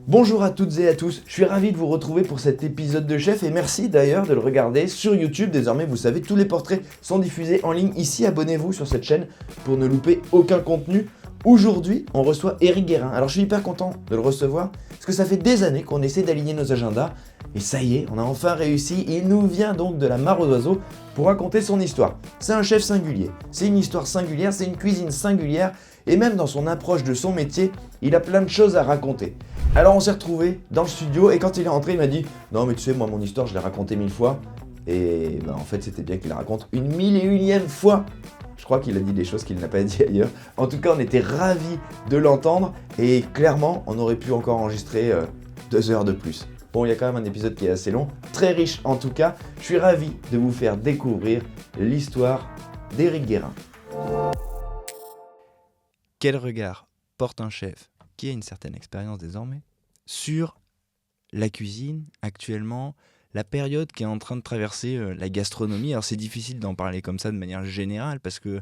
Bonjour à toutes et à tous, je suis ravi de vous retrouver pour cet épisode de Chef et merci d'ailleurs de le regarder sur YouTube. Désormais, vous savez, tous les portraits sont diffusés en ligne ici. Abonnez-vous sur cette chaîne pour ne louper aucun contenu. Aujourd'hui, on reçoit Éric Guérin. Alors, je suis hyper content de le recevoir parce que ça fait des années qu'on essaie d'aligner nos agendas et ça y est, on a enfin réussi. Il nous vient donc de la Mare aux Oiseaux pour raconter son histoire. C'est un chef singulier, c'est une histoire singulière, c'est une cuisine singulière et même dans son approche de son métier, il a plein de choses à raconter. Alors on s'est retrouvés dans le studio et quand il est rentré, il m'a dit « Non mais tu sais, moi mon histoire, je l'ai racontée 1000 fois. » Et en fait, c'était bien qu'il la raconte une 1001e fois. Je crois qu'il a dit des choses qu'il n'a pas dit ailleurs. En tout cas, on était ravis de l'entendre et clairement, on aurait pu encore enregistrer 2 heures de plus. Bon, il y a quand même un épisode qui est assez long, très riche en tout cas. Je suis ravi de vous faire découvrir l'histoire d'Éric Guérin. Quel regard porte un chef qui a une certaine expérience désormais sur la cuisine actuellement, la période qui est en train de traverser la gastronomie? Alors c'est difficile d'en parler comme ça de manière générale parce que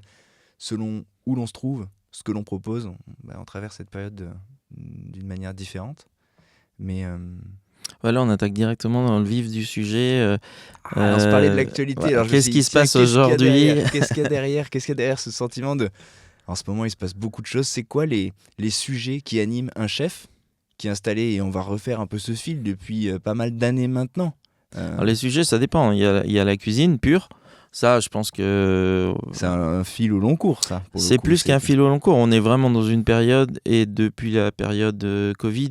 selon où l'on se trouve, ce que l'on propose, on traverse cette période d'une manière différente. Mais voilà, on attaque directement dans le vif du sujet. on se parlait de l'actualité. Ouais. Alors, Qu'est-ce qui se passe aujourd'hui? Qu'est-ce qu'il y a derrière? Qu'est-ce qu'il y a derrière ce sentiment de... En ce moment, il se passe beaucoup de choses. C'est quoi les sujets qui animent un chef qui est installé, et on va refaire un peu ce fil depuis pas mal d'années maintenant. Alors, les sujets, ça dépend. Il y a la cuisine pure. Ça, je pense que... C'est un fil au long cours, ça. C'est plus qu'un fil au long cours. On est vraiment dans une période, et depuis la période Covid,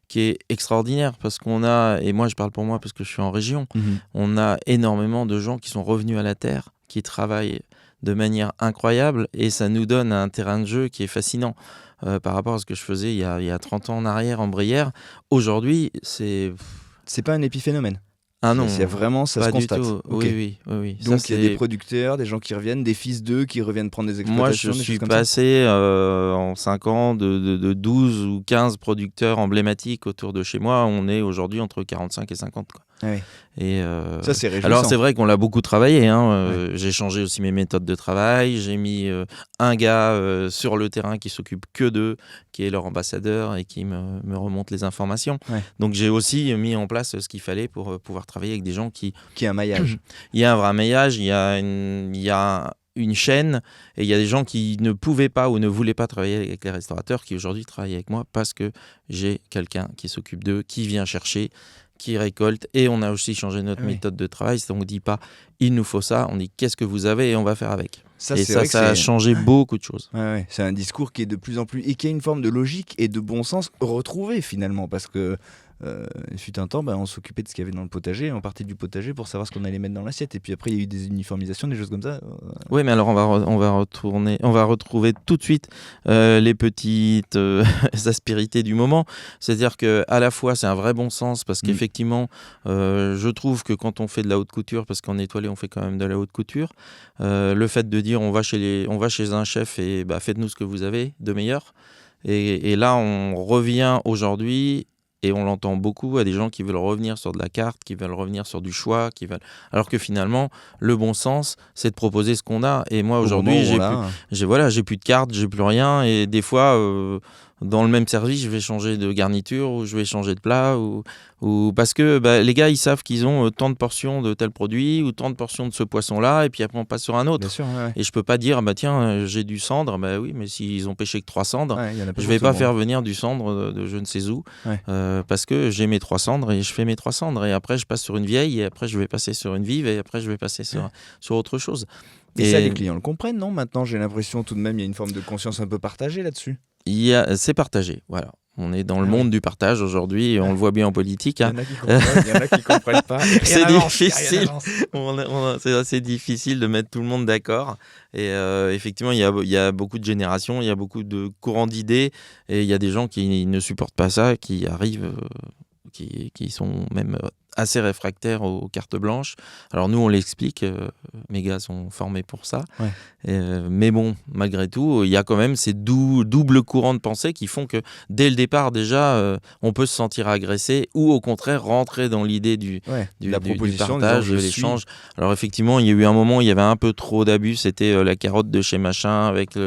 qui est extraordinaire parce qu'on a, et moi je parle pour moi parce que je suis en région, on a énormément de gens qui sont revenus à la terre, qui travaillent de manière incroyable et ça nous donne un terrain de jeu qui est fascinant par rapport à ce que je faisais il y a 30 ans en arrière en Brière. Aujourd'hui, c'est pas un épiphénomène. Ah non, c'est vraiment, ça se constate. Okay. Oui. Donc ça, il y a des producteurs, des gens qui reviennent, des fils d'eux qui reviennent prendre des exploitations. Moi, je suis passé en 5 ans de 12 ou 15 producteurs emblématiques autour de chez moi. On est aujourd'hui entre 45 et 50. Quoi. Ah oui. Et ça, c'est réjouissant. Alors, c'est vrai qu'on l'a beaucoup travaillé. J'ai changé aussi mes méthodes de travail. J'ai mis un gars sur le terrain qui s'occupe que d'eux, qui est leur ambassadeur et qui me remonte les informations. Ouais. Donc, j'ai aussi mis en place ce qu'il fallait pour pouvoir travailler avec des gens qui... Qui a un maillage. Il y a un vrai maillage, il y a une chaîne et il y a des gens qui ne pouvaient pas ou ne voulaient pas travailler avec les restaurateurs qui aujourd'hui travaillent avec moi parce que j'ai quelqu'un qui s'occupe d'eux, qui vient chercher, qui récolte, et on a aussi changé notre méthode de travail. On ne dit pas il nous faut ça, on dit qu'est-ce que vous avez et on va faire avec. Ça a changé beaucoup de choses. Ouais. C'est un discours qui est de plus en plus, et qui a une forme de logique et de bon sens retrouvée finalement, parce que il fut un temps, on s'occupait de ce qu'il y avait dans le potager, on partait du potager pour savoir ce qu'on allait mettre dans l'assiette, et puis après il y a eu des uniformisations, des choses comme ça. Oui, mais alors on va retrouver tout de suite les petites aspérités du moment, c'est-à-dire que à la fois c'est un vrai bon sens parce qu'effectivement je trouve que quand on fait de la haute couture, parce qu'en étoilé on fait quand même de la haute couture, le fait de dire on va chez un chef et faites-nous ce que vous avez de meilleur, et là on revient aujourd'hui. Et on l'entend beaucoup à des gens qui veulent revenir sur de la carte, qui veulent revenir sur du choix, alors que finalement, le bon sens, c'est de proposer ce qu'on a. Et moi, aujourd'hui, j'ai plus de carte, j'ai plus rien. Et des fois, dans le même service, je vais changer de garniture ou je vais changer de plat. Ou parce que les gars, ils savent qu'ils ont tant de portions de tel produit ou tant de portions de ce poisson-là. Et puis après, on passe sur un autre. Bien sûr, ouais. Et je peux pas dire, tiens, j'ai du cendre. Oui, mais s'ils ont pêché que 3 cendres, je vais pas faire venir du cendre de je ne sais où. Ouais. Parce que j'ai mes 3 cendres et je fais mes 3 cendres. Et après, je passe sur une vieille et après, je vais passer sur une vive et après, je vais passer sur autre chose. Et ça, les clients le comprennent, non? Maintenant, j'ai l'impression tout de même, il y a une forme de conscience un peu partagée là-dessus. C'est partagé, voilà. On est dans le monde du partage aujourd'hui, et on le voit bien en politique. Il y en a qui comprennent, il y en a qui comprennent pas. C'est difficile. C'est assez difficile de mettre tout le monde d'accord. Et effectivement, il y a beaucoup de générations, il y a beaucoup de courants d'idées, et il y a des gens qui ne supportent pas ça, qui arrivent, qui sont même assez réfractaires aux cartes blanches. Alors nous, on l'explique, mes gars sont formés pour ça. Ouais. Mais bon, malgré tout, il y a quand même ces doubles courants de pensée qui font que dès le départ, déjà, on peut se sentir agressé ou au contraire rentrer dans l'idée du partage, de l'échange. Alors effectivement, il y a eu un moment où il y avait un peu trop d'abus. C'était la carotte de chez machin avec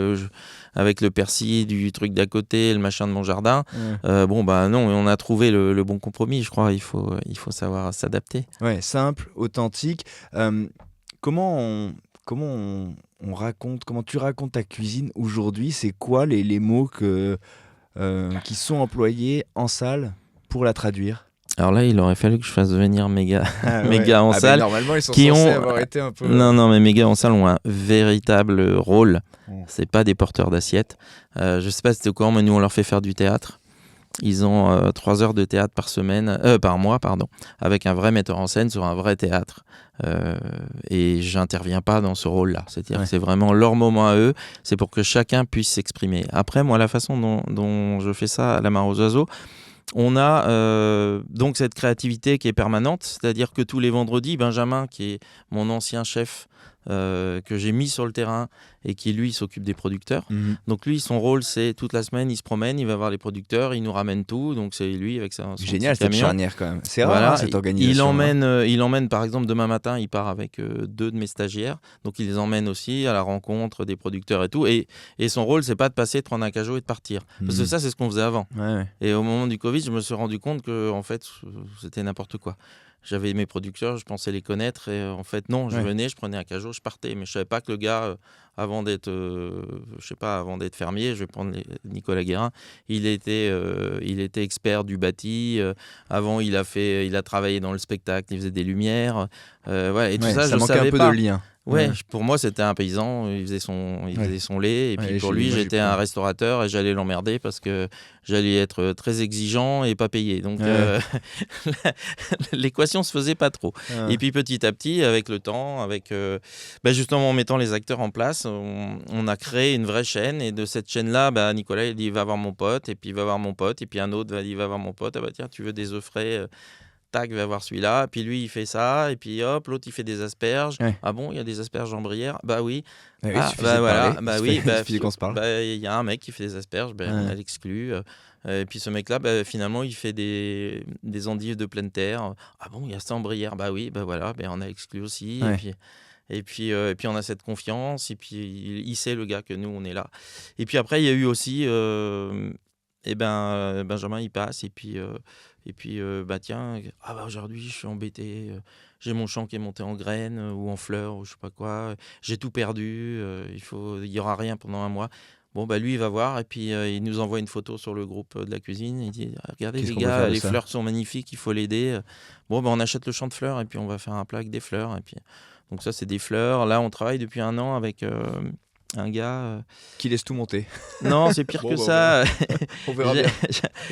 avec le persil du truc d'à côté, le machin de mon jardin. Non, on a trouvé le bon compromis, je crois. Il faut savoir s'adapter. Ouais, simple, authentique. Comment tu racontes ta cuisine aujourd'hui? C'est quoi les mots qui sont employés en salle pour la traduire? Alors là, il aurait fallu que je fasse venir mes gars en salle. Normalement, ils sont qui censés ont avoir été un peu... Non, mais mes gars en salle ont un véritable rôle. C'est pas des porteurs d'assiettes. Je sais pas si c'était au courant, mais nous, on leur fait faire du théâtre. Ils ont 3 heures de théâtre par mois, avec un vrai metteur en scène sur un vrai théâtre. Et j'interviens pas dans ce rôle-là. C'est-à-dire que c'est vraiment leur moment à eux. C'est pour que chacun puisse s'exprimer. Après, moi, la façon dont je fais ça à la Mare aux Oiseaux, on a donc cette créativité qui est permanente. C'est-à-dire que tous les vendredis, Benjamin, qui est mon ancien chef, que j'ai mis sur le terrain et qui lui s'occupe des producteurs. Donc lui, son rôle, c'est toute la semaine, il se promène, il va voir les producteurs, il nous ramène tout. Donc c'est lui avec son génial, petit cette camion. charnière quand même. C'est rare cette organisation. Il emmène par exemple demain matin, il part avec 2 de mes stagiaires. Donc il les emmène aussi à la rencontre des producteurs et tout. Et son rôle, c'est pas de passer, de prendre un cajot et de partir. Parce que ça, c'est ce qu'on faisait avant. Ouais. Et au moment du Covid, je me suis rendu compte que en fait, c'était n'importe quoi. J'avais mes producteurs, je pensais les connaître et en fait non, je venais, je prenais un cajot, je partais, mais je savais pas que le gars avant d'être fermier, je vais prendre Nicolas Guérin, il était expert du bâti, avant il a travaillé dans le spectacle, il faisait des lumières, et tout ça je manquait savais un peu pas. de lien. Pour moi c'était un paysan, il faisait son lait et puis pour lui j'étais un restaurateur et j'allais l'emmerder parce que j'allais être très exigeant et pas payé. Donc l'équation se faisait pas trop. Et puis petit à petit, avec le temps, avec justement en mettant les acteurs en place, on a créé une vraie chaîne et de cette chaîne-là, Nicolas il dit va voir mon pote et puis il va voir mon pote et puis un autre il va voir mon pote, tiens tu veux des œufs frais tac, va voir celui-là, puis lui il fait ça, et puis hop, l'autre il fait des asperges. Ah bon, il y a des asperges en Brière? Bah oui. Il y a un mec qui fait des asperges, on a l'exclu. Et puis ce mec-là, finalement, il fait des endives de pleine terre. Ah bon, il y a ça en Brière? Bah oui, on a exclu aussi. Et puis on a cette confiance, et puis il sait le gars que nous on est là. Et puis après il y a eu aussi, Benjamin il passe, et puis aujourd'hui je suis embêté, j'ai mon champ qui est monté en graines ou en fleurs ou je sais pas quoi, j'ai tout perdu, il y aura rien pendant un mois. Bon lui il va voir et puis il nous envoie une photo sur le groupe de la cuisine, il dit regardez les gars, les fleurs sont magnifiques, il faut l'aider. On achète le champ de fleurs et puis on va faire un plat avec des fleurs, et puis donc ça c'est des fleurs. Là on travaille depuis 1 an avec un gars qui laisse tout monter. Non, c'est pire que ça. On verra bien.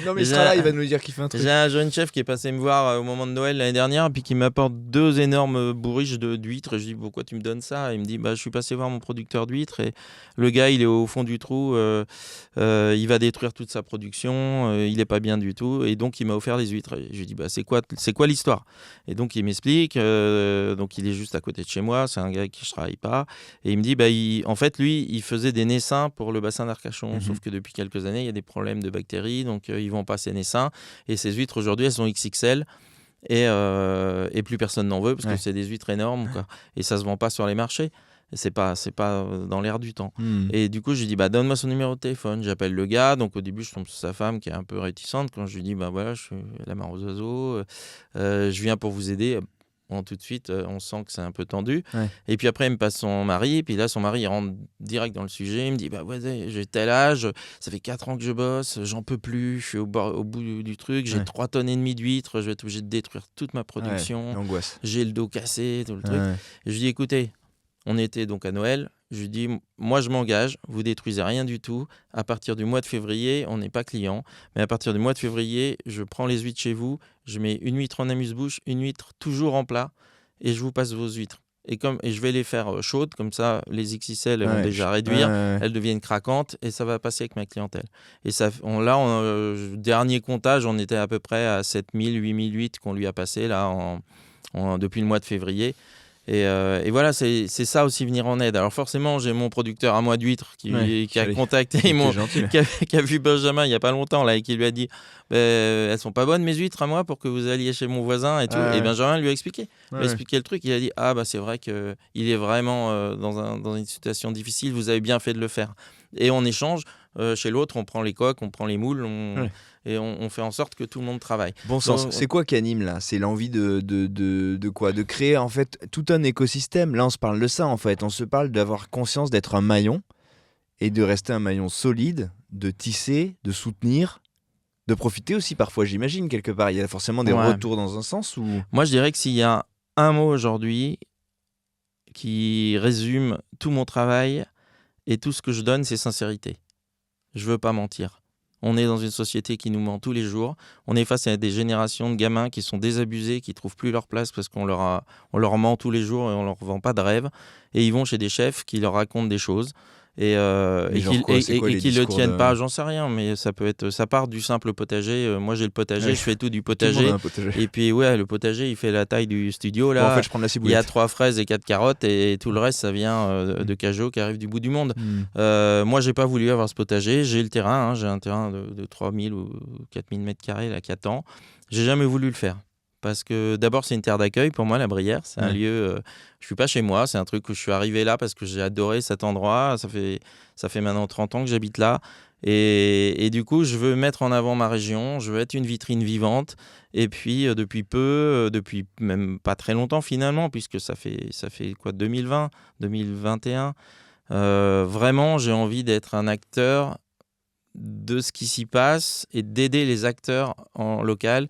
Non, mais il sera là, il va nous dire qu'il fait un truc. J'ai un jeune chef qui est passé me voir au moment de Noël l'année dernière, puis qui m'apporte 2 énormes bourriches d'huîtres. Et je dis pourquoi tu me donnes ça? Il me dit je suis passé voir mon producteur d'huîtres et le gars il est au fond du trou, il va détruire toute sa production, il est pas bien du tout, et donc il m'a offert les huîtres. Et je lui dis c'est quoi l'histoire? Et donc il m'explique, donc il est juste à côté de chez moi, c'est un gars avec qui je travaille pas, et il me dit en fait lui il faisait des naissins pour le bassin d'Arcachon, sauf que depuis quelques années il y a des problèmes de bactéries, donc ils vont pas ces naissins, et ces huîtres aujourd'hui elles sont XXL et plus personne n'en veut parce que c'est des huîtres énormes quoi, et ça se vend pas sur les marchés. C'est pas dans l'air du temps. Et du coup je lui dis donne-moi son numéro de téléphone, j'appelle le gars. Donc au début je tombe sur sa femme qui est un peu réticente quand je lui dis je suis à la Mare aux Oiseaux, je viens pour vous aider. Tout de suite, on sent que c'est un peu tendu. Et puis après, il me passe son mari. Et puis là, son mari, il rentre direct dans le sujet. Il me dit, j'ai tel âge, ça fait 4 ans que je bosse, j'en peux plus, je suis au bout du truc, j'ai 3,5 tonnes d'huîtres, je vais être obligé de détruire toute ma production. L'angoisse. J'ai le dos cassé, tout le truc. Et je lui dis, écoutez, on était donc à Noël. Je lui dis, moi je m'engage, vous détruisez rien du tout. À partir du mois de février, on n'est pas client, mais à partir du mois de février, je prends les huîtres chez vous, je mets une huître en amuse-bouche, une huître toujours en plat, et je vous passe vos huîtres. Et je vais les faire chaudes, comme ça les XXL elles vont déjà réduire, elles deviennent craquantes, et ça va passer avec ma clientèle. Et dernier comptage, on était à peu près à 7000, 8000 huîtres qu'on lui a passé là, depuis le mois de février. Et voilà, c'est ça aussi, venir en aide. Alors forcément, j'ai mon producteur à moi d'huîtres qui a contacté, qui a vu Benjamin il n'y a pas longtemps là, et qui lui a dit elles sont pas bonnes mes huîtres à moi pour que vous alliez chez mon voisin et tout. Et Benjamin lui a expliqué, le truc. Il a dit c'est vrai qu'il est vraiment dans une situation difficile, vous avez bien fait de le faire. Et on échange. Chez l'autre, on prend les coques, on prend les moules, Ouais. et on fait en sorte que tout le monde travaille. Bon sens, c'est quoi qui anime là? C'est l'envie de quoi? De créer en fait tout un écosystème. Là, on se parle de ça en fait. On se parle d'avoir conscience d'être un maillon et de rester un maillon solide, de tisser, de soutenir, de profiter aussi parfois, j'imagine, quelque part. Il y a forcément des Ouais. retours dans un sens ou. Moi, je dirais que s'il y a un mot aujourd'hui qui résume tout mon travail et tout ce que je donne, c'est sincérité. Je veux pas mentir. On est dans une société qui nous ment tous les jours. On est face à des générations de gamins qui sont désabusés, qui trouvent plus leur place parce qu'on leur ment tous les jours et on leur vend pas de rêve. Et ils vont chez des chefs qui leur racontent des choses et genre quoi, c'est quoi les qui le discours tiennent de- pas. J'en sais rien, mais ça part du simple potager. Moi, j'ai le potager, Ouais. je fais tout du Tout le monde potager. a un potager. Et puis, ouais, le potager, il fait la taille du studio. Bon, Là, en fait, je prends de la il y a ciboulette. 3 fraises et 4 carottes et tout le reste, ça vient de cajots qui arrivent du bout du monde. Moi, j'ai pas voulu avoir ce potager. J'ai le terrain. J'ai un terrain de 3000 ou 4000 mètres carrés là, qui attend. J'ai jamais voulu le faire. Parce que d'abord, c'est une terre d'accueil pour moi, la Brière. C'est un Ouais. lieu. Je suis pas chez moi. C'est un truc où je suis arrivé là parce que j'ai adoré cet endroit. Ça fait maintenant 30 ans que j'habite là. Et du coup, je veux mettre en avant ma région. Je veux être une vitrine vivante. Et puis, depuis même pas très longtemps finalement, puisque ça fait quoi, 2020, 2021. Vraiment, j'ai envie d'être un acteur de ce qui s'y passe et d'aider les acteurs en local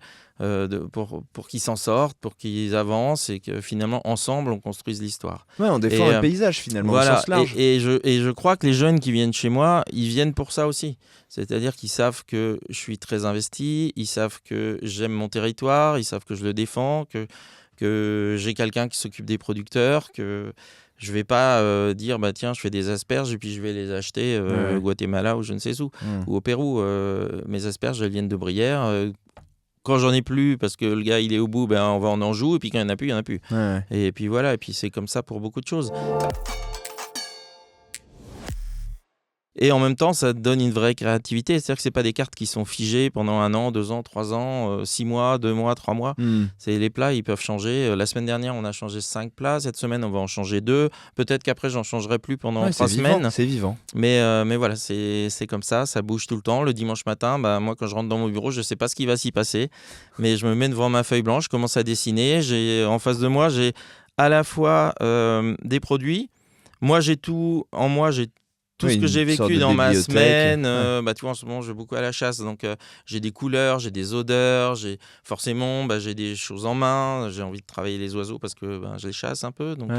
pour qu'ils s'en sortent, pour qu'ils avancent et que finalement, ensemble, on construise l'histoire. Ouais, on défend Et, un paysage finalement au Voilà, sens large. et je crois que les jeunes qui viennent chez moi, ils viennent pour ça aussi. C'est-à-dire qu'ils savent que je suis très investi, ils savent que j'aime mon territoire, ils savent que je le défends, que j'ai quelqu'un qui s'occupe des producteurs, que je vais pas dire bah tiens je fais des asperges et puis je vais les acheter Ouais. au Guatemala ou je ne sais où ou au Pérou. Mes asperges elles viennent de Brière. Quand j'en ai plus parce que le gars il est au bout, ben on va en Anjou et puis quand il n'y en a plus, il n'y en a plus. Ouais. Et puis voilà, et puis c'est comme ça pour beaucoup de choses. Et en même temps, ça donne une vraie créativité. C'est-à-dire que c'est pas des cartes qui sont figées pendant 1 an, 2 ans, 3 ans, 6 mois, 2 mois, 3 mois. C'est les plats, ils peuvent changer. La semaine dernière, on a changé 5 plats. Cette semaine, on va en changer 2. Peut-être qu'après, j'en changerai plus pendant Ouais, 3 c'est semaines. vivant, c'est vivant. Mais voilà, c'est comme ça bouge tout le temps. Le dimanche matin, bah, moi, quand je rentre dans mon bureau, je sais pas ce qui va s'y passer. Mais je me mets devant ma feuille blanche, je commence à dessiner. En face de moi, j'ai à la fois des produits. Moi, j'ai tout Oui, ce que une j'ai sorte vécu de dans ma bibliothèque. semaine. Ouais. Bah, tu vois, en ce moment, je vais beaucoup à la chasse. Donc, j'ai des couleurs, j'ai des odeurs. Forcément, bah, j'ai des choses en main. J'ai envie de travailler les oiseaux parce que bah, je les chasse un peu. Donc,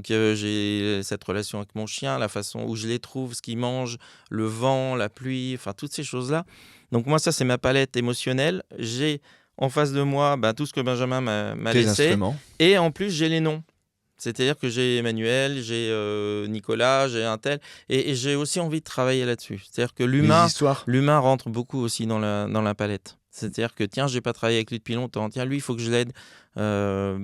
j'ai cette relation avec mon chien, la façon où je les trouve, ce qu'ils mangent, le vent, la pluie, enfin, toutes ces choses-là. Donc, moi, ça, c'est ma palette émotionnelle. J'ai en face de moi bah, tout ce que Benjamin m'a Tes laissé. instruments. Et en plus, j'ai les noms. C'est-à-dire que j'ai Emmanuel, j'ai Nicolas, j'ai un tel. Et j'ai aussi envie de travailler là-dessus. C'est-à-dire que Les histoires. l'humain rentre beaucoup aussi dans la palette. C'est-à-dire que tiens, j'ai pas travaillé avec lui depuis longtemps. Tiens, lui, il faut que je l'aide. Ah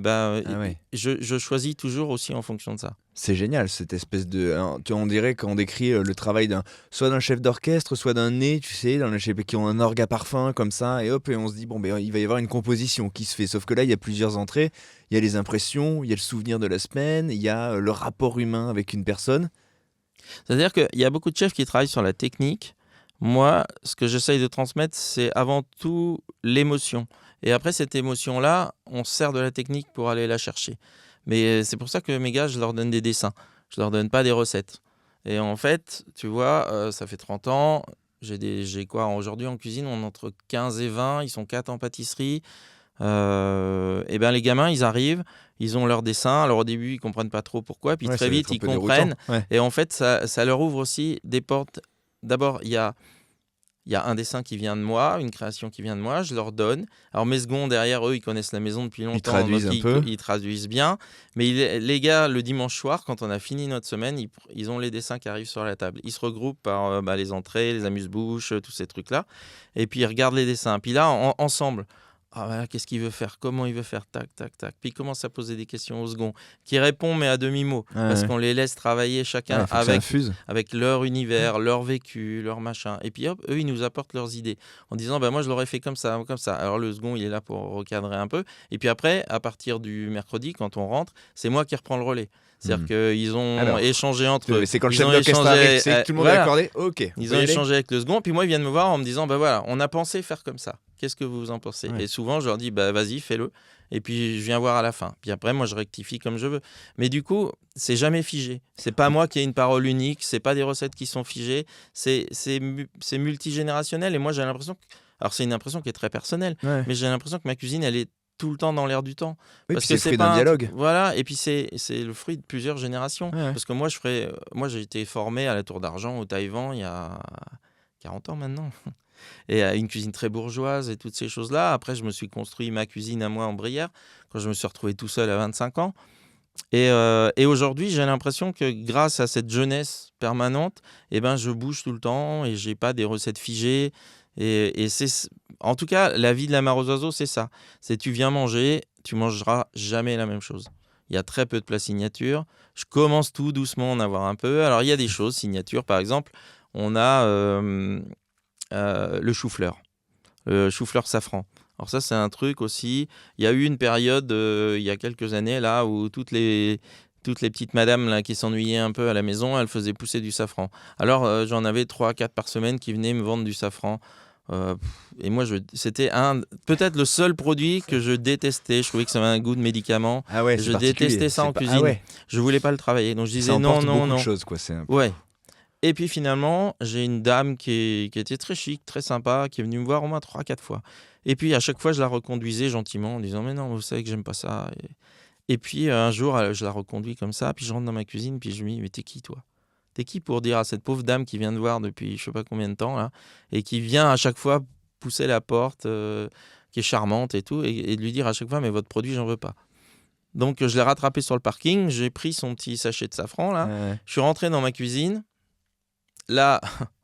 ouais. Je choisis toujours aussi en fonction de ça. C'est génial cette espèce de. On dirait qu'on décrit le travail soit d'un chef d'orchestre, soit d'un nez, tu sais, dans qui ont un orgue à parfum comme ça, et hop, et on se dit bon ben il va y avoir une composition qui se fait. Sauf que là il y a plusieurs entrées, il y a les impressions, il y a le souvenir de la semaine, il y a le rapport humain avec une personne. C'est-à-dire qu'il y a beaucoup de chefs qui travaillent sur la technique. Moi, ce que j'essaye de transmettre, c'est avant tout l'émotion. Et après cette émotion-là, on se sert de la technique pour aller la chercher. Mais c'est pour ça que mes gars, je leur donne des dessins. Je leur donne pas des recettes. Et en fait, tu vois, ça fait 30 ans. J'ai quoi aujourd'hui en cuisine? On est entre 15 et 20. Ils sont 4 en pâtisserie. Et ben les gamins, ils arrivent, ils ont leur dessin. Alors au début, ils comprennent pas trop pourquoi. Puis Ouais, ça très va vite, être un ils peu déroutant. comprennent. Ouais. Et en fait, ça leur ouvre aussi des portes. D'abord, il y a un dessin qui vient de moi, une création qui vient de moi, je leur donne. Alors mes seconds derrière eux, ils connaissent la maison depuis longtemps. traduisent donc un peu. Ils traduisent bien. Mais les gars, le dimanche soir, quand on a fini notre semaine, ils ont les dessins qui arrivent sur la table. Ils se regroupent par les entrées, les amuse-bouches, tous ces trucs-là. Et puis ils regardent les dessins. Puis là, ensemble, Ah voilà, qu'est-ce qu'il veut faire? Comment il veut faire? Tac, tac, tac. Puis il commence à poser des questions au second, qui répond mais à demi-mot, parce qu'on les laisse travailler chacun faut que ça infuse. avec leur univers, leur vécu, leur machin. Et puis hop, eux, ils nous apportent leurs idées en disant, bah, moi, je l'aurais fait comme ça, comme ça. Alors le second, il est là pour recadrer un peu. Et puis après, à partir du mercredi, quand on rentre, c'est moi qui reprends le relais. C'est-à-dire qu'ils ont échangé entre eux. C'est quand le Ils chef ont d'orchestre échangé- arrive, c'est que tout le monde est voilà. accordé. Ok. Ils ont échangé avec le second, puis moi, ils viennent me voir en me disant, bah voilà, on a pensé faire comme ça. Qu'est-ce que vous en pensez? Ouais. Et souvent, je leur dis, bah vas-y, fais-le. Et puis, je viens voir à la fin. Puis après, moi, je rectifie comme je veux. Mais du coup, c'est jamais figé. C'est pas moi qui ai une parole unique. C'est pas des recettes qui sont figées. C'est multigénérationnel. Et moi, j'ai l'impression que... Alors, c'est une impression qui est très personnelle. Ouais. Mais j'ai l'impression que ma cuisine, elle est tout le temps dans l'air du temps. Oui, Parce puis que c'est le fruit pas d'un dialogue. Voilà, et puis c'est le fruit de plusieurs générations. Ouais. Parce que moi, j'ai été formé à la Tour d'Argent au Taïwan il y a 40 ans maintenant. Et à une cuisine très bourgeoise et toutes ces choses-là. Après, je me suis construit ma cuisine à moi en Brière, quand je me suis retrouvé tout seul à 25 ans. Et aujourd'hui, j'ai l'impression que grâce à cette jeunesse permanente, eh ben, je bouge tout le temps et j'ai pas des recettes figées. Et c'est, en tout cas, la vie de la mare aux oiseaux, c'est ça. C'est tu viens manger, tu mangeras jamais la même chose. Il y a très peu de plats signatures. Je commence tout doucement à en avoir un peu. Alors, il y a des choses signatures. Par exemple, on a le chou-fleur safran. Alors ça, c'est un truc aussi. Il y a eu une période, il y a quelques années, là, où toutes les petites madames là, qui s'ennuyaient un peu à la maison, elles faisaient pousser du safran. Alors, j'en avais 3-4 par semaine qui venaient me vendre du safran. Et moi, c'était peut-être le seul produit que je détestais. Je trouvais que ça avait un goût de médicament. Ah ouais, Je détestais ça en cuisine. Ah ouais. Je voulais pas le travailler. Donc, je disais Ça emporte non, beaucoup non. de choses, quoi. Ouais. Et puis finalement, j'ai une dame qui était très chic, très sympa, qui est venue me voir au moins 3-4 fois. Et puis à chaque fois, je la reconduisais gentiment en disant « Mais non, vous savez que j'aime pas ça. » Et puis un jour, je la reconduis comme ça, puis je rentre dans ma cuisine, puis je me dis « Mais t'es qui toi ? T'es qui pour dire à cette pauvre dame qui vient de voir depuis je sais pas combien de temps, là, et qui vient à chaque fois pousser la porte, qui est charmante et tout, et de lui dire à chaque fois « Mais votre produit, j'en veux pas. » Donc je l'ai rattrapé sur le parking, j'ai pris son petit sachet de safran, là, je suis rentré dans ma cuisine. Là,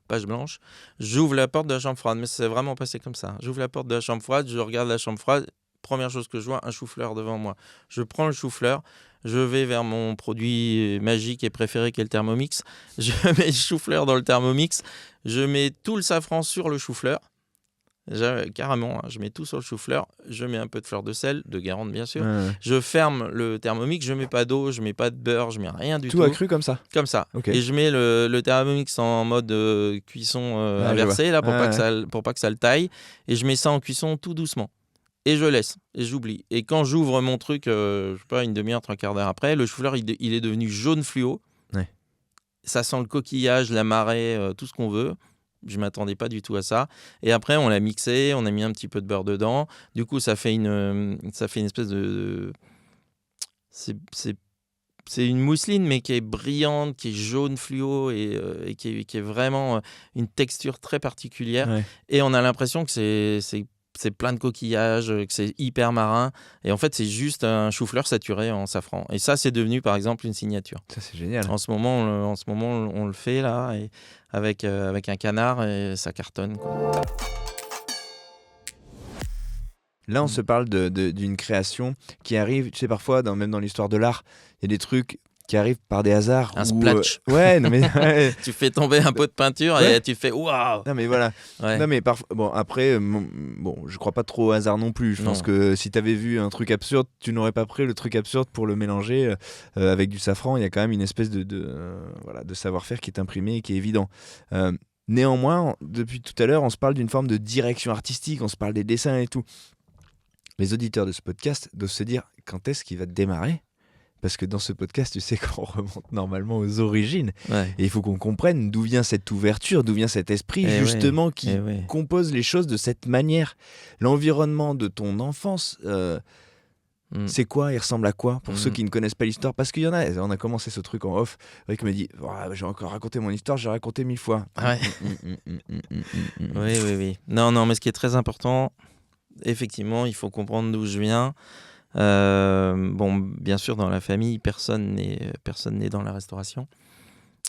page blanche, j'ouvre la porte de la chambre froide, mais c'est vraiment passé comme ça. J'ouvre la porte de la chambre froide, je regarde la chambre froide, première chose que je vois, un chou-fleur devant moi. Je prends le chou-fleur, je vais vers mon produit magique et préféré qui est le Thermomix. Je mets le chou-fleur dans le Thermomix, je mets tout le safran sur le chou-fleur. Carrément, je mets tout sur le chou-fleur, je mets un peu de fleur de sel, de Guérande bien sûr, je ferme le Thermomix, je mets pas d'eau, je mets pas de beurre, je mets rien du tout. Tout à cru comme ça. Comme ça. Okay. Et je mets le Thermomix en mode cuisson inversé là, pour pas que ça le taille, et je mets ça en cuisson tout doucement. Et je laisse, et j'oublie. Et quand j'ouvre mon truc, je sais pas, une demi-heure, 3/4 d'heure après, le chou-fleur il est devenu jaune fluo. Ouais. Ça sent le coquillage, la marée, tout ce qu'on veut. Je m'attendais pas du tout à ça. Et après, on l'a mixé, on a mis un petit peu de beurre dedans. Du coup, ça fait une espèce de... C'est une mousseline, mais qui est brillante, qui est jaune fluo et qui est vraiment une texture très particulière. Ouais. Et on a l'impression que c'est plein de coquillages, que c'est hyper marin. Et en fait, c'est juste un chou-fleur saturé en safran. Et ça, c'est devenu, par exemple, une signature. Ça, c'est génial. En ce moment, on le fait, là, et avec un canard, et ça cartonne, quoi. Là, on se parle d'une création qui arrive, tu sais, parfois, même dans l'histoire de l'art, il y a des trucs qui arrivent par des hasards. Un splash. Ouais, non mais... Ouais. Tu fais tomber un pot de peinture et tu fais waouh. Non mais voilà. Ouais. Non mais parfois... Bon, après, je crois pas trop au hasard non plus. Je pense que si t'avais vu un truc absurde, tu n'aurais pas pris le truc absurde pour le mélanger avec du safran. Il y a quand même une espèce de savoir-faire qui est imprimé et qui est évident. Néanmoins, depuis tout à l'heure, on se parle d'une forme de direction artistique, on se parle des dessins et tout. Les auditeurs de ce podcast doivent se dire quand est-ce qu'il va démarrer ? Parce que dans ce podcast, tu sais qu'on remonte normalement aux origines. Ouais. Et il faut qu'on comprenne d'où vient cette ouverture, d'où vient cet esprit justement qui compose les choses de cette manière. L'environnement de ton enfance, c'est quoi ? Il ressemble à quoi ? Pour ceux qui ne connaissent pas l'histoire. Parce qu'il y en a, on a commencé ce truc en off. Rick me dit, j'ai encore raconté mon histoire, j'ai raconté 1000 fois. Ouais. Oui. Non, mais ce qui est très important... Effectivement, il faut comprendre d'où je viens. Bien sûr, dans la famille, personne n'est dans la restauration.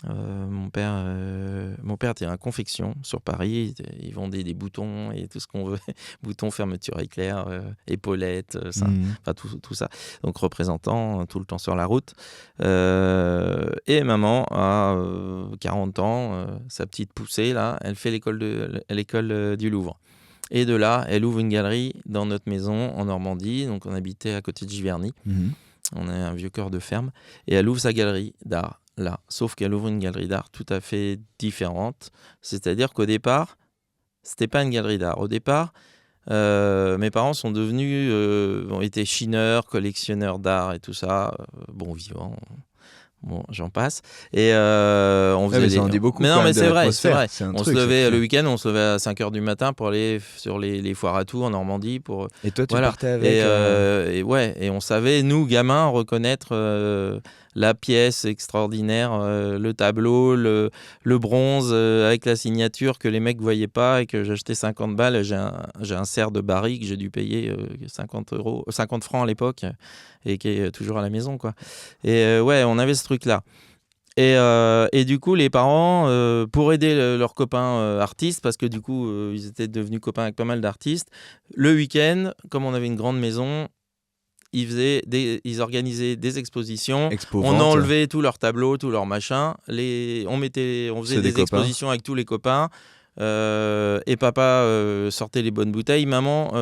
Mon père était à la confection sur Paris. Ils vendaient des boutons et tout ce qu'on veut. Boutons, fermeture éclair, épaulettes, enfin tout ça. Donc représentant tout le temps sur la route. Et maman a 40 ans, sa petite poussée là, elle fait l'école du Louvre. Et de là, elle ouvre une galerie dans notre maison en Normandie. Donc on habitait à côté de Giverny. On a un vieux cœur de ferme. Et elle ouvre sa galerie d'art là. Sauf qu'elle ouvre une galerie d'art tout à fait différente. C'est-à-dire qu'au départ, c'était pas une galerie d'art. Au départ, mes parents sont devenus, ont été chineurs, collectionneurs d'art et tout ça, bons vivants. Bon, j'en passe. Et on faisait ça en dit beaucoup. Mais non, mais c'est vrai. On se levait le week-end, on se levait à 5h du matin pour aller sur les foires à tout en Normandie. Et toi, tu partais avec et on savait, nous, gamins, reconnaître la pièce extraordinaire, le tableau, le bronze avec la signature que les mecs voyaient pas et que j'achetais 50 balles. J'ai un cerf de Barry que j'ai dû payer 50 francs à l'époque et qui est toujours à la maison, quoi. Et on avait ce truc-là. Et du coup, les parents, pour aider leurs copains artistes, parce que du coup, ils étaient devenus copains avec pas mal d'artistes, le week-end, comme on avait une grande maison, ils organisaient des expositions. On enlevait tous leurs tableaux, tous leurs machins. On faisait des expositions avec tous les copains. Et papa sortait les bonnes bouteilles. Maman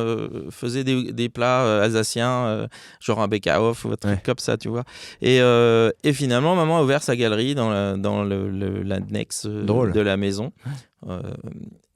faisait des plats alsaciens, genre un Bekahof ou un truc comme ça, tu vois. Et finalement, maman a ouvert sa galerie dans l'annexe de la maison.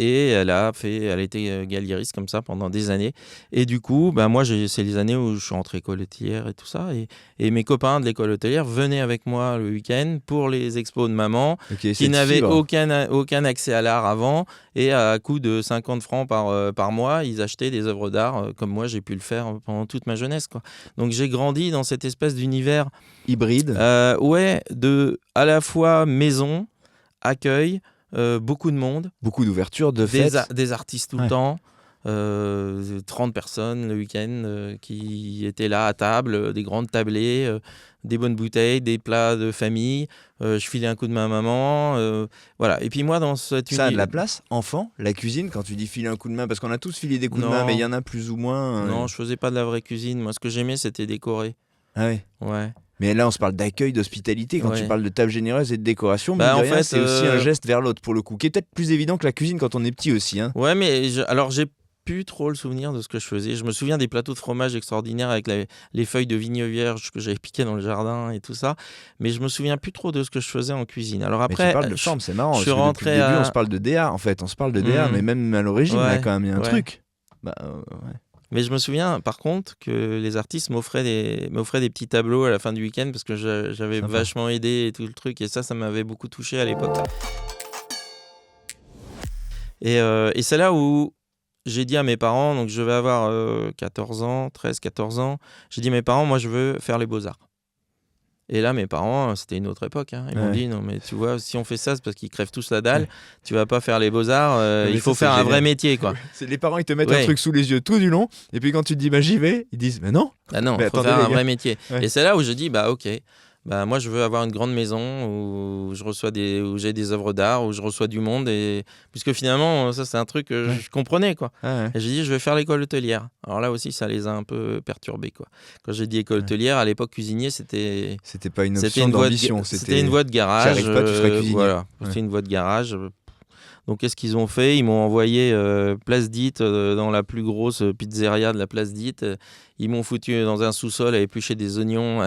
Et elle était galériste comme ça pendant des années. Et du coup, moi, c'est les années où je suis rentré école hôtelière et tout ça. Et mes copains de l'école hôtelière venaient avec moi le week-end pour les expos de maman, qui n'avaient aucun accès à l'art avant. Et à coût de 50 francs par mois, ils achetaient des œuvres d'art, comme moi, j'ai pu le faire pendant toute ma jeunesse, quoi. Donc j'ai grandi dans cette espèce d'univers hybride. De à la fois maison, accueil, beaucoup de monde, beaucoup d'ouverture, de fêtes, des artistes tout le temps, 30 personnes le week-end qui étaient là à table, des grandes tablées, des bonnes bouteilles, des plats de famille. Je filais un coup de main à maman, voilà. Et puis moi, dans cette ça a de la place, enfant, la cuisine, quand tu dis filer un coup de main, parce qu'on a tous filé des coups de main, mais il y en a plus ou moins. Non, je faisais pas de la vraie cuisine. Moi, ce que j'aimais, c'était décorer. Ah oui. Ouais. Mais là, on se parle d'accueil, d'hospitalité. Quand tu parles de table généreuse et de décoration, en fait, c'est aussi un geste vers l'autre, pour le coup, qui est peut-être plus évident que la cuisine quand on est petit aussi. Hein. Ouais, mais j'ai plus trop le souvenir de ce que je faisais. Je me souviens des plateaux de fromage extraordinaires avec les feuilles de vigne vierge que j'avais piquées dans le jardin et tout ça. Mais je me souviens plus trop de ce que je faisais en cuisine. Alors après, mais tu parles de chambre, c'est marrant. Je suis rentré depuis le début, on se parle de DA, en fait. On se parle de DA, mais même à l'origine, il y a quand même un truc. Mais je me souviens, par contre, que les artistes m'offraient des petits tableaux à la fin du week-end parce que j'avais vachement aidé et tout le truc. Et ça m'avait beaucoup touché à l'époque. Et c'est là où j'ai dit à mes parents, donc je vais avoir 14 ans, j'ai dit à mes parents, moi je veux faire les beaux-arts. Et là, mes parents, c'était une autre époque. Hein. Ils m'ont dit, non, mais tu vois, si on fait ça, c'est parce qu'ils crèvent tous la dalle. Tu vas pas faire les beaux-arts. Il faut faire un vrai métier, quoi. Les parents, ils te mettent un truc sous les yeux tout du long. Et puis quand tu te dis, j'y vais, ils disent, mais non. Ah non, il faut faire un vrai métier. Et c'est là où je dis, ok. Moi, je veux avoir une grande maison où j'ai des œuvres d'art, où je reçois du monde. Puisque finalement, ça, c'est un truc que je comprenais, quoi. Et j'ai dit, je vais faire l'école hôtelière. Alors là aussi, ça les a un peu perturbés, quoi. Quand j'ai dit école hôtelière, à l'époque, cuisinier, c'était pas une option d'ambition. C'était une voie de garage. Tu n'y arrives pas, tu seras cuisinier. Voilà, c'était une voie de garage. Donc, qu'est-ce qu'ils ont fait ? Ils m'ont envoyé Place Dite, dans la plus grosse pizzeria de la Place Dite. Ils m'ont foutu dans un sous-sol à éplucher des oignons.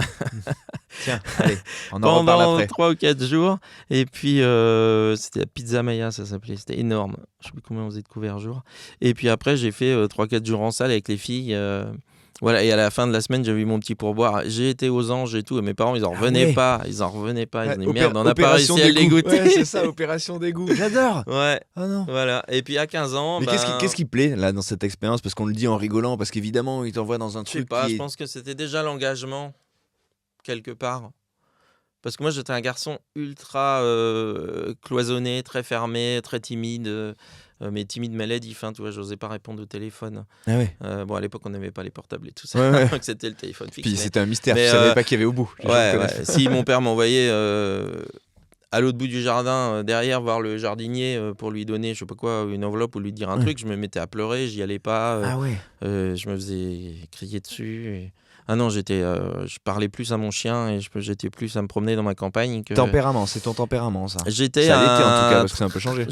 Tiens, allez, on en reparle après. Pendant 3 ou 4 jours. Et puis, c'était la Pizza Maya, ça s'appelait. C'était énorme. Je ne sais plus combien on faisait de couverts jour. Et puis après, j'ai fait 3-4 jours en salle avec les filles. Voilà, et à la fin de la semaine, j'ai eu mon petit pourboire. J'ai été aux Anges et tout, et mes parents, ils en revenaient pas. Ils ont dit merde, on n'a pas réussi à les goûter. Ouais, c'est ça, opération dégoût. J'adore. Ouais. Ah non. Voilà. Et puis à 15 ans. Mais qu'est-ce qui plaît là dans cette expérience ? Parce qu'on le dit en rigolant, parce qu'évidemment, ils t'envoient dans un truc. Je sais pas, je pense que c'était déjà l'engagement, quelque part. Parce que moi, j'étais un garçon ultra cloisonné, très fermé, très timide. Mais timide maladif, tu vois, j'osais pas répondre au téléphone. Ah ouais. Bon, à l'époque, on n'avait pas les portables et tout ça, donc c'était le téléphone fixe. Puis c'était un mystère, tu savais pas qu'il y avait au bout. Si mon père m'envoyait à l'autre bout du jardin, derrière, voir le jardinier pour lui donner, je sais pas quoi, une enveloppe ou lui dire un truc. Je me mettais à pleurer, j'y allais pas. Ah ouais. Je me faisais crier dessus. Ah non, je parlais plus à mon chien et j'étais plus à me promener dans ma campagne. Tempérament, c'est ton tempérament, ça. J'étais Ça l'était en tout cas, parce que c'est un peu changé.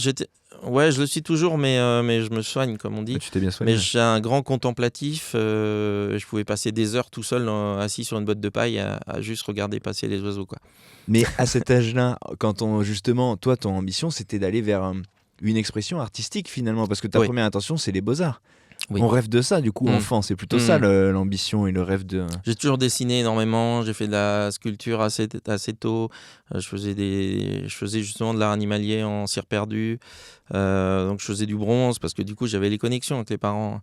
Ouais, je le suis toujours, mais je me soigne, comme on dit. Tu t'es bien soigné. Mais j'ai un grand contemplatif. Je pouvais passer des heures tout seul, assis sur une botte de paille, à juste regarder passer les oiseaux, quoi. Mais à cet âge-là, justement, toi, ton ambition, c'était d'aller vers une expression artistique, finalement, parce que ta première intention, c'est les beaux-arts. Oui. On rêve de ça, du coup, enfant. C'est plutôt ça, l'ambition et le rêve de... J'ai toujours dessiné énormément. J'ai fait de la sculpture assez tôt. Je faisais justement de l'art animalier en cire perdue. Donc, je faisais du bronze parce que, du coup, j'avais les connexions avec les parents.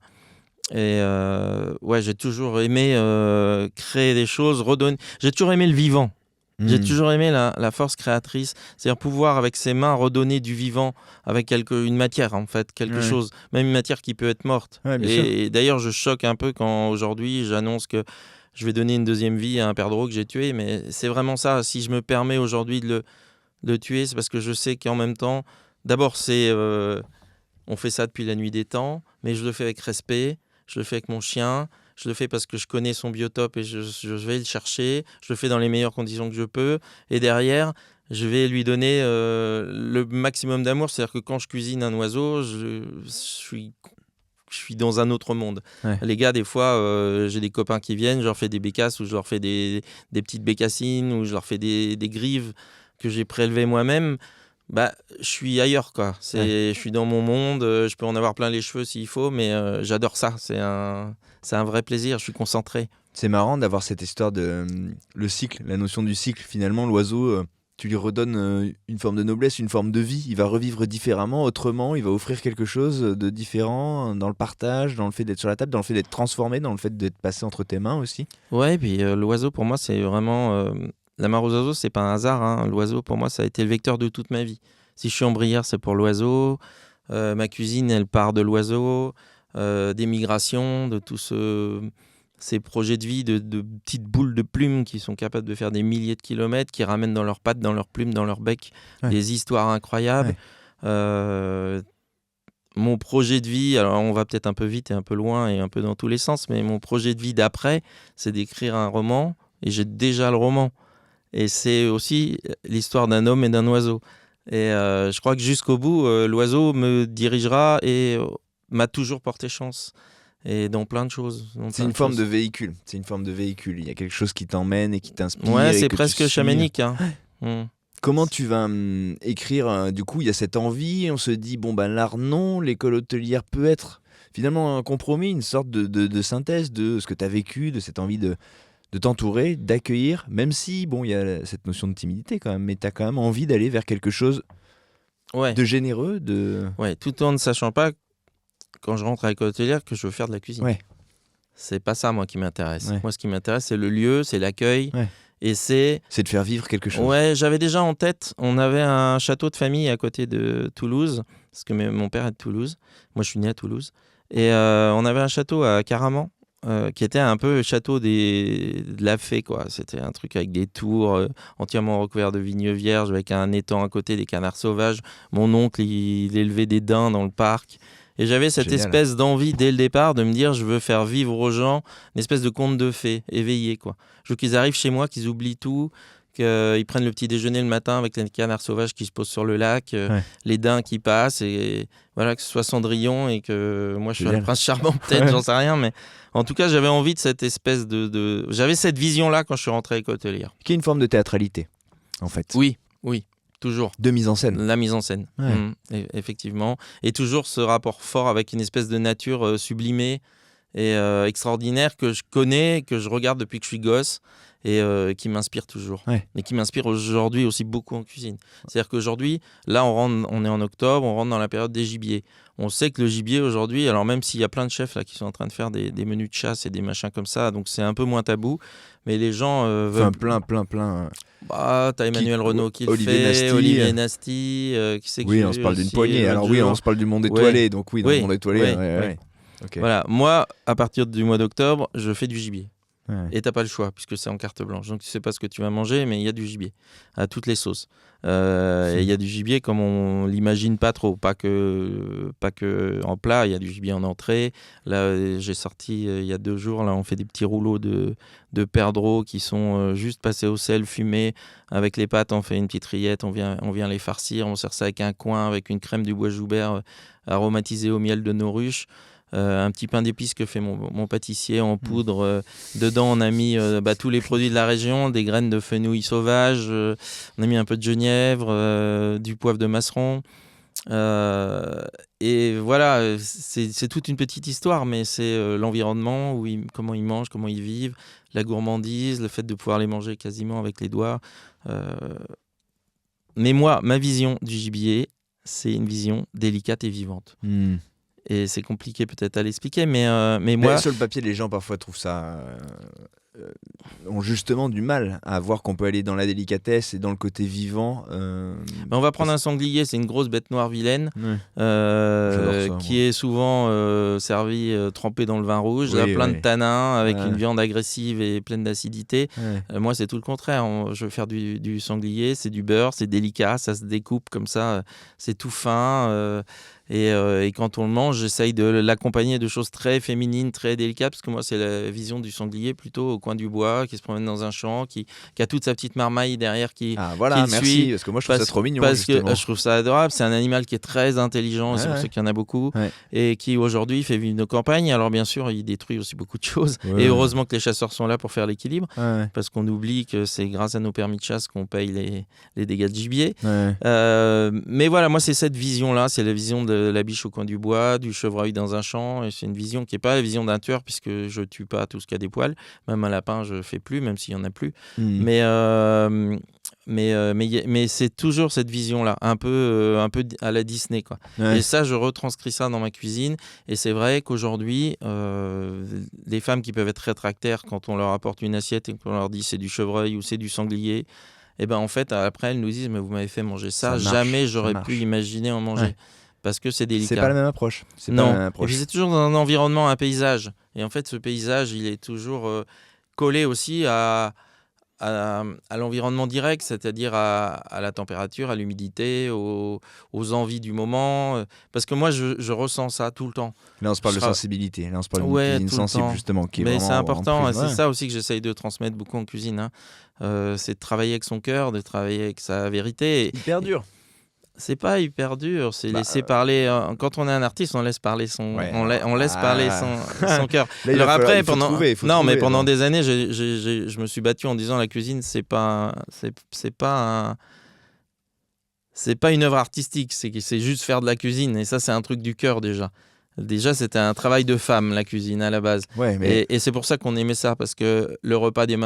Et ouais, j'ai toujours aimé créer des choses, redonner. J'ai toujours aimé le vivant. J'ai toujours aimé la force créatrice, c'est-à-dire pouvoir avec ses mains redonner du vivant avec une matière, en fait, quelque chose, même une matière qui peut être morte. Et d'ailleurs, je choque un peu quand aujourd'hui j'annonce que je vais donner une deuxième vie à un perdreau que j'ai tué, mais c'est vraiment ça. Si je me permets aujourd'hui de le tuer, c'est parce que je sais qu'en même temps, d'abord, on fait ça depuis la nuit des temps, mais je le fais avec respect, je le fais avec mon chien. Je le fais parce que je connais son biotope et je vais le chercher. Je le fais dans les meilleures conditions que je peux. Et derrière, je vais lui donner le maximum d'amour. C'est-à-dire que quand je cuisine un oiseau, je suis dans un autre monde. Ouais. Les gars, des fois, j'ai des copains qui viennent, je leur fais des bécasses ou je leur fais des petites bécassines ou je leur fais des grives que j'ai prélevées moi-même. Bah, je suis ailleurs, quoi. Je suis dans mon monde. Je peux en avoir plein les cheveux s'il faut, mais j'adore ça. C'est un vrai plaisir. Je suis concentré. C'est marrant d'avoir cette histoire de le cycle, la notion du cycle. Finalement, l'oiseau, tu lui redonnes une forme de noblesse, une forme de vie. Il va revivre différemment, autrement. Il va offrir quelque chose de différent dans le partage, dans le fait d'être sur la table, dans le fait d'être transformé, dans le fait d'être passé entre tes mains aussi. Ouais, et puis l'oiseau, pour moi, c'est vraiment... La mare aux oiseaux, c'est pas un hasard. Hein. L'oiseau, pour moi, ça a été le vecteur de toute ma vie. Si je suis en Brière, c'est pour l'oiseau. Ma cuisine, elle part de l'oiseau. Des migrations, de tous ces projets de vie, de petites boules de plumes qui sont capables de faire des milliers de kilomètres, qui ramènent dans leurs pattes, dans leurs plumes, dans leur bec, des histoires incroyables. Mon projet de vie, alors on va peut-être un peu vite et un peu loin et un peu dans tous les sens, mais mon projet de vie d'après, c'est d'écrire un roman. Et j'ai déjà le roman. Et c'est aussi l'histoire d'un homme et d'un oiseau. Et je crois que jusqu'au bout, l'oiseau me dirigera et m'a toujours porté chance. Et dans plein de choses. C'est une forme de véhicule. C'est une forme de véhicule. Il y a quelque chose qui t'emmène et qui t'inspire. Ouais, c'est presque chamanique. Hein. Comment tu vas écrire du coup, il y a cette envie. On se dit, bon, ben l'art, non. L'école hôtelière peut être finalement un compromis, une sorte de synthèse de ce que tu as vécu, de cette envie de t'entourer, d'accueillir, même si, bon, il y a cette notion de timidité quand même, mais tu as quand même envie d'aller vers quelque chose de généreux, Ouais, tout en ne sachant pas, quand je rentre à l'école hôtelière, que je veux faire de la cuisine. Ouais. C'est pas ça, moi, qui m'intéresse. Ouais. Moi, ce qui m'intéresse, c'est le lieu, c'est l'accueil, et c'est de faire vivre quelque chose. Ouais, j'avais déjà en tête, on avait un château de famille à côté de Toulouse, parce que mon père est de Toulouse, moi, je suis né à Toulouse, et on avait un château à Caraman, qui était un peu le château de la fée, quoi. C'était un truc avec des tours entièrement recouverts de vignes vierges, avec un étang à côté, des canards sauvages. Mon oncle, il élevait des daims dans le parc. Et j'avais cette espèce d'envie, dès le départ, de me dire, je veux faire vivre aux gens une espèce de conte de fées, éveillé, quoi. Je veux qu'ils arrivent chez moi, qu'ils oublient tout, qu'ils prennent le petit déjeuner le matin avec les canards sauvages qui se posent sur le lac, les daims qui passent, et voilà, que ce soit Cendrillon et que moi je sois le prince charmant, peut-être, j'en sais rien, mais en tout cas j'avais envie de cette espèce j'avais cette vision-là quand je suis rentré à l'école hôtelière. Qui est une forme de théâtralité, en fait. Oui, toujours. De mise en scène. La mise en scène, effectivement. Et toujours ce rapport fort avec une espèce de nature sublimée et extraordinaire que je connais, que je regarde depuis que je suis gosse. Et qui m'inspire toujours. Et qui m'inspire aujourd'hui aussi beaucoup en cuisine. C'est-à-dire qu'aujourd'hui, là, on est en octobre, on rentre dans la période des gibiers. On sait que le gibier aujourd'hui, alors même s'il y a plein de chefs là, qui sont en train de faire des menus de chasse et des machins comme ça, donc c'est un peu moins tabou, mais les gens veulent... Plein. Bah, t'as Emmanuel Renaud qui le fait, Olivier Nasty, qui sait on se parle d'une poignée. Alors on se parle du monde étoilé, donc dans le monde étoilé... Okay. Voilà, moi, à partir du mois d'octobre, je fais du gibier. Ouais. Et t'as pas le choix, puisque c'est en carte blanche. Donc tu sais pas ce que tu vas manger, mais il y a du gibier, à toutes les sauces. Et il y a du gibier comme on l'imagine pas trop. Pas que en plat, il y a du gibier en entrée. Là, j'ai sorti il y a 2 jours, là, on fait des petits rouleaux de perdreaux qui sont juste passés au sel, fumés. Avec les pâtes, on fait une petite rillette, on vient les farcir. On sert ça avec un coin, avec une crème du bois Joubert aromatisée au miel de nos ruches. Un petit pain d'épices que fait mon pâtissier en poudre. Dedans, on a mis tous les produits de la région, des graines de fenouil sauvage, on a mis un peu de genièvre, du poivre de Masseron. Et voilà, c'est toute une petite histoire, mais c'est l'environnement, comment ils mangent, comment ils vivent, la gourmandise, le fait de pouvoir les manger quasiment avec les doigts. Mais moi, ma vision du gibier, c'est une vision délicate et vivante. Et c'est compliqué peut-être à l'expliquer, mais moi... Mais sur le papier, les gens parfois trouvent ça... ont justement du mal à voir qu'on peut aller dans la délicatesse et dans le côté vivant. On va prendre un sanglier, c'est une grosse bête noire vilaine, Ouais. J'adore ça, qui moi. est souvent servie trempée dans le vin rouge. Oui, Il a plein oui. de tanins, avec Ouais. une viande agressive et pleine d'acidité. Ouais. Moi, c'est tout le contraire. Je veux faire du sanglier, c'est du beurre, c'est délicat, ça se découpe comme ça, c'est tout fin. Et quand on le mange, j'essaye de l'accompagner de choses très féminines, très délicates, parce que moi, c'est la vision du sanglier plutôt au coin du bois, qui se promène dans un champ, qui a toute sa petite marmaille derrière qui Voilà, le merci, suit. parce que moi je trouve ça trop mignon. Parce que justement. je trouve ça adorable. C'est un animal qui est très intelligent, Ouais, c'est pour ouais. ça qu'il y en a beaucoup, Ouais. et qui aujourd'hui fait vivre nos campagnes. Alors bien sûr, il détruit aussi beaucoup de choses. Ouais. Et heureusement que les chasseurs sont là pour faire l'équilibre, Ouais, parce qu'on oublie que c'est grâce à nos permis de chasse qu'on paye les dégâts de gibier. ouais. Mais voilà, moi c'est cette vision-là, c'est la vision de la biche au coin du bois, du chevreuil dans un champ, et c'est une vision qui n'est pas la vision d'un tueur, puisque je tue pas tout ce qui a des poils, même un lapin je fais plus, même s'il y en a plus. Mais c'est toujours cette vision-là, un peu à la Disney, quoi. Ouais. Et ça, je retranscris ça dans ma cuisine. Et c'est vrai qu'aujourd'hui, les femmes qui peuvent être rétractaires quand on leur apporte une assiette et qu'on leur dit c'est du chevreuil ou c'est du sanglier, et ben en fait après elles nous disent mais vous m'avez fait manger ça, Ça marche, jamais ça j'aurais marche. pu imaginer en manger. Ouais. Parce que c'est délicat. C'est pas la même approche. C'est pas Non, la même et approche. puis c'est toujours dans un environnement, un paysage. Et en fait, ce paysage, il est toujours collé aussi à l'environnement direct, c'est-à-dire à la température, à l'humidité, aux envies du moment. Parce que moi, je ressens ça tout le temps. Là, on se parle Je de tra- sensibilité. Là, on se parle Ouais, d'une tout le sensible, temps. justement, qui est Mais vraiment c'est important, en et plus, c'est ouais. ça aussi que j'essaye de transmettre beaucoup en cuisine. Hein. C'est de travailler avec son cœur, de travailler avec sa vérité. Et Hyper dur. c'est pas hyper dur, c'est Bah, laisser parler. Quand on est un artiste, on laisse parler Ouais, on laisse parler son cœur. Là, il Alors va falloir- après, il faut trouver, il faut non, mais trouver, pendant non. des années, je me suis battu en disant la cuisine, c'est pas une œuvre artistique, c'est juste faire de la cuisine. Et ça, c'est un truc du cœur déjà. Déjà, c'était un travail de femme, la cuisine, à la base. Ouais, mais Et c'est pour ça qu'on aimait ça, parce que le repas de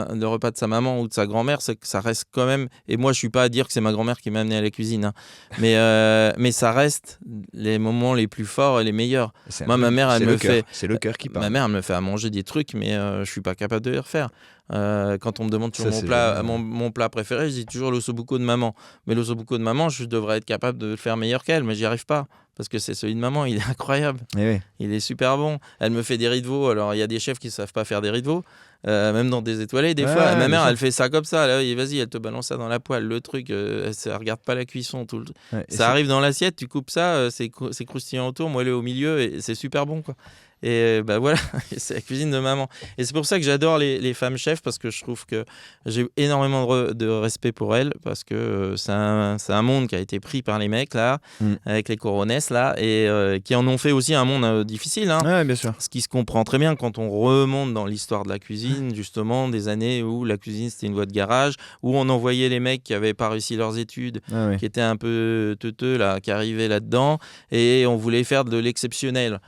sa maman ou de sa grand-mère, c'est que ça reste quand même... Et moi, je suis pas à dire que c'est ma grand-mère qui m'a amené à la cuisine, hein. Mais ça reste les moments les plus forts et les meilleurs. c'est un Moi, truc- ma mère, elle c'est me le cœur. fait... C'est le cœur qui parle. Ma mère, elle me fait à manger des trucs, mais je suis pas capable de les refaire. Quand on me demande toujours Ça, mon c'est plat, génial. mon plat préféré, je dis toujours l'ossobuco de maman. Mais l'ossobuco de maman, je devrais être capable de le faire meilleur qu'elle, mais j'y arrive pas. Parce que c'est celui de maman, il est incroyable. Eh ouais. Il est super bon. Elle me fait des riz de veau. Alors, il y a des chefs qui ne savent pas faire des riz de veau, même dans des étoilés, des Ouais, fois. Ma bien mère, sûr. elle fait ça comme ça. Là, vas-y, elle te balance ça dans la poêle. Le truc, elle ne regarde pas la cuisson. Ouais, et Ça arrive dans l'assiette, tu coupes ça, c'est croustillant autour, moelleux au milieu, et c'est super bon, quoi. Et bah voilà, c'est la cuisine de maman. Et c'est pour ça que j'adore les femmes chefs, parce que je trouve que j'ai énormément de respect pour elles, parce que c'est un monde qui a été pris par les mecs, là, avec les coronesses, là, et qui en ont fait aussi un monde difficile, hein. Ouais, bien sûr. Ce qui se comprend très bien quand on remonte dans l'histoire de la cuisine, justement, des années où la cuisine c'était une voie de garage, où on envoyait les mecs qui n'avaient pas réussi leurs études, Ouais, ouais. qui étaient un peu teuteux, là, qui arrivaient là-dedans, et on voulait faire de l'exceptionnel.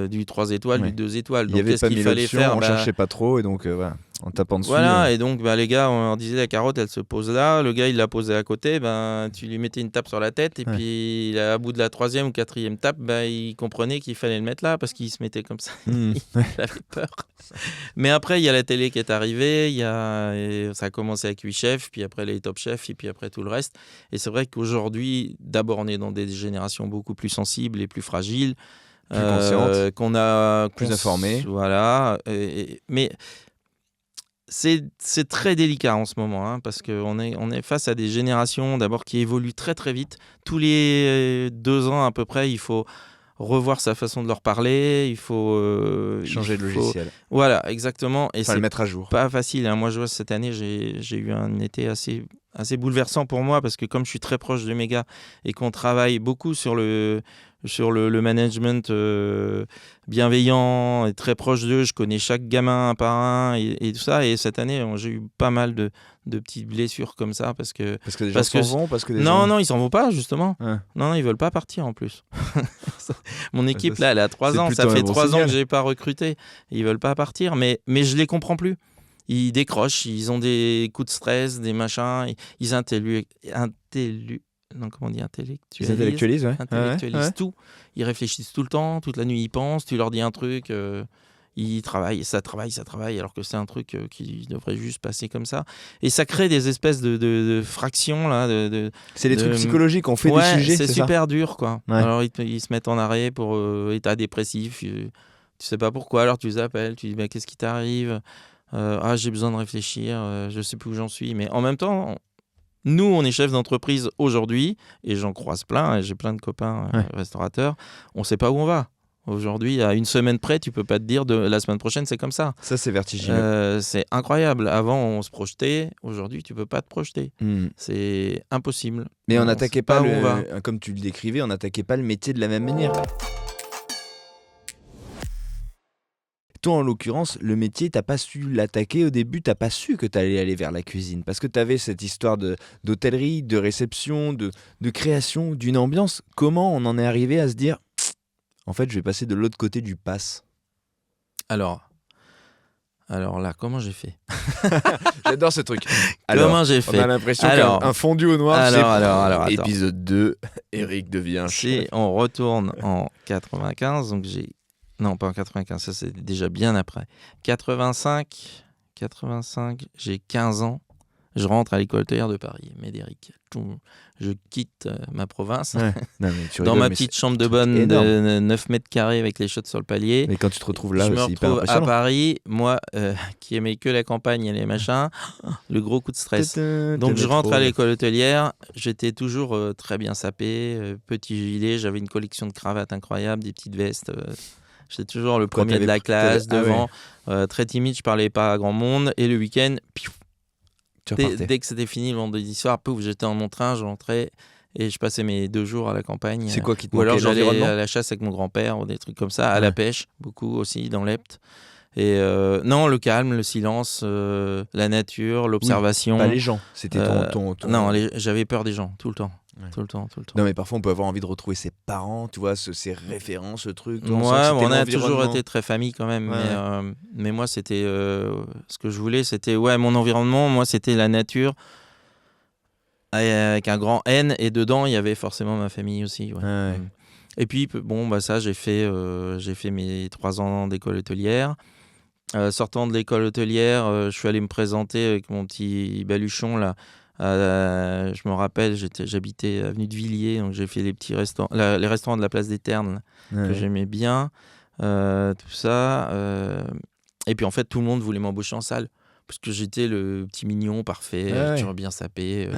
Du 3 étoiles, Ouais. du 2 étoiles. Il Donc y avait qu'est-ce pas qu'il mille fallait options, faire? on cherchait pas trop, et donc voilà, en tapant dessus. Voilà, et donc les gars, on leur disait la carotte, elle se pose là, le gars il l'a posée à côté, tu lui mettais une tape sur la tête, et Ouais. puis à bout de la 3e ou 4e tape, il comprenait qu'il fallait le mettre là, parce qu'il se mettait comme ça. Il avait peur. Mais après, il y a la télé qui est arrivée, et ça a commencé avec 8 chefs, puis après les Top Chefs, et puis après tout le reste. Et c'est vrai qu'aujourd'hui, d'abord, on est dans des générations beaucoup plus sensibles et plus fragiles. Plus conscientes, Qu'on a plus informées. Voilà. Mais c'est très délicat en ce moment, hein, parce qu'on est face à des générations d'abord qui évoluent très très vite. Tous les 2 ans à peu près, il faut revoir sa façon de leur parler, il faut Changer de logiciel. Voilà, exactement. Et Enfin, c'est le mettre à jour. pas facile, hein. Moi, je vois cette année, j'ai eu un été assez bouleversant pour moi parce que comme je suis très proche de mes gars et qu'on travaille beaucoup sur le management bienveillant et très proche d'eux, je connais chaque gamin un par un et tout ça. Et cette année, j'ai eu pas mal de petites blessures comme ça parce que des gens s'en vont, parce que des gens... non, ils s'en vont pas justement. Ouais. Non, ils veulent pas partir en plus. Mon équipe ça, là, elle a 3 c'est ans. plutôt Ça un fait bon 3 ans signal. que j'ai pas recruté. Ils veulent pas partir, mais je les comprends plus. Ils décrochent, ils ont des coups de stress, des machins. Ils intellectualisent, ouais. intellectualisent tout. Ils réfléchissent tout le temps, toute la nuit ils pensent. Tu leur dis un truc, ils travaillent, ça travaille, alors que c'est un truc qui devrait juste passer comme ça. Et ça crée des espèces de fractions là. C'est des trucs psychologiques, on fait ouais, des sujets, c'est c'est super dur quoi. Ouais. Alors ils se mettent en arrêt pour état dépressif. Tu sais pas pourquoi, alors tu les appelles, tu dis bah, qu'est-ce qui t'arrive? J'ai besoin de réfléchir, je sais plus où j'en suis. Mais en même temps, nous, on est chef d'entreprise aujourd'hui, et j'en croise plein, et j'ai plein de copains restaurateurs, on sait pas où on va. Aujourd'hui, à une semaine près, tu peux pas te dire la semaine prochaine, c'est comme ça. Ça, c'est vertigineux. C'est incroyable. Avant, on se projetait. Aujourd'hui, tu peux pas te projeter. C'est impossible. Mais on n'attaquait pas, où on va. comme tu le décrivais, on n'attaquait pas le métier de la même manière. Toi, en l'occurrence, le métier, t'as pas su l'attaquer au début, t'as pas su que t'allais aller vers la cuisine. Parce que t'avais cette histoire d'hôtellerie, de réception, de création, d'une ambiance. Comment on en est arrivé à se dire, en fait, je vais passer de l'autre côté du pass? Alors là, comment j'ai fait? J'adore ce truc. Comment j'ai fait? On a l'impression qu'un fondu au noir, alors, c'est épisode 2, Eric devient chef. Si on retourne en 95, donc non, pas en 95, ça c'est déjà bien après. 85, j'ai 15 ans. Je rentre à l'école hôtelière de Paris, Médéric. Je quitte ma province. Ouais. Non, mais tu dans rigoles, ma mais petite c'est chambre de un truc bonne énorme. de 9 mètres carrés avec les chiottes sur le palier. Mais quand tu te retrouves là, je me c'est hyper retrouve à impressionnant. Paris, moi qui aimais que la campagne et les machins, le gros coup de stress. Donc je rentre à l'école hôtelière, j'étais toujours très bien sapé, petit gilet, j'avais une collection de cravates incroyables, des petites vestes. J'étais toujours le premier de la classe, devant, très timide, je parlais pas à grand monde. Et le week-end, dès que c'était fini le vendredi soir, j'étais dans mon train, je rentrais et je passais mes 2 jours à la campagne. C'est quoi qui te Ou alors manquait, j'allais l'environnement ? à la chasse avec mon grand-père ou des trucs comme ça, à la pêche, beaucoup aussi, dans l'Epte. Et non, le calme, le silence, la nature, l'observation. Pas les gens, c'était ton... Non, j'avais peur des gens, tout le temps. Ouais. Tout le temps. Non, mais parfois on peut avoir envie de retrouver ses parents, tu vois, ses référents, ce truc. Moi, on a toujours été très famille quand même. Ouais. Mais moi, c'était ce que je voulais, c'était mon environnement. Moi, c'était la nature avec un grand N, et dedans, il y avait forcément ma famille aussi. Ouais. Ouais. Et puis, ça, j'ai fait mes 3 ans d'école hôtelière. Sortant de l'école hôtelière, je suis allé me présenter avec mon petit baluchon là. Je me rappelle, j'habitais avenue de Villiers, donc j'ai fait les petits restaurants, les restaurants de la place des Ternes que j'aimais bien, tout ça. Et puis en fait, tout le monde voulait m'embaucher en salle parce que j'étais le petit mignon parfait, toujours bien sapé,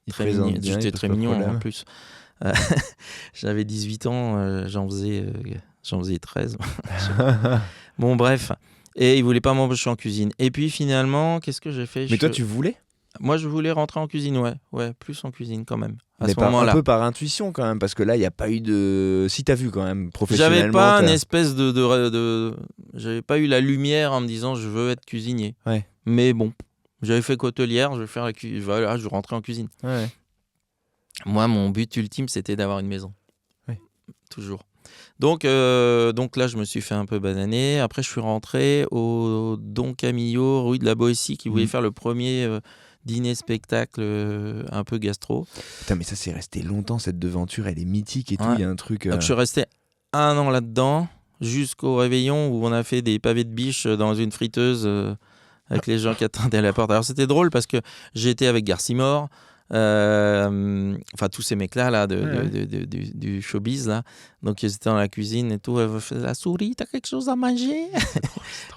très mignon. J'étais très mignon en plus. J'avais 18 ans, j'en faisais 13. Bon, bref. Et ils voulaient pas m'embaucher en cuisine. Et puis finalement, qu'est-ce que j'ai fait? Mais toi, tu voulais? Moi, je voulais rentrer en cuisine, ouais, plus en cuisine quand même. Mais un peu par intuition quand même, parce que là, il n'y a pas eu de... Si t'as vu quand même, professionnellement... J'avais pas une espèce J'avais pas eu la lumière en me disant je veux être cuisinier. Ouais. Mais bon, j'avais fait qu'hôtelière, je vais faire voilà, je rentrais en cuisine. Ouais. Moi, mon but ultime, c'était d'avoir une maison. Ouais. Toujours. Donc là, je me suis fait un peu bananer. Après, je suis rentré au Don Camillo, rue de la Boétie, qui voulait faire le premier dîner-spectacle un peu gastro. Putain, mais ça, c'est resté longtemps, cette devanture, elle est mythique et tout, il y a un truc... Donc, je suis resté 1 an là-dedans, jusqu'au réveillon où on a fait des pavés de biche dans une friteuse avec les gens qui attendaient à la porte. Alors, c'était drôle parce que j'étais avec Garcimore, Enfin, tous ces mecs-là là, du showbiz. Là. Donc, ils étaient dans la cuisine et tout. Elle me fait la souris, t'as quelque chose à manger?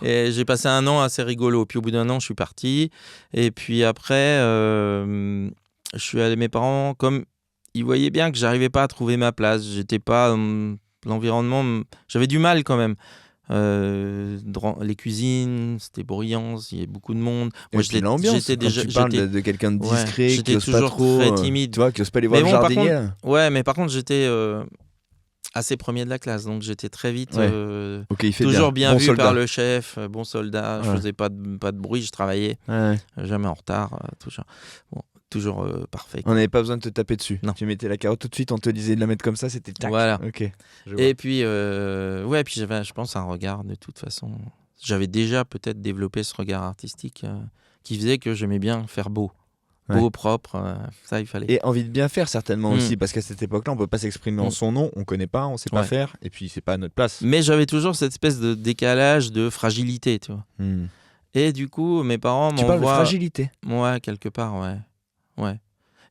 Et j'ai passé un an assez rigolo. Puis, au bout d'un an, je suis parti. Et puis après, je suis allé. Mes parents, comme ils voyaient bien que j'arrivais pas à trouver ma place, j'étais pas. L'environnement, j'avais du mal quand même. Les cuisines, c'était bruyant, il y avait beaucoup de monde. Moi, l'ambiance, quand tu parles de quelqu'un de discret, qui n'ose pas trop, très timide. Tu vois, qui n'ose pas aller voir le jardinier. Mais par contre, j'étais assez premier de la classe, donc j'étais très vite il fait toujours bien bon vu soldat. par le chef, bon soldat. Je faisais pas de bruit, je travaillais, jamais en retard, toujours parfait. On n'avait pas besoin de te taper dessus. Non. Tu mettais la carotte tout de suite, on te disait de la mettre comme ça, c'était tac. Voilà. Ok. Et puis, puis j'avais, je pense, un regard de toute façon. J'avais déjà peut-être développé ce regard artistique qui faisait que j'aimais bien faire beau, propre. Ça, il fallait. Et envie de bien faire certainement aussi, parce qu'à cette époque-là, on peut pas s'exprimer en son nom, on connaît pas, on sait pas faire, et puis c'est pas à notre place. Mais j'avais toujours cette espèce de décalage de fragilité, tu vois. Et du coup, mes parents m'envoient. Tu parles de fragilité. Ouais, quelque part, ouais.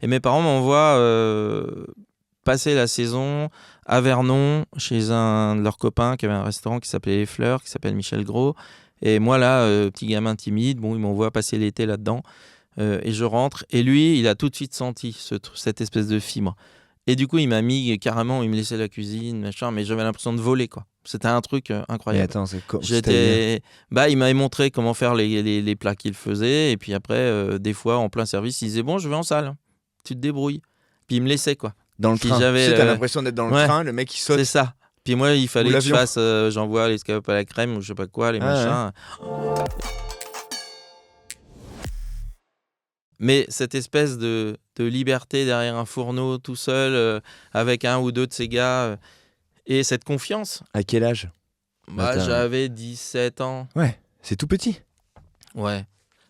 Et mes parents m'envoient passer la saison à Vernon chez un de leurs copains qui avait un restaurant qui s'appelait Les Fleurs, qui s'appelle Michel Gros. Et moi là, petit gamin timide, il m'envoie passer l'été là-dedans. Et je rentre. Et lui, il a tout de suite senti cette espèce de fibre. Et du coup, il m'a mis carrément, il me laissait la cuisine, machin, mais j'avais l'impression de voler, quoi. C'était un truc incroyable. Mais attends, il m'avait montré comment faire les plats qu'il faisait. Et puis après, des fois, en plein service, il disait bon, je vais en salle. Tu te débrouilles. Puis il me laissait, quoi. Dans le train. Tu sais, t'as l'impression d'être dans le train, le mec il saute. C'est ça. Puis moi, il fallait que je fasse, j'envoie les scalopes à la crème ou je sais pas quoi, les machins. Ouais. Mais cette espèce de liberté derrière un fourneau tout seul, avec un ou deux de ces gars, et cette confiance. À quel âge? J'avais 17 ans. Ouais, c'est tout petit. Ouais.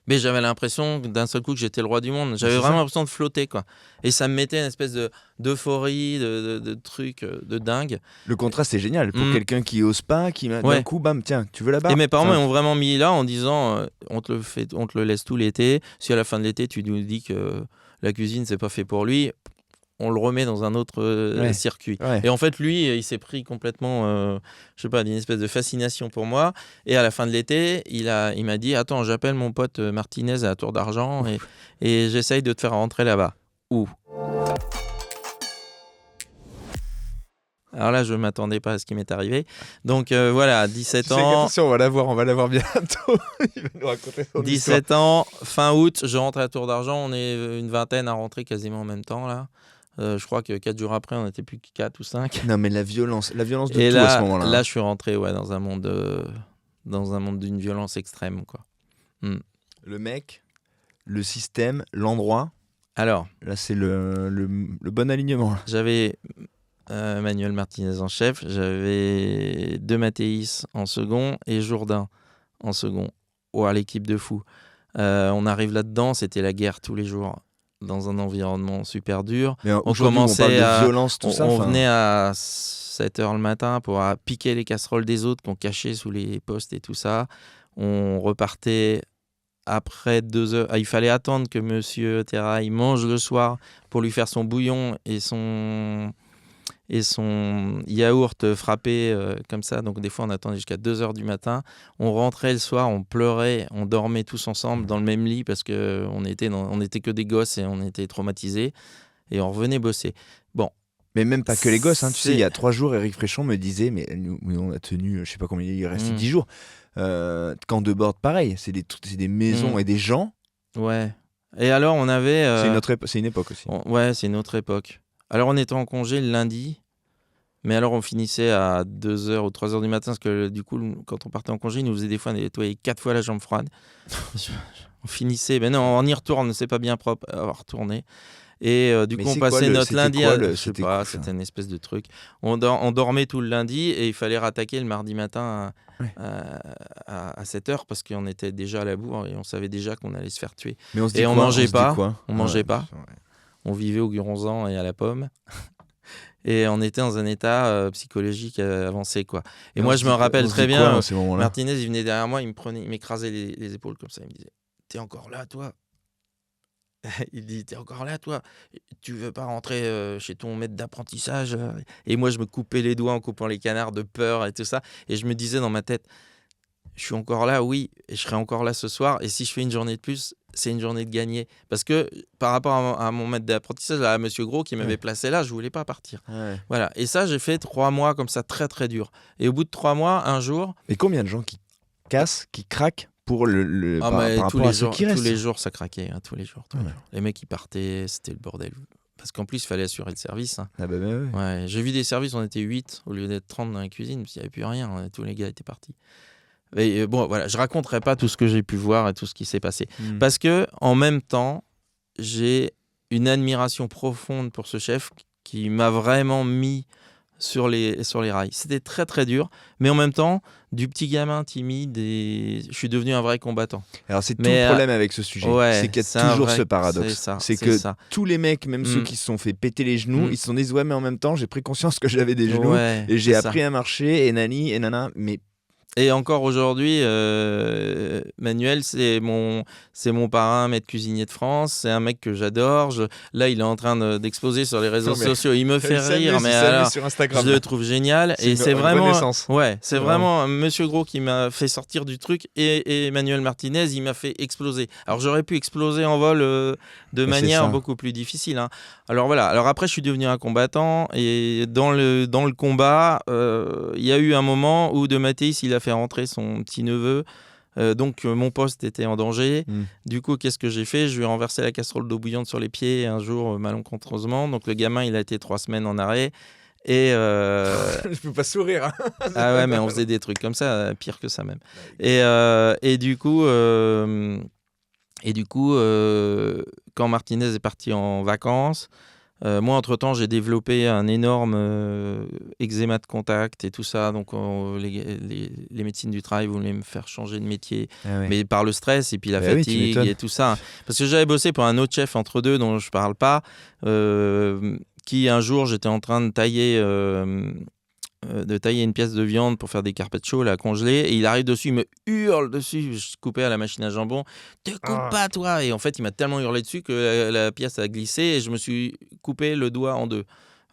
Mais j'avais l'impression d'un seul coup que j'étais le roi du monde. J'avais vraiment l'impression de flotter, quoi. Et ça me mettait une espèce d'euphorie, de truc de dingue. Le contraste, c'est génial. Pour quelqu'un qui ose pas, qui d'un coup, bam, tiens, tu veux là-bas. Et mes parents m'ont vraiment mis là en disant on te le laisse tout l'été. Si à la fin de l'été, tu nous dis que la cuisine, c'est pas fait pour lui, on le remet dans un autre circuit. Ouais. Et en fait, lui, il s'est pris complètement, je sais pas, d'une espèce de fascination pour moi. Et à la fin de l'été, il m'a dit attends, j'appelle mon pote Martinez à la Tour d'Argent et j'essaye de te faire rentrer là-bas. Où? Alors là, je ne m'attendais pas à ce qui m'est arrivé. Donc voilà, 17 ans. Attention, on va la voir bientôt. Il va nous raconter son 17 ans, fin août, je rentre à la Tour d'Argent. On est une vingtaine à rentrer quasiment en même temps là. Je crois que 4 jours après, on n'était plus que 4 ou 5. Non, mais la violence de et tout là, à ce moment-là. Là, je suis rentré dans un monde d'une violence extrême, quoi. Le mec, le système, l'endroit. Alors, là, c'est le bon alignement. Là. J'avais Manuel Martinez en chef, j'avais De Matteis en second et Jourdain en second. L'équipe de fou. On arrive là-dedans, c'était la guerre tous les jours. Dans un environnement super dur. Mais on commençait de violence, tout ça. On venait à 7h le matin pour piquer les casseroles des autres qu'on cachait sous les postes et tout ça. On repartait après 2 heures. Il fallait attendre que Monsieur Terrail mange le soir pour lui faire son bouillon et son yaourt frappé comme ça. Donc des fois, on attendait jusqu'à 2h du matin. On rentrait le soir, on pleurait, on dormait tous ensemble dans le même lit parce qu'on était que des gosses et on était traumatisés. Et on revenait bosser. Bon. Mais même pas que les gosses. Hein. Tu sais, il y a 3 jours, Eric Fréchon me disait, mais nous on a tenu, je sais pas combien, il restait 10 jours. Camp de Borde, pareil. C'est des maisons et des gens. Ouais. Et alors, on avait... c'est une époque aussi. Ouais, c'est une autre époque. Alors, on était en congé le lundi, mais alors on finissait à 2h ou 3h du matin, parce que du coup, quand on partait en congé, ils nous faisaient des fois nettoyer 4 fois la jambe froide. On finissait, mais non, on y retourne, c'est pas bien propre, on va retourner. Et du coup, on passait notre lundi je sais pas, c'était une espèce de truc. On dormait tout le lundi et il fallait rattaquer le mardi matin à 7h parce qu'on était déjà à la bourre et on savait déjà qu'on allait se faire tuer. Mais on mangeait pas. On mangeait pas. On vivait au Guronzan et à la Pomme. Et on était dans un état psychologique avancé, quoi. Et moi, je me rappelle très bien, Martinez, il venait derrière moi, il m'écrasait les épaules comme ça. Il me disait, t'es encore là, toi? Il dit, t'es encore là, toi? Tu veux pas rentrer chez ton maître d'apprentissage? Et moi, je me coupais les doigts en coupant les canards de peur et tout ça. Et je me disais dans ma tête, je suis encore là, oui, et je serai encore là ce soir. Et si je fais une journée de plus, c'est une journée de gagner. Parce que par rapport à mon maître d'apprentissage, à Monsieur Gros qui m'avait placé là, je voulais pas partir. Voilà. Et ça, j'ai fait 3 mois comme ça, très très dur. Et au bout de 3 mois, un jour, Mais combien de gens qui cassent, qui craquent pour par mais rapport à ceux qui tous restent les jours, ça craquait. Hein, tous les jours. Les mecs, ils partaient, c'était le bordel. Parce qu'en plus, il fallait assurer le service. Hein. Ah bah ouais. Ouais, j'ai vu des services, on était 8 au lieu d'être 30 dans la cuisine, parce qu'il n'y avait plus rien. Tous les gars étaient partis. Et bon, voilà, je raconterai pas tout ce que j'ai pu voir et tout ce qui s'est passé. Parce que en même temps, j'ai une admiration profonde pour ce chef qui m'a vraiment mis sur les rails. C'était très très dur, mais en même temps, du petit gamin timide, je suis devenu un vrai combattant. Alors c'est tout le problème avec ce sujet, c'est qu'il y a toujours ce paradoxe. C'est que tous les mecs, même ceux qui se sont fait péter les genoux, ils se sont dit ouais mais en même temps j'ai pris conscience que j'avais des genoux et j'ai appris à marcher et nani et nana, mais et encore aujourd'hui, Manuel, c'est mon parrain, maître cuisinier de France. C'est un mec que j'adore. Là, il est en train d'exploser sur les réseaux sociaux. Il me fait rire, mais alors, sur Instagram, je le trouve génial. Et c'est vraiment, c'est vraiment Monsieur Gros qui m'a fait sortir du truc. Et Emmanuel Martinez, il m'a fait exploser. Alors, j'aurais pu exploser en vol de manière beaucoup plus difficile. Hein. Alors voilà. Alors après, je suis devenu un combattant. Et dans le combat, il y a eu un moment où de Mathéis, il a fait rentrer son petit-neveu. Donc mon poste était en danger. Du coup, qu'est-ce que j'ai fait? Je lui ai renversé la casserole d'eau bouillante sur les pieds un jour malencontreusement. Donc le gamin, il a été 3 semaines en arrêt. Et je peux pas sourire. Hein. Ah ouais, mais on faisait des trucs comme ça, pire que ça même. Et du coup, quand Martinez est parti en vacances, moi, entre-temps, j'ai développé un énorme eczéma de contact et tout ça. Donc, les médecines du travail voulaient me faire changer de métier, mais par le stress et puis la fatigue et tout ça. Parce que j'avais bossé pour un autre chef entre deux dont je ne parle pas, qui un jour, j'étais en train de tailler une pièce de viande pour faire des carpaccio là, congelés, et il arrive dessus, il me hurle dessus, je coupais à la machine à jambon, te coupe pas toi, et en fait il m'a tellement hurlé dessus que la pièce a glissé et je me suis coupé le doigt en deux,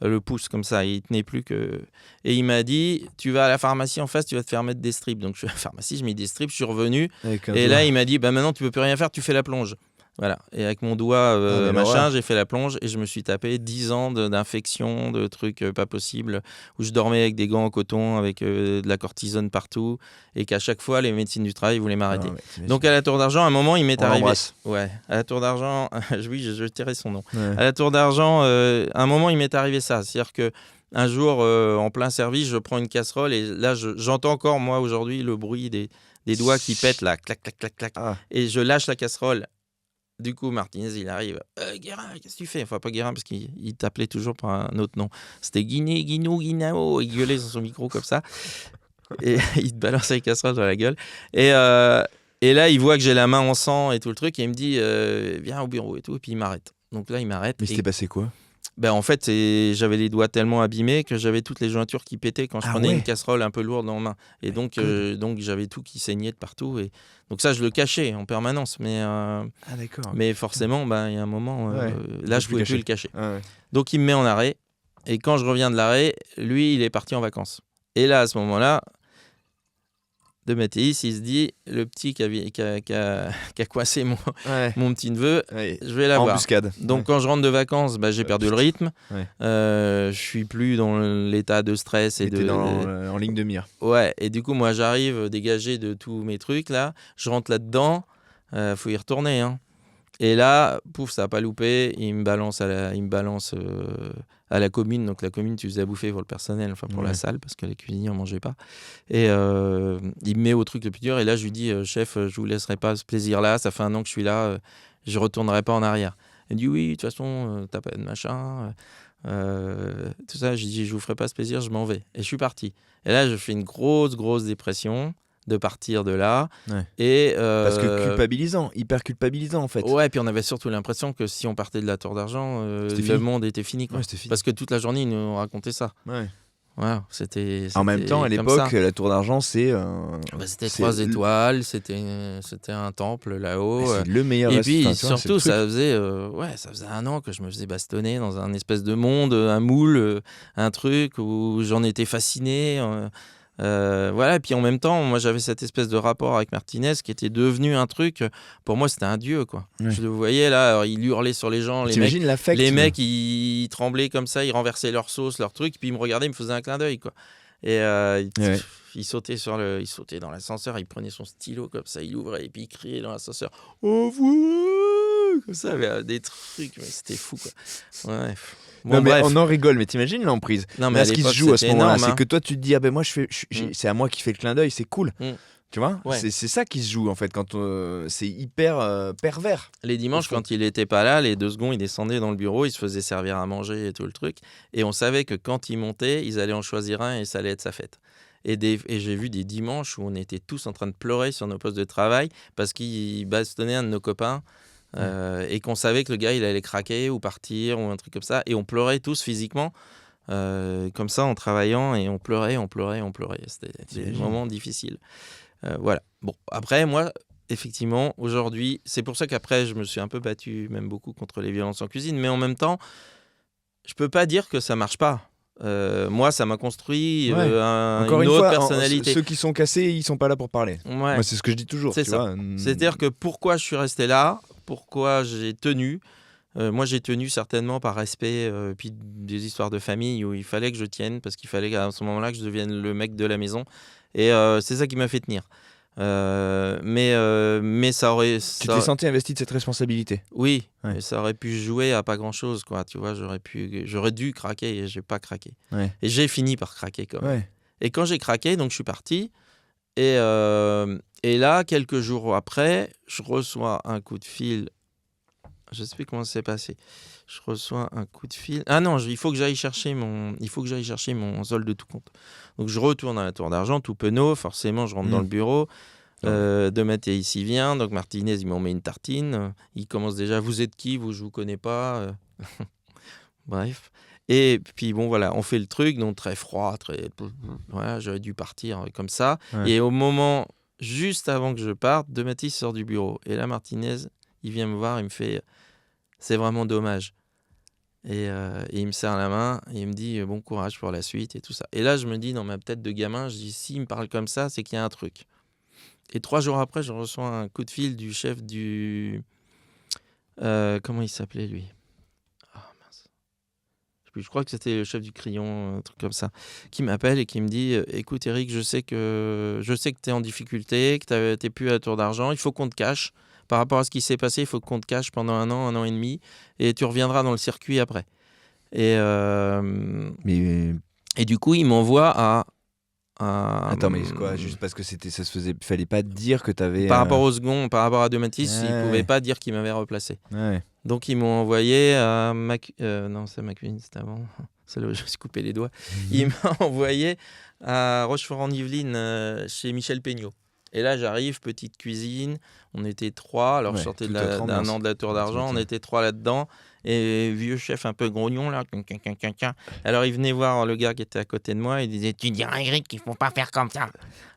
le pouce comme ça, il tenait plus que, et il m'a dit tu vas à la pharmacie en face, tu vas te faire mettre des strips. Donc je suis à la pharmacie, je mets des strips, je suis revenu et là il m'a dit bah maintenant tu peux plus rien faire, tu fais la plonge. Voilà, et avec mon doigt j'ai fait la plonge et je me suis tapé 10 ans d'infection, de trucs pas possibles, où je dormais avec des gants en coton, avec de la cortisone partout, et qu'à chaque fois les médecines du travail voulaient m'arrêter. Donc à la Tour d'Argent, à un moment il m'est arrivé. Ouais, à la Tour d'Argent, oui, je tairai son nom. Ouais. À la Tour d'Argent, à un moment il m'est arrivé ça, c'est-à-dire que un jour en plein service, je prends une casserole et là j'entends encore moi aujourd'hui le bruit des doigts qui pètent là, clac clac clac clac, et je lâche la casserole. Du coup, Martinez, il arrive. Guérin, qu'est-ce que tu fais? Enfin, pas Guérin, parce qu'il t'appelait toujours par un autre nom. C'était Guiné, Guinou, Guinao. Il gueulait sur son micro comme ça. Et il te balançait les casseroles dans la gueule. Et là, il voit que j'ai la main en sang et tout le truc. Et il me dit, viens au bureau et tout. Et puis, il m'arrête. Donc là, il m'arrête. Mais c'était passé quoi? Ben, en fait, j'avais les doigts tellement abîmés que j'avais toutes les jointures qui pétaient quand je prenais une casserole un peu lourde en main. Et donc j'avais tout qui saignait de partout. Et donc ça, je le cachais en permanence. Mais, mais forcément, il y a un moment, là, je ne pouvais plus le cacher. Donc il me met en arrêt. Et quand je reviens de l'arrêt, lui, il est parti en vacances. Et là, à ce moment-là, de Mathéis, il se dit, le petit qui a coincé mon petit neveu, je vais l'avoir. Embuscade. Donc quand je rentre de vacances, j'ai perdu le rythme. Je suis plus dans l'état de stress et en ligne de mire. Ouais. Et du coup, moi, j'arrive dégagé de tous mes trucs là. Je rentre là-dedans. Faut y retourner. Hein. Et là, pouf, ça n'a pas loupé. Il me balance à la commune. Donc la commune, tu faisais à bouffer pour le personnel, enfin pour la salle, parce que les cuisiniers n'en mangeaient pas. Et il me met au truc le plus dur. Et là, je lui dis, chef, je vous laisserai pas ce plaisir-là. Ça fait 1 an que je suis là. Je retournerai pas en arrière. Il me dit, oui, de toute façon, t'as pas de machin. Tout ça, je dis, je vous ferai pas ce plaisir, je m'en vais. Et je suis parti. Et là, je fais une grosse dépression de partir de là. Et parce que hyper culpabilisant en fait. Ouais, puis on avait surtout l'impression que si on partait de la Tour d'Argent, le monde était fini, quoi. Parce que toute la journée, ils nous racontaient ça. Voilà, En même temps, à comme l'époque, ça. la Tour d'Argent, c'est C'était c'est 3 le- étoiles, c'était un temple là-haut. c'est le meilleur Et restaurant. puis Enfin, tu vois, c'est le surtout, truc. ça faisait 1 an que je me faisais bastonner dans un espèce de monde, un moule, un truc où j'en étais fasciné. Voilà, et puis en même temps, moi j'avais cette espèce de rapport avec Martinez qui était devenu un truc, pour moi c'était un dieu, quoi. Ouais. Je le voyais là, alors, il hurlait sur les gens, T'imagines l'affect les mecs ils tremblaient comme ça, ils renversaient leur sauce, leur truc, puis ils me regardaient, ils me faisaient un clin d'œil, quoi. Et Ouais. il sautait il sautait dans l'ascenseur, il prenait son stylo comme ça, il ouvrait et puis il criait dans l'ascenseur au revoir comme ça, des trucs, mais c'était fou, quoi. Ouais. Bon, Non, mais bref. on en rigole, mais t'imagines l'emprise. Non, mais Là, à ce qui se l'époque, joue à ce c'était moment-là, énorme, c'est hein. que toi, tu te dis, ah ben moi, Mm. c'est à moi qui fait le clin d'œil, c'est cool. Mm. Tu vois, Ouais. c'est ça qui se joue en fait, quand c'est hyper pervers. Les dimanches, Au fond. quand il était pas là, les 2 secondes, il descendait dans le bureau, il se faisait servir à manger et tout le truc. Et on savait que quand il montait, ils allaient en choisir un et ça allait être sa fête. Et j'ai vu des dimanches où on était tous en train de pleurer sur nos postes de travail parce qu'il bastonnait un de nos copains et qu'on savait que le gars, il allait craquer ou partir ou un truc comme ça. Et on pleurait tous physiquement, comme ça, en travaillant. Et on pleurait. C'était des J'imagine. moments difficiles. Voilà. Bon, après, moi, effectivement, aujourd'hui, c'est pour ça qu'après, je me suis un peu battu, même beaucoup, contre les violences en cuisine. Mais en même temps, je peux pas dire que ça marche pas. Moi, ça m'a construit Ouais. Encore une une autre fois, personnalité. ceux qui sont cassés, ils sont pas là pour parler. Ouais. Moi, c'est ce que je dis toujours. C'est tu ça. vois. C'est-à-dire que pourquoi je suis resté là, pourquoi j'ai tenu. Moi, j'ai tenu certainement par respect, puis des histoires de famille où il fallait que je tienne, parce qu'il fallait à ce moment-là que je devienne le mec de la maison. Et c'est ça qui m'a fait tenir. Mais ça aurait... Tu t'es senti investi de cette responsabilité. Oui, Ouais. mais ça aurait pu jouer à pas grand-chose, quoi. Tu vois, j'aurais dû craquer et j'ai pas craqué. Ouais. Et j'ai fini par craquer quand même. Ouais. Et quand j'ai craqué, donc je suis parti. Et là, quelques jours après, je reçois un coup de fil. Je sais plus comment ça s'est passé. Je reçois un coup de fil. Ah non, il faut que j'aille chercher mon solde de tout compte. Donc je retourne à la Tour d'Argent, tout penaud. Forcément, je rentre dans le bureau. De Mattei ici vient. Donc Martinez, il m'en met une tartine. Il commence déjà. Vous êtes qui? Je vous connais pas. Bref. Et puis bon, voilà, on fait le truc, donc très froid, très. Voilà, j'aurais dû partir comme ça. Ouais. Et au moment, juste avant que je parte, De Mattei sort du bureau. Et là, Martinez, il vient me voir, il me fait c'est vraiment dommage. Et il me serre la main et il me dit bon courage pour la suite et tout ça. Et là, je me dis dans ma tête de gamin, je dis s'il me parle comme ça, c'est qu'il y a un truc. Et 3 jours après, je reçois un coup de fil du chef du. Comment il s'appelait lui? Ah mince. Je crois que c'était le chef du Crayon, un truc comme ça, qui m'appelle et qui me dit écoute Eric, je sais que tu es en difficulté, que tu n'es plus à la Tour d'Argent, il faut qu'on te cache. Par rapport à ce qui s'est passé, il faut qu'on te cache pendant 1 an et demi, et tu reviendras dans le circuit après. Et du coup, il m'envoie à Attends, mais quoi? Juste parce que ça se faisait. Fallait pas dire que t'avais. par rapport au second, par rapport à De Mattei, il Ouais. pouvait pas dire qu'il m'avait replacé. Ouais. Donc ils m'ont envoyé à non, c'est McQueen, c'était avant. C'est là où je me suis coupé les doigts. Il m'a envoyé à Rochefort-en-Yvelines chez Michel Peignot. Et là, j'arrive, petite cuisine. On était 3. Alors, Ouais, je sortais toute autre d'un ambiance. an de la Tour d'Argent. On était 3 là-dedans. Et vieux chef un peu grognon, là. Alors, il venait voir le gars qui était à côté de moi. Il disait tu diras Eric qu'il ne faut pas faire comme ça.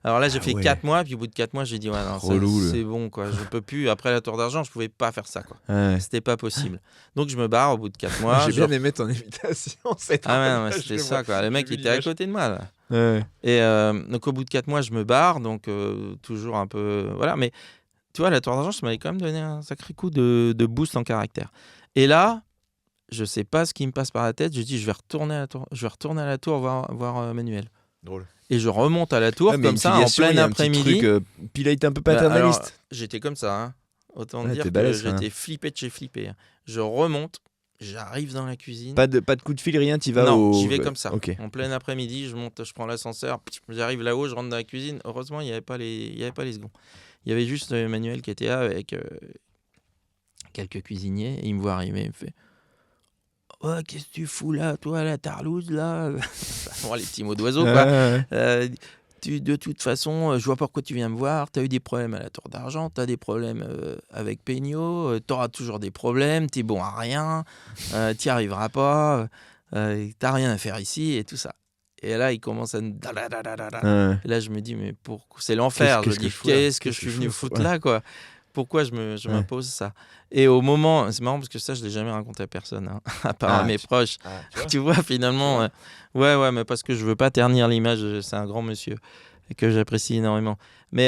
Alors là, j'ai fait ouais. 4 mois. Puis au bout de 4 mois, j'ai dit ouais, non, Relou, c'est bon, quoi. Je peux plus. Après la Tour d'Argent, je ne pouvais pas faire ça, quoi. Ouais. C'était pas possible. Donc, je me barre au bout de 4 mois. J'ai bien aimé ton invitation. Ah ouais, non, mais c'était ça, quoi. Le mec, il était à côté de moi, là. Ouais. Et donc au bout de 4 mois, je me barre, donc toujours un peu... Voilà, mais tu vois, la Tour d'Argent, ça m'avait quand même donné un sacré coup de boost en caractère. Et là, je sais pas ce qui me passe par la tête, je dis je vais retourner à la Tour voir Manuel. Drôle. Et je remonte à la Tour, Ouais, mais comme une ça, en filiation, il y plein a un petit après-midi. truc, puis il a été un peu Bah, alors, paternaliste. j'étais comme ça, hein. Autant Ouais, dire t'es que balèze, j'étais flippé de chez flippé. Hein. Je remonte, j'arrive dans la cuisine. Pas de coup de fil, rien, t'y vas Non, au. j'y vais comme ça. Ok. En plein après-midi, je monte, je prends l'ascenseur, j'arrive là-haut, je rentre dans la cuisine. Heureusement, il n'y avait pas les seconds. Il y avait juste Emmanuel qui était là avec quelques cuisiniers. Et il me voit arriver, il me fait oh, qu'est-ce que tu fous là, toi, la tarlouse, là Bon, les petits mots d'oiseau, quoi. De toute façon, je vois pas pourquoi tu viens me voir. Tu as eu des problèmes à la Tour d'Argent, tu as des problèmes avec Peignot, tu auras toujours des problèmes, tu es bon à rien, tu n'y arriveras pas, tu n'as rien à faire ici et tout ça. Et là, il commence à... Ouais. Et là, je me dis, mais c'est l'enfer. Qu'est-ce Je que dis, je fous là qu'est-ce que je Qu'est-ce suis que je venu fous foutre là, quoi. Pourquoi je m'impose ça? Et au moment, c'est marrant parce que ça, je ne l'ai jamais raconté à personne, hein, à part à mes proches. Tu vois, finalement, ouais, mais parce que je veux pas ternir l'image, c'est un grand monsieur et que j'apprécie énormément. Mais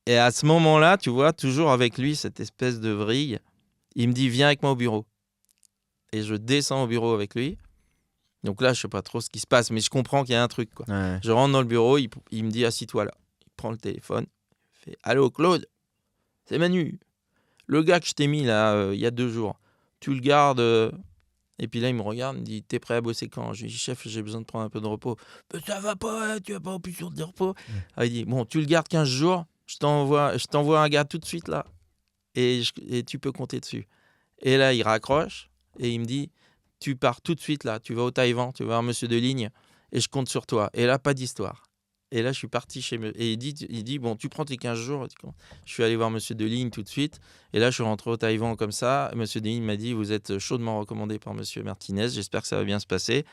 et à ce moment-là, tu vois, toujours avec lui, cette espèce de vrille, il me dit, viens avec moi au bureau. Et je descends au bureau avec lui. Donc là, je sais pas trop ce qui se passe, mais je comprends qu'il y a un truc, quoi. Ouais. Je rentre dans le bureau, il me dit, assis-toi là. Il prend le téléphone, il fait, allô Claude, c'est Manu. Le gars que je t'ai mis là, il y a 2 jours, tu le gardes. Et puis là, il me regarde, il me dit, t'es prêt à bosser quand? Je lui dis, chef, j'ai besoin de prendre un peu de repos. Ça va pas, tu vas pas en plus sur de repos. Ah, il dit, bon, tu le gardes 15 jours, je t'envoie un gars tout de suite là, et tu peux compter dessus. Et là, il raccroche, et il me dit, tu pars tout de suite là, tu vas au Taïwan, tu vas voir monsieur de ligne, et je compte sur toi. Et là, pas d'histoire. Et là, je suis parti chez me. Et il dit, bon, tu prends tes 15 jours. Je suis allé voir monsieur de ligne tout de suite. Et là, je suis rentré au Taïwan comme ça. Monsieur de ligne m'a dit, vous êtes chaudement recommandé par monsieur Martinez. J'espère que ça va bien se passer.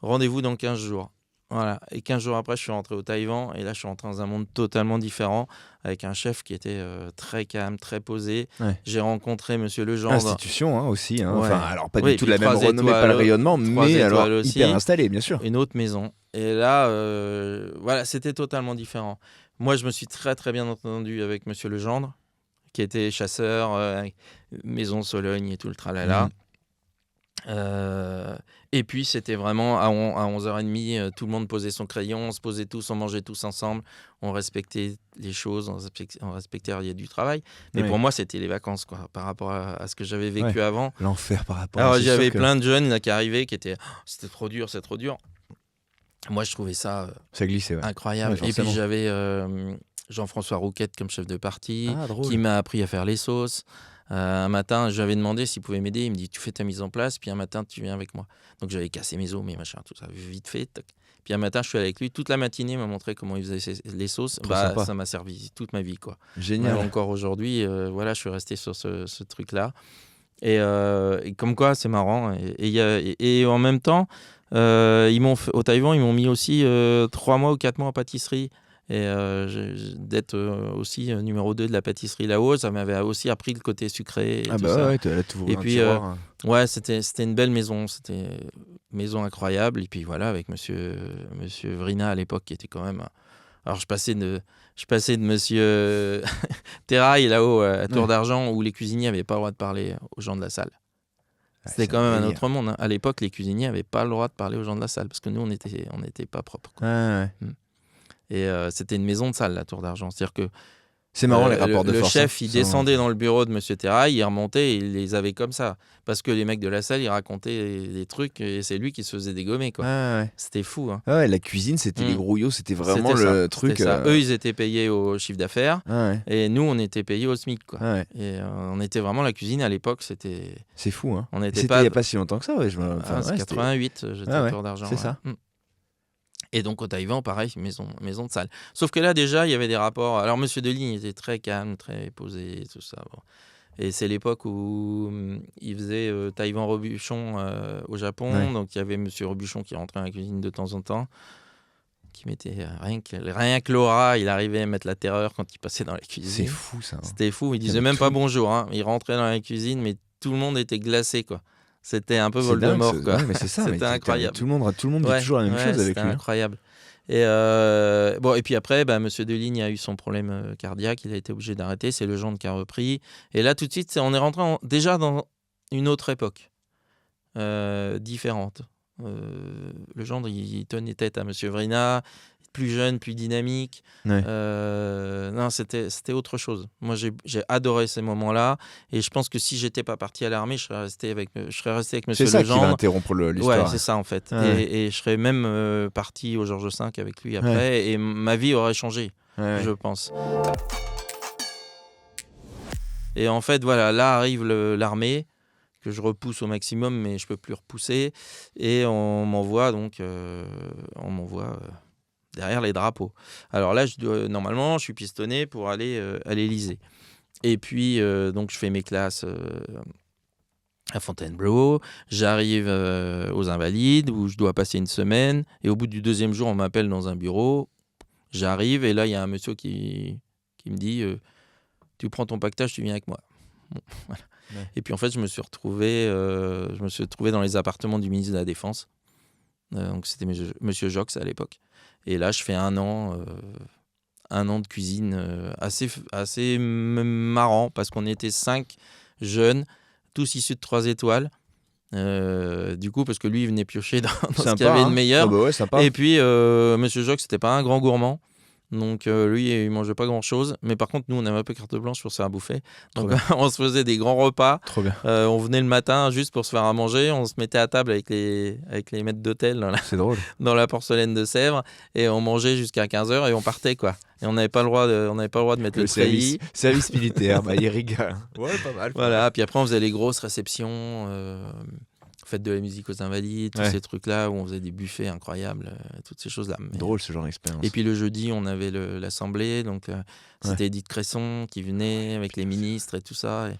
Rendez-vous dans 15 jours. Voilà. Et 15 jours après, je suis rentré au Taïwan. Et là, je suis rentré dans un monde totalement différent, avec un chef qui était très calme, très posé. Ouais. J'ai rencontré monsieur Legendre. Institution aussi. Hein. Ouais. Enfin, alors pas Oui, du tout puis la même 3 renommée, pas le étoiles, rayonnement, 3 mais alors étoiles aussi. hyper installé, bien sûr. Une autre maison. Et là, voilà, c'était totalement différent. Moi, je me suis très, très bien entendu avec monsieur Legendre, qui était chasseur, maison Sologne et tout le tralala. Et puis, c'était vraiment à 11h30, tout le monde posait son crayon, on se posait tous, on mangeait tous ensemble, on respectait les choses, on respectait il y a du travail. Mais pour moi, c'était les vacances, quoi, par rapport à ce que j'avais vécu avant. L'enfer par rapport Alors, à ça. j'avais plein de jeunes là, qui arrivaient, qui étaient c'était trop dur, c'est trop dur. Moi, je trouvais ça ça glissait, incroyable. Ouais, et puis, j'avais Jean-François Rouquette comme chef de parti, qui m'a appris à faire les sauces. Un matin, je lui avais demandé s'il pouvait m'aider. Il me dit, tu fais ta mise en place, puis un matin, tu viens avec moi. Donc, j'avais cassé mes os, mes machins, tout ça, vite fait. Tac. Puis un matin, je suis allé avec lui. Toute la matinée, il m'a montré comment il faisait les sauces. Ça m'a servi toute ma vie, quoi. Génial. Même encore aujourd'hui, voilà, je suis resté sur ce truc-là. Et comme quoi, c'est marrant. Et en même temps, au Taïwan, ils m'ont mis aussi 3 mois ou 4 mois en pâtisserie. Et d'être aussi numéro 2 de la pâtisserie là-haut, ça m'avait aussi appris le côté sucré. Et tout ça. Ouais, tu as tout. Et puis, ouais, c'était une belle maison. C'était une maison incroyable. Et puis voilà, avec monsieur Vrina à l'époque, qui était quand même. Alors, je passais de monsieur Terrail là-haut à Tour d'Argent, où les cuisiniers n'avaient pas le droit de parler aux gens de la salle. C'était quand même un autre monde. Hein. À l'époque, les cuisiniers n'avaient pas le droit de parler aux gens de la salle, parce que nous, on n'était pas propres. Quoi. Et c'était une maison de salle, la Tour d'Argent. C'est-à-dire que c'est marrant les rapports de force. Le chef, il descendait dans le bureau de monsieur Terrail, il remontait et il les avait comme ça. Parce que les mecs de la salle, ils racontaient des trucs et c'est lui qui se faisait dégommer. Quoi. C'était fou. Hein. Ouais, la cuisine, c'était les grouillots, c'était vraiment le truc. Ça. Eux, ils étaient payés au chiffre d'affaires et nous, on était payés au SMIC. Quoi. Et on était vraiment la cuisine à l'époque. C'est fou. Hein. C'était il n'y a pas si longtemps que ça. Ouais, c'est 88, j'étais à Tour d'Argent. C'est ça. Et donc au Taïwan, pareil, maison de salle. Sauf que là, déjà, il y avait des rapports. Alors, monsieur Deligne était très calme, très posé, tout ça. Bon. Et c'est l'époque où il faisait Taïwan Robuchon au Japon. Ouais. Donc, il y avait monsieur Robuchon qui rentrait dans la cuisine de temps en temps, qui mettait rien que Laura, il arrivait à mettre la terreur quand il passait dans la cuisine. C'est fou, ça. Hein. C'était fou. Il disait même pas bonjour. Hein. Il rentrait dans la cuisine, mais tout le monde était glacé, quoi. C'était un peu Voldemort, quoi. Ouais, mais c'est ça. C'était incroyable. Tout le monde dit toujours la même chose avec lui. C'était incroyable. Et puis après, monsieur Deligne a eu son problème cardiaque, il a été obligé d'arrêter. C'est le Legendre qui a repris. Et là, tout de suite, on est rentré déjà dans une autre époque, différente. Le Legendre, il tenait tête à monsieur Vrina, plus jeune, plus dynamique. Ouais. Non, c'était autre chose. Moi, j'ai adoré ces moments-là. Et je pense que si j'étais pas parti à l'armée, je serais resté avec monsieur Legendre. C'est ça qui va interrompre l'histoire. Ouais, c'est ça en fait. Et je serais même parti au Georges V avec lui après. Et ma vie aurait changé, je pense. Et en fait, voilà, là arrive l'armée que je repousse au maximum, mais je peux plus repousser. Et on m'envoie derrière les drapeaux. Alors là, normalement, je suis pistonné pour aller à l'Élysée. Et puis, donc, je fais mes classes à Fontainebleau. J'arrive aux Invalides où je dois passer une semaine. Et au bout du 2e jour, on m'appelle dans un bureau. J'arrive et là, il y a un monsieur qui me dit tu prends ton pactage, tu viens avec moi. Bon, voilà. Ouais. Et puis en fait, je me suis retrouvé dans les appartements du ministre de la Défense. Donc c'était Monsieur Jox à l'époque. Et là, je fais 1 an de cuisine assez marrant parce qu'on était 5 jeunes, tous issus de 3 étoiles. Du coup, parce que lui, il venait piocher dans ce qu'il y avait de meilleur. Ah bah ouais, sympa. Et puis, Monsieur Jox, c'était pas un grand gourmand. Donc, lui, il mangeait pas grand-chose. Mais par contre, nous, on avait un peu carte blanche pour se faire à bouffer. Donc, on se faisait des grands repas. Trop bien. On venait le matin juste pour se faire à manger. On se mettait à table avec les maîtres d'hôtel C'est drôle. dans la porcelaine de Sèvres. Et on mangeait jusqu'à 15h et on partait, quoi. Et on n'avait pas le droit de mettre le treillis. Service militaire, bah, il rigole. Ouais, pas mal. Voilà, puis après on faisait les grosses réceptions, fête de la musique aux Invalides, tous ces trucs-là où on faisait des buffets incroyables, toutes ces choses-là. Mais... Drôle ce genre d'expérience. Et puis le jeudi, on avait l'assemblée, donc c'était Edith Cresson qui venait avec les ministres et tout ça. Et...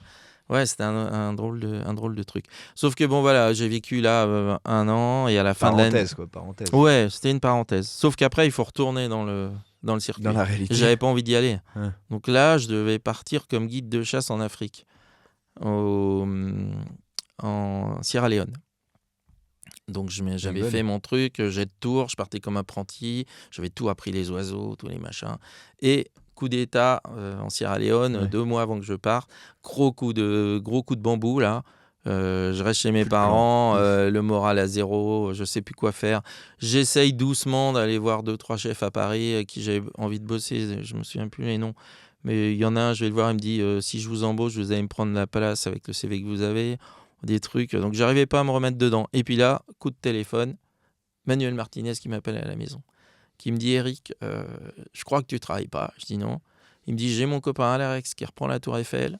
ouais, c'était un drôle de truc. Sauf que bon, voilà, j'ai vécu là 1 an et à la fin de l'année... Parenthèse. Ouais, c'était une parenthèse. Sauf qu'après, il faut retourner dans le circuit. Dans la réalité. J'avais pas envie d'y aller. Ouais. Donc là, je devais partir comme guide de chasse en Afrique, en Sierra Leone. Donc j'avais fait mon truc, jet de tour, je partais comme apprenti, j'avais tout appris, les oiseaux, tous les machins. Et coup d'état en Sierra Leone, 2 mois avant que je parte, gros coup de bambou là. Je reste chez mes parents, le moral à 0, je sais plus quoi faire. J'essaye doucement d'aller voir 2-3 chefs à Paris avec qui j'avais envie de bosser, je me souviens plus les noms. Mais il y en a un, je vais le voir, il me dit si je vous embauche, vous allez me prendre la place avec le CV que vous avez, des trucs. Donc j'arrivais pas à me remettre dedans. Et puis là, coup de téléphone, Manuel Martinez qui m'appelle à la maison, qui me dit Eric, je crois que tu travailles pas. Je dis non. Il me dit j'ai mon copain Alex qui reprend la Tour Eiffel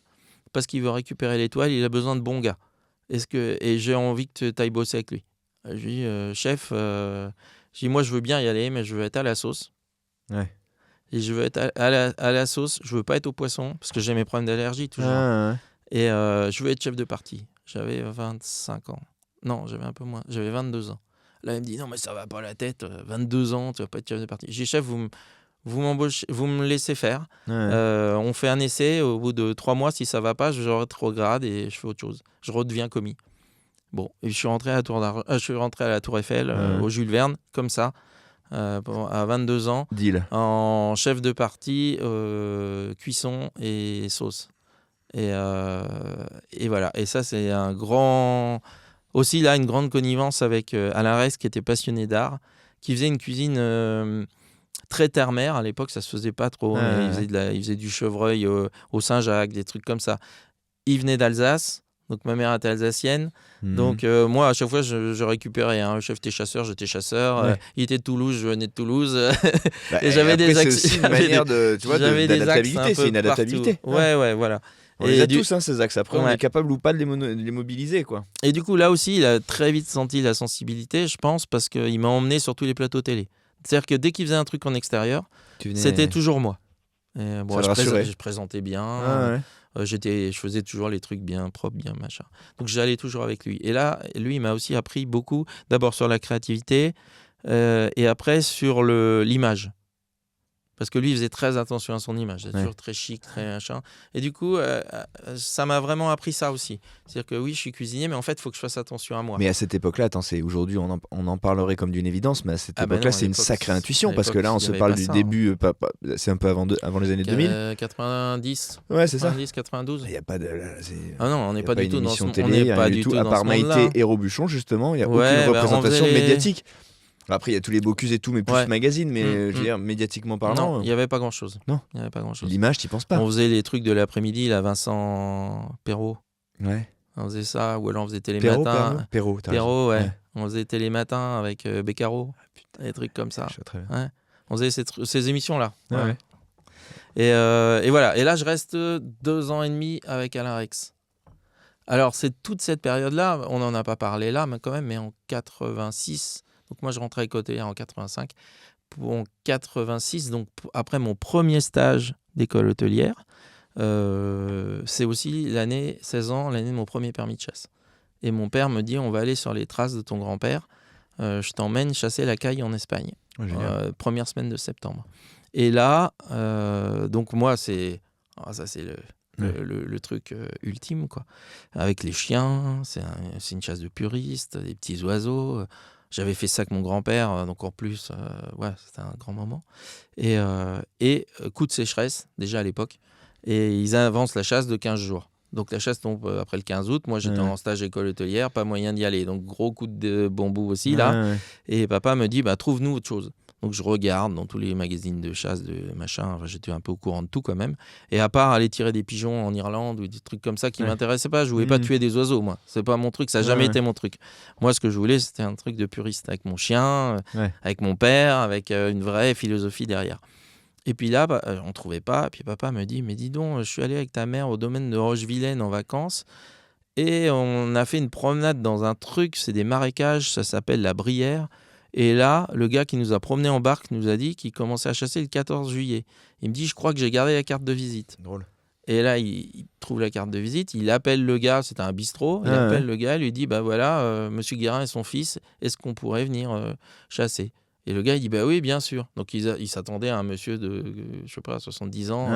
parce qu'il veut récupérer l'étoile, il a besoin de bons gars. Et j'ai envie que tu ailles bosser avec lui. Je lui dis chef, je dis moi je veux bien y aller, mais je veux être à la sauce. Ouais. Et je veux être à la sauce, je veux pas être au poisson parce que j'ai mes problèmes d'allergie toujours. Et je veux être chef de parti. J'avais 25 ans. Non, j'avais un peu moins. J'avais 22 ans. Là, il me dit non, mais ça va pas la tête. 22 ans, tu vas pas être chef de parti. J'ai dit chef, vous m'embauchez, vous me laissez faire. On fait un essai. Au bout de 3 mois, si ça va pas, je rétrograde et je fais autre chose. Je redeviens commis. Bon, et je suis rentré à la Tour Eiffel, au Jules Verne, comme ça, à 22 ans, Deal. en chef de parti, cuisson et sauce. Et voilà. Et ça, c'est un grand... Aussi, là, une grande connivence avec Alain Rest, qui était passionné d'art, qui faisait une cuisine très terre-mer. À l'époque, ça se faisait pas trop. Mais il faisait du chevreuil au Saint-Jacques, des trucs comme ça. Il venait d'Alsace. Donc ma mère était alsacienne. Donc moi, à chaque fois, je récupérais. Le chef était chasseur, j'étais chasseur. Il était de Toulouse, je venais de Toulouse. Et j'avais des accents. C'est aussi une manière d'adaptabilité. C'est une adaptabilité. Ouais, voilà. On les a tous, ces axes. Après, on est capable ou pas de les mobiliser, quoi. Et du coup, là aussi, il a très vite senti la sensibilité, je pense, parce qu'il m'a emmené sur tous les plateaux télé. C'est-à-dire que dès qu'il faisait un truc en extérieur, c'était toujours moi. Et bon, je présentais bien. Je faisais toujours les trucs bien propres, bien machin. Donc j'allais toujours avec lui. Et là, lui, il m'a aussi appris beaucoup, d'abord sur la créativité et après sur l'image. Parce que lui, il faisait très attention à son image. C'était toujours très chic, très machin. Et du coup, ça m'a vraiment appris ça aussi. C'est-à-dire que oui, je suis cuisinier, mais en fait, il faut que je fasse attention à moi. Mais à cette époque-là, aujourd'hui, on en parlerait comme d'une évidence, mais à cette époque-là, c'est une sacrée intuition. Parce que là, on se parle du début, c'est un peu avant les années 2000. 90. Ouais, c'est ça. 90, 92. Il n'y a pas de... Ah non, on n'est pas du tout dans ce monde-là. On n'est pas du tout, à part Maïté et Robuchon, justement, il n'y a aucune représentation médiatique. Après, il y a tous les Bocuse et tout, mais plus magazine, mais je veux dire, médiatiquement parlant. Non, il n'y avait pas grand-chose. Non. Il n'y avait pas grand-chose. L'image, tu penses pas. On faisait les trucs de l'après-midi, là, Vincent Perrault. Ouais. On faisait ça, ou alors on faisait Télématin. Perrault, ouais. On faisait Télématin avec Beccaro. Des trucs comme ça. Très bien. Ouais. On faisait ces émissions-là. Ouais. Et voilà. Et là, je reste 2 ans et demi avec Alain Rex. Alors, c'est toute cette période-là, on n'en a pas parlé là, mais quand même, mais en 86... Donc moi, je rentrais à École hôtelière en 85. En 86, donc après mon premier stage d'école hôtelière, c'est aussi l'année 16 ans, l'année de mon premier permis de chasse. Et mon père me dit, on va aller sur les traces de ton grand-père. Je t'emmène chasser la caille en Espagne. Première semaine de septembre. Et là, donc moi, c'est le truc ultime, quoi. Avec les chiens, c'est une chasse de puristes, des petits oiseaux. J'avais fait ça avec mon grand-père, donc en plus, c'était un grand moment. Et coup de sécheresse, déjà à l'époque. Et ils avancent la chasse de 15 jours. Donc la chasse tombe après le 15 août. Moi, j'étais en stage école hôtelière, pas moyen d'y aller. Donc gros coup de bambou aussi, là. Et papa me dit, trouve-nous autre chose. Donc je regarde dans tous les magazines de chasse, de machin. Enfin, j'étais un peu au courant de tout quand même. Et à part aller tirer des pigeons en Irlande ou des trucs comme ça qui m'intéressaient pas, je voulais pas tuer des oiseaux, moi. C'est pas mon truc, ça n'a jamais été mon truc. Moi, ce que je voulais, c'était un truc de puriste avec mon chien, avec mon père, avec une vraie philosophie derrière. Et puis là, on trouvait pas. Puis papa me dit, mais dis donc, je suis allé avec ta mère au domaine de Rochevillaine en vacances. Et on a fait une promenade dans un truc, c'est des marécages, ça s'appelle la Brière. Et là, le gars qui nous a promené en barque nous a dit qu'il commençait à chasser le 14 juillet. Il me dit, je crois que j'ai gardé la carte de visite. Drôle. Et là, il trouve la carte de visite, il appelle le gars, c'était un bistrot, il appelle le gars, il lui dit, Monsieur Guérin et son fils, est-ce qu'on pourrait venir chasser ? Et le gars, il dit, oui, bien sûr. Donc, il s'attendait à un monsieur de, 70 ans,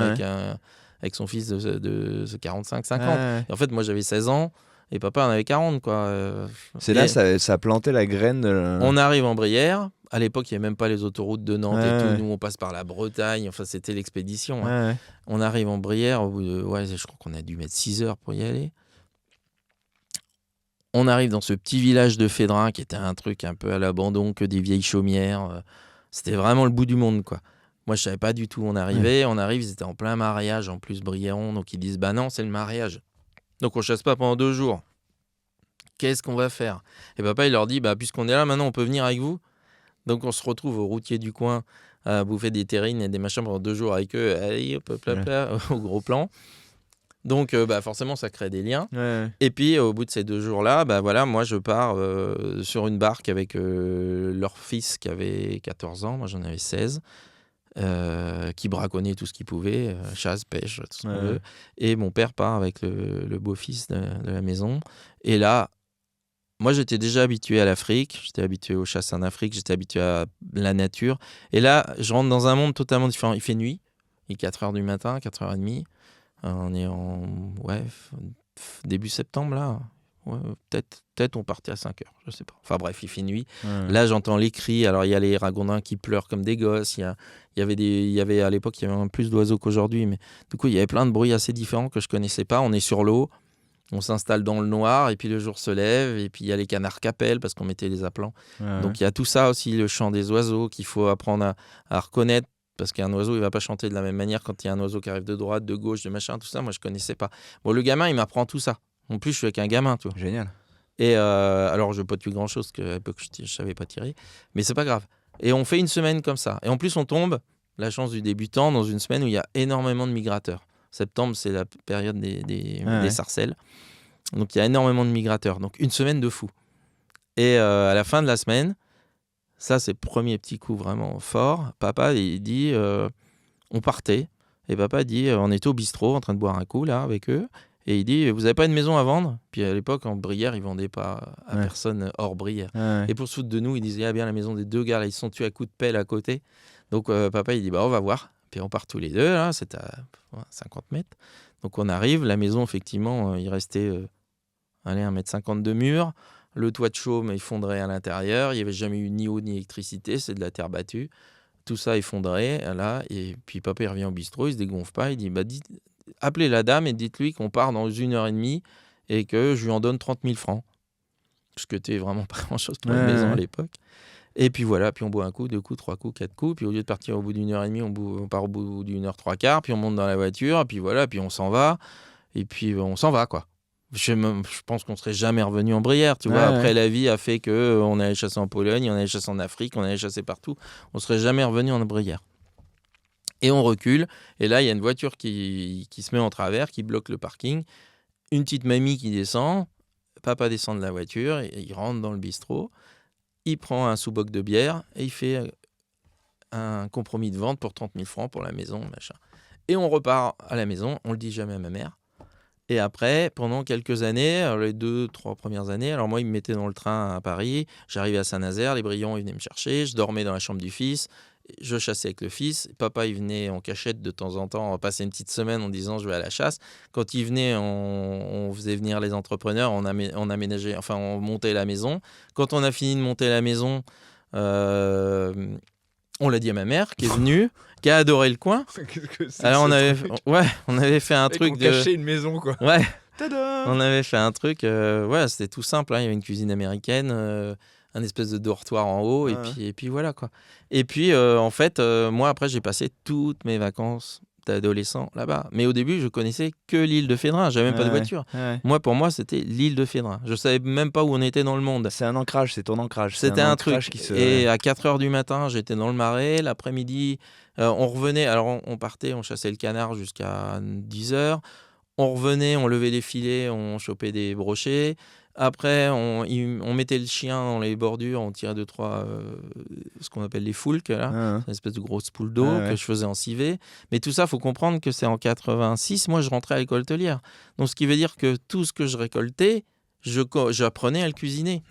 avec son fils de 45, 50. Et en fait, moi, j'avais 16 ans. Et papa en avait 40, quoi. C'est là, ça a planté la graine. On arrive en Brière. À l'époque, il n'y avait même pas les autoroutes de Nantes et tout. Nous, on passe par la Bretagne. Enfin, c'était l'expédition. On arrive en Brière. Au bout de, je crois qu'on a dû mettre 6 heures pour y aller. On arrive dans ce petit village de Fédrin qui était un truc un peu à l'abandon, que des vieilles chaumières. C'était vraiment le bout du monde, quoi. Moi, je savais pas du tout où on arrivait. On arrive, ils étaient en plein mariage, en plus Briéron. Donc, ils disent, non, c'est le mariage. Donc, on chasse pas pendant 2 jours. Qu'est-ce qu'on va faire ? Et papa, il leur dit, puisqu'on est là, maintenant, on peut venir avec vous. Donc, on se retrouve au routier du coin à bouffer des terrines et des machins pendant 2 jours avec eux. Allez, hop, au gros plan. Donc, forcément, ça crée des liens. Et puis, au bout de ces 2 jours-là, moi, je pars sur une barque avec leur fils qui avait 14 ans. Moi, j'en avais 16. Qui braconnait tout ce qu'il pouvait, chasse, pêche, tout ce qu'on veut. Et mon père part avec le beau-fils de la maison. Et là, moi, j'étais déjà habitué à l'Afrique, j'étais habitué aux chasses en Afrique, j'étais habitué à la nature. Et là, je rentre dans un monde totalement différent. Il fait nuit, il est 4h du matin, 4h30. On est en début septembre, là. Peut-être on partait à 5h, je sais pas. Enfin bref, il fait nuit. Là, j'entends les cris. Alors, il y a les ragondins qui pleurent comme des gosses. Il y avait à l'époque, il y avait plus d'oiseaux qu'aujourd'hui. Mais du coup, il y avait plein de bruits assez différents que je connaissais pas. On est sur l'eau. On s'installe dans le noir et puis le jour se lève et puis il y a les canards qu'appellent parce qu'on mettait les appelants. Donc il y a tout ça aussi, le chant des oiseaux qu'il faut apprendre à reconnaître parce qu'un oiseau, il va pas chanter de la même manière quand il y a un oiseau qui arrive de droite, de gauche, de machin, tout ça. Moi, je connaissais pas. Bon, le gamin, il m'apprend tout ça. En plus, je suis avec un gamin, tu vois. Génial. Et alors, je n'ai pas tué grand-chose, qu'à l'époque, je ne savais pas tirer. Mais c'est pas grave. Et on fait une semaine comme ça. Et en plus, on tombe, la chance du débutant, dans une semaine où il y a énormément de migrateurs. Septembre, c'est la période des sarcelles. Donc, il y a énormément de migrateurs. Donc, une semaine de fou. Et à la fin de la semaine, ça, c'est le premier petit coup vraiment fort. Papa, il dit, on partait. Et papa dit, on était au bistrot en train de boire un coup, là, avec eux. Et il dit, vous n'avez pas une maison à vendre ? Puis à l'époque, en Brière, ils ne vendaient pas à personne hors Brière. Et pour se foutre de nous, il disait, bien la maison des 2 gars, là, ils se sont tués à coups de pelle à côté. Donc papa, il dit, on va voir. Puis on part tous les 2, là, c'est à 50 mètres. Donc on arrive, la maison, effectivement, il restait 1,50 m de mur. Le toit de chaume effondré à l'intérieur. Il n'y avait jamais eu ni eau ni électricité, c'est de la terre battue. Tout ça effondré, là. Et puis papa, il revient au bistrot, il ne se dégonfle pas. Il dit, appelez la dame et dites-lui qu'on part dans 1h30 et que je lui en donne 30 000 francs. Ce que c'était vraiment pas grand-chose pour une maison à l'époque. Et puis voilà, puis on boit un coup, 2 coups, 3 coups, 4 coups. Puis au lieu de partir au bout d'1h30, on part au bout d'1h3/4. Puis on monte dans la voiture, puis voilà, puis on s'en va. Et puis on s'en va, quoi. Je pense qu'on serait jamais revenu en Brière, tu vois. Après, la vie a fait qu'on allait chasser en Pologne, on allait chasser en Afrique, on allait chasser partout. On serait jamais revenu en Brière. Et on recule, et là, il y a une voiture qui se met en travers, qui bloque le parking. Une petite mamie qui descend, papa descend de la voiture, et il rentre dans le bistrot, il prend un sous-boc de bière, et il fait un compromis de vente pour 30 000 francs pour la maison, machin. Et on repart à la maison, on le dit jamais à ma mère. Et après, pendant quelques années, les 2-3 premières années, alors moi, ils me mettaient dans le train à Paris. J'arrivais à Saint-Nazaire, les Brillons, ils venaient me chercher. Je dormais dans la chambre du fils. Je chassais avec le fils. Papa, il venait en cachette de temps en temps, passer une petite semaine en disant je vais à la chasse. Quand il venait, on faisait venir les entrepreneurs, on aménageait, enfin, on montait la maison. Quand on a fini de monter la maison, on l'a dit à ma mère qui est venue, qui a adoré le coin. Qu'est-ce que c'est Alors que ce truc on avait fait un Mec, truc on de cachait une maison, quoi. ouais, Tada. on avait fait un truc c'était tout simple, hein. Il y avait une cuisine américaine, un espèce de dortoir en haut Ouais. et puis voilà quoi. Et puis en fait moi après j'ai passé toutes mes vacances d'adolescent là-bas. Mais au début je connaissais que l'île de Fédrin, j'avais même pas de voiture. Ouais. Moi pour moi c'était l'île de Fédrin. Je savais même pas où on était dans le monde. C'est un ancrage, c'est ton ancrage. C'était un truc. Qui se... Et à 4h du matin, j'étais dans le Marais. L'après-midi, on revenait. Alors, on partait, on chassait le canard jusqu'à 10h. On revenait, on levait les filets, on chopait des brochets. Après, on mettait le chien dans les bordures, on tirait 2-3, ce qu'on appelle les foulques, là. Ah, Une espèce de grosse poule d'eau Ouais. que je faisais en civet. Mais tout ça, il faut comprendre que c'est en 86. Moi, je rentrais à l'école hôtelière. Donc, ce qui veut dire que tout ce que je récoltais, j'apprenais à le cuisiner.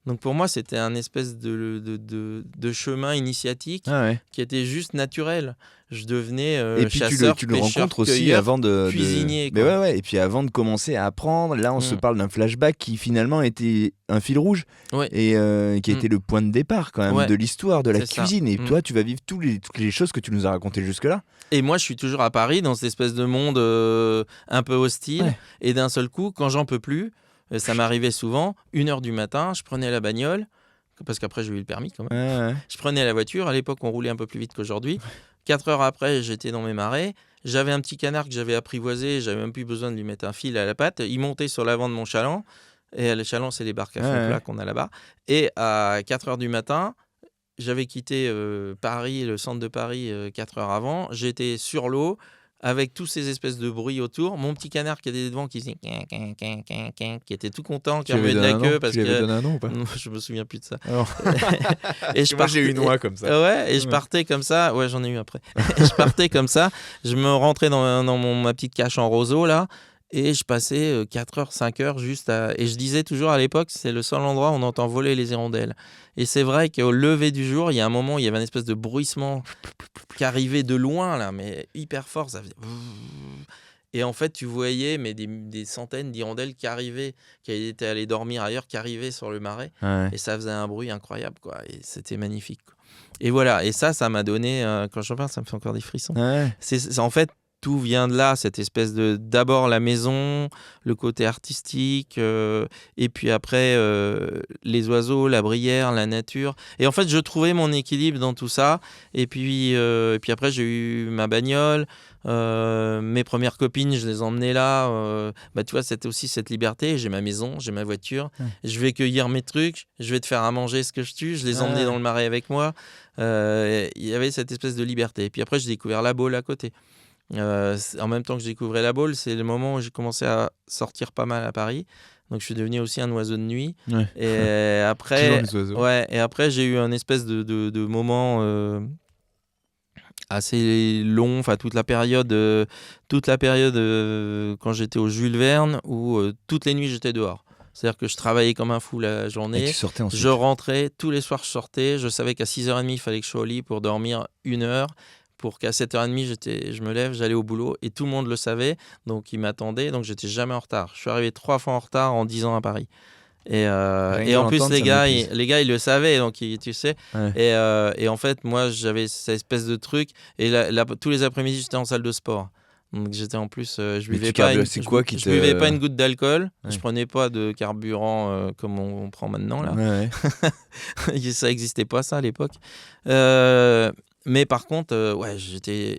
Donc pour moi, c'était un espèce de chemin initiatique Ah ouais. qui était juste naturel. Je devenais Et puis chasseur, tu le pêcheur, rencontres aussi cueilleur, avant de cuisinier, Mais quoi. ouais. Et puis avant de commencer à apprendre, là on se Mm. parle d'un flashback qui finalement était un fil rouge Ouais. et qui a été le point de départ quand même Ouais. de l'histoire de la C'est ça. cuisine. Et Mm. toi, tu vas vivre toutes les choses que tu nous as racontées jusque-là. Et moi, je suis toujours à Paris dans cette espèce de monde un peu hostile. Ouais. Et d'un seul coup, quand j'en peux plus, ça m'arrivait souvent, 1h du matin, je prenais la bagnole, parce qu'après j'ai eu le permis quand même. Ouais. Je prenais la voiture, à l'époque on roulait un peu plus vite qu'aujourd'hui. 4 heures après, j'étais dans mes marais. J'avais un petit canard que j'avais apprivoisé, j'avais même plus besoin de lui mettre un fil à la patte. Il montait sur l'avant de mon chaland. Et le chaland, c'est les barques à fond Ouais. plat qu'on a là-bas. Et à 4 heures du matin, j'avais quitté Paris, le centre de Paris, 4 heures avant. J'étais sur l'eau avec tous ces espèces de bruits autour. Mon petit canard qui était devant, qui faisait qui était tout content, qui remuait de la queue parce tu lui avais que donné un nom ou pas? non, je me souviens plus de ça. Alors, Et je moi j'ai eu une partais- oie comme ça. Ouais, et je Ouais. partais comme ça. Ouais, j'en ai eu après. Et je partais comme ça. Je me rentrais dans ma petite cache en roseau, là. Et je passais 4 heures, 5 heures juste à... Et je disais toujours à l'époque, c'est le seul endroit où on entend voler les hirondelles. Et c'est vrai qu'au lever du jour, il y a un moment où il y avait une espèce de bruissement qui arrivait de loin, là, mais hyper fort. Ça faisait... Et en fait, tu voyais mais des centaines d'hirondelles qui arrivaient, qui étaient allées dormir ailleurs, qui arrivaient sur le marais. Ouais. Et ça faisait un bruit incroyable, quoi. Et c'était magnifique, quoi. Et voilà, et ça m'a donné, quand j'en parle, ça me fait encore des frissons. Ouais. En fait, tout vient de là, cette espèce de... D'abord la maison, le côté artistique, et puis après les oiseaux, la bruyère, la nature. Et en fait, je trouvais mon équilibre dans tout ça. Et puis après, j'ai eu ma bagnole. Mes premières copines, je les emmenais là. Tu vois, c'était aussi cette liberté. J'ai ma maison, j'ai ma voiture. Ouais. Je vais cueillir mes trucs. Je vais te faire à manger ce que je tue. Je les emmenais dans le marais avec moi. Il y avait cette espèce de liberté. Et puis après, j'ai découvert la Baule à côté. En même temps que je découvrais la Baule, c'est le moment où j'ai commencé à sortir pas mal à Paris. Donc je suis devenu aussi un oiseau de nuit. Ouais. Et après, Toujours les oiseaux. ouais, et après j'ai eu un espèce de moment assez long, enfin toute la période quand j'étais au Jules Verne où toutes les nuits j'étais dehors. C'est-à-dire que je travaillais comme un fou la Et journée. tu sortais ensuite. Je rentrais, tous les soirs je sortais, je savais qu'à 6h30 il fallait que je sois au lit pour dormir 1 heure, pour qu'à 7h30 je me lève, j'allais au boulot et tout le monde le savait, donc ils m'attendaient, donc j'étais jamais en retard. Je suis arrivé 3 fois en retard en 10 ans à Paris. Et que en plus d'entendre, les ça gars, m'épuise. ils le savaient, donc tu sais. Ouais. Et en fait moi j'avais cette espèce de truc et tous les après-midi j'étais en salle de sport. Donc j'étais en plus, je Mais buvais tu pas carbu- une, c'est je- quoi qui je te- buvais pas une goutte d'alcool, Ouais. je prenais pas de carburant comme on prend maintenant là. Ouais. Ça n'existait pas ça à l'époque. Mais par contre, ouais, j'étais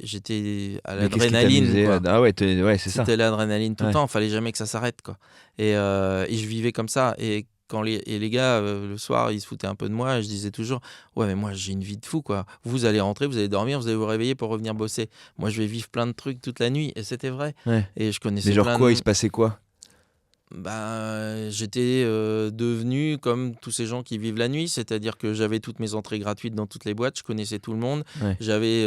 à Mais qu'est-ce qui l'adrénaline, t'amusait, quoi. Ah ouais, ouais, c'est ça. C'était l'adrénaline tout le Ouais. temps. Fallait jamais que ça s'arrête, quoi. Et je vivais comme ça. Et quand les gars le soir ils se foutaient un peu de moi, je disais toujours ouais mais moi j'ai une vie de fou, quoi. Vous allez rentrer, vous allez dormir, vous allez vous réveiller pour revenir bosser. Moi je vais vivre plein de trucs toute la nuit. Et c'était vrai. Ouais. Et je connaissais Mais genre plein quoi, de... il se passait quoi? j'étais devenu comme tous ces gens qui vivent la nuit, c'est-à-dire que j'avais toutes mes entrées gratuites dans toutes les boîtes, je connaissais tout le monde, Ouais. j'avais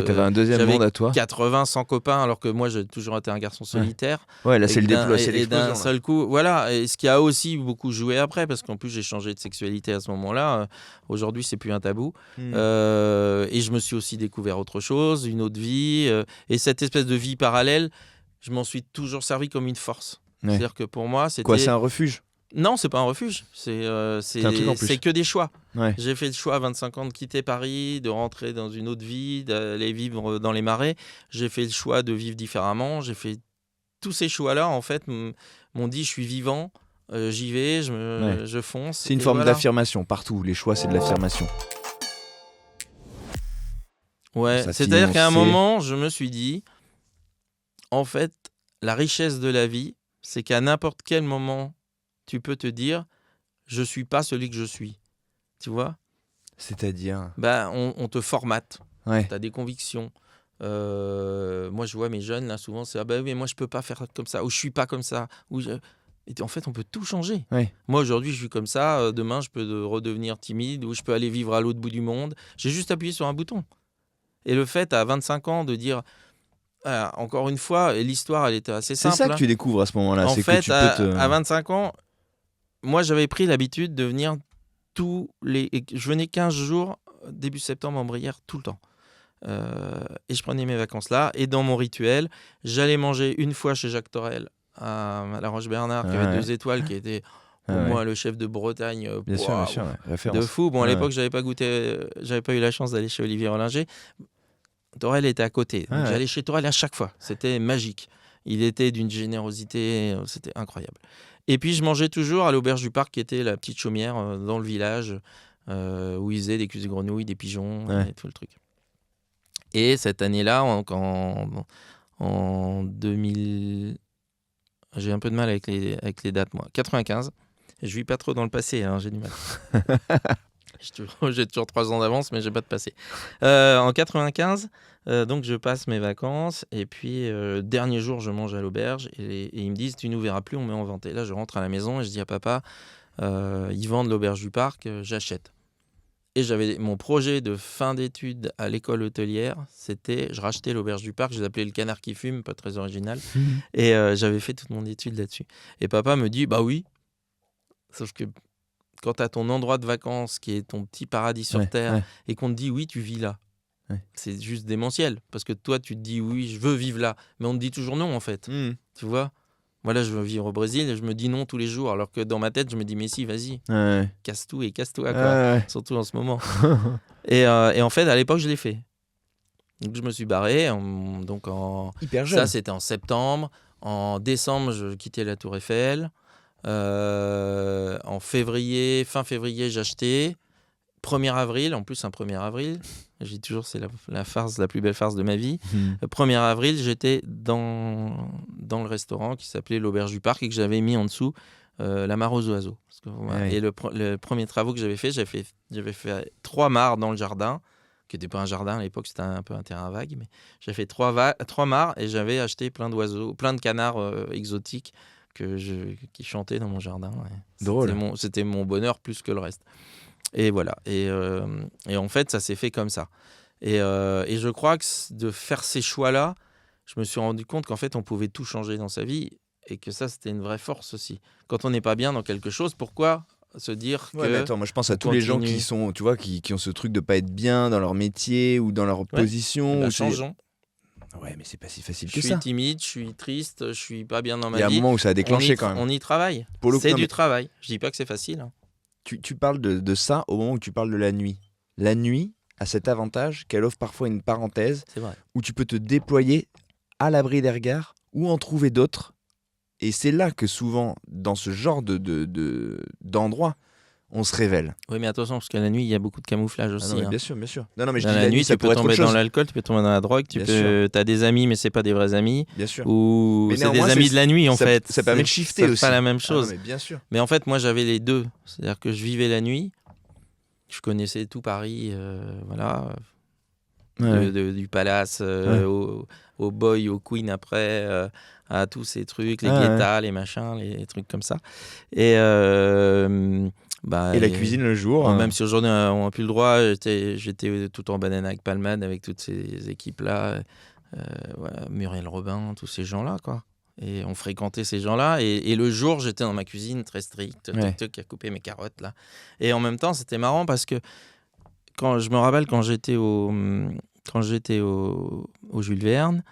T'avais un deuxième j'avais monde à toi. 80, 100 copains, alors que moi j'ai toujours été un garçon solitaire. Ouais, là c'est Et le déploiement, c'est et l'explosion. d'un là. seul coup, voilà, et ce qui a aussi beaucoup joué après, parce qu'en plus j'ai changé de sexualité à ce moment-là. Aujourd'hui, c'est plus un tabou. Et je me suis aussi découvert autre chose, une autre vie. Et cette espèce de vie parallèle, je m'en suis toujours servi comme une force. Ouais. C'est-à-dire que pour moi, c'était... Quoi, c'est un refuge? Non, c'est pas un refuge. C'est un truc en plus. c'est que des choix. Ouais. J'ai fait le choix à 25 ans de quitter Paris, de rentrer dans une autre vie, d'aller vivre dans les marais. J'ai fait le choix de vivre différemment. J'ai fait tous ces choix-là, en fait, m'ont dit je suis vivant, j'y vais, je fonce. C'est une et forme voilà. d'affirmation partout. Les choix, c'est de l'affirmation. Ouais, Ça, c'est-à-dire qu'à un fiancé. moment, je me suis dit, en fait, la richesse de la vie, c'est qu'à n'importe quel moment, tu peux te dire, je suis pas celui que je suis. Tu vois ? C'est-à-dire. On te formate, Ouais. tu as des convictions. Moi, je vois mes jeunes, là, souvent, c'est « Ah bah oui, mais moi, je peux pas faire comme ça » ou « Je suis pas comme ça » Et en fait, on peut tout changer. Ouais. Moi, aujourd'hui, je suis comme ça. Demain, je peux redevenir timide ou je peux aller vivre à l'autre bout du monde. J'ai juste appuyé sur un bouton. Et le fait, à 25 ans, de dire... encore une fois, et l'histoire, elle était assez C'est simple. ça que tu découvres à ce moment-là. En C'est fait, que tu peux te. à 25 ans, moi, j'avais pris l'habitude de venir je venais 15 jours, début septembre, en Brière, tout le temps. Et je prenais mes vacances là. Et dans mon rituel, j'allais manger une fois chez Jacques Torel à la Roche-Bernard, qui avait 2 étoiles, qui était pour moi le chef de Bretagne. Bien sûr, ouais. Référence. De fou. Bon, à Ouais. l'époque, j'avais pas eu la chance d'aller chez Olivier Rollinger. Torel était à côté. Donc Ouais. j'allais chez Torel à chaque fois. C'était magique. Il était d'une générosité, c'était incroyable. Et puis je mangeais toujours à l'auberge du Parc, qui était la petite chaumière dans le village, où ils faisaient des cuisses de grenouilles, des pigeons, Ouais. et tout le truc. Et cette année-là, en 2000, j'ai un peu de mal avec les dates, moi. 95. Je vis pas trop dans le passé, hein, j'ai du mal. J'ai toujours 3 ans d'avance, mais j'ai pas de passé. En 95, donc je passe mes vacances et puis dernier jour, je mange à l'auberge et ils me disent tu nous verras plus, on met en vente. Et là, je rentre à la maison et je dis à papa, ils vendent l'auberge du Parc, j'achète. Et j'avais mon projet de fin d'études à l'école hôtelière, c'était je rachetais l'auberge du Parc, je l'appelais le canard qui fume, pas très original, et j'avais fait toute mon étude là-dessus. Et papa me dit bah oui, sauf que quand tu as ton endroit de vacances qui est ton petit paradis sur Terre et qu'on te dit oui, tu vis là, c'est juste démentiel. Parce que toi, tu te dis oui, je veux vivre là. Mais on te dit toujours non, en fait. Tu vois ? Moi, là, je veux vivre au Brésil et je me dis non tous les jours. Alors que dans ma tête, je me dis mais si, vas-y, casse tout et casse-toi. Quoi. Surtout en ce moment. et en fait, à l'époque, je l'ai fait. Donc, je me suis barré. Hyper jeune. Ça, c'était en septembre. En décembre, je quittais la Tour Eiffel. En février, fin février, j'ai acheté. 1er avril, en plus un 1er avril, j'ai toujours, c'est la farce, la plus belle farce de ma vie. 1er avril, j'étais dans le restaurant qui s'appelait l'Auberge du Parc et que j'avais mis en dessous la mare aux oiseaux. Parce que, et le premier travaux que j'avais fait 3 mares dans le jardin, qui n'était pas un jardin à l'époque, c'était un peu un terrain vague, mais j'ai fait 3 mares et j'avais acheté plein d'oiseaux, plein de canards exotiques qui chantait dans mon jardin. Drôle. C'était mon bonheur plus que le reste. Et voilà. Et en fait, ça s'est fait comme ça. Et je crois que de faire ces choix-là, je me suis rendu compte qu'en fait, on pouvait tout changer dans sa vie et que ça, c'était une vraie force aussi. Quand on n'est pas bien dans quelque chose, pourquoi se dire que... Ouais, mais attends, moi je pense à tous les gens qui sont, tu vois, qui ont ce truc de pas être bien dans leur métier ou dans leur position. Bah, changeons. Ouais, mais c'est pas si facile Je que ça. suis timide, je suis triste, je suis pas bien dans ma vie. Il y a un moment où ça a déclenché quand même. On y travaille. C'est du travail. Je dis pas que c'est facile. Hein. Tu parles de ça au moment où tu parles de la nuit. La nuit a cet avantage qu'elle offre parfois une parenthèse où tu peux te déployer à l'abri des regards ou en trouver d'autres. Et c'est là que souvent, dans ce genre d'endroit, on se révèle. Oui, mais attention, parce qu'à la nuit, il y a beaucoup de camouflage aussi. Non, mais bien sûr, bien sûr. Non, mais je dis la nuit, tu peux tomber dans l'alcool, tu peux tomber dans la drogue, tu as des amis, mais c'est pas des vrais amis. Bien sûr. Ou c'est des amis de la nuit, en fait. Ça permet de shifter aussi. C'est pas la même chose. Mais bien sûr. Mais en fait, moi, j'avais les deux. C'est-à-dire que je vivais la nuit, je connaissais tout Paris, voilà. du palace au boy, au queen après, à tous ces trucs, les Ah, guettas, les machins, les trucs comme ça. Et, Et la cuisine le jour. même si aujourd'hui on n'a plus le droit, j'étais tout en banane avec Palmade, avec toutes ces équipes-là, Muriel Robin, tous ces gens-là, quoi. Et on fréquentait ces gens-là. Et le jour, j'étais dans ma cuisine très stricte, qui a coupé mes carottes, là. Et en même temps, c'était marrant parce que je me rappelle quand j'étais au Jules Verne,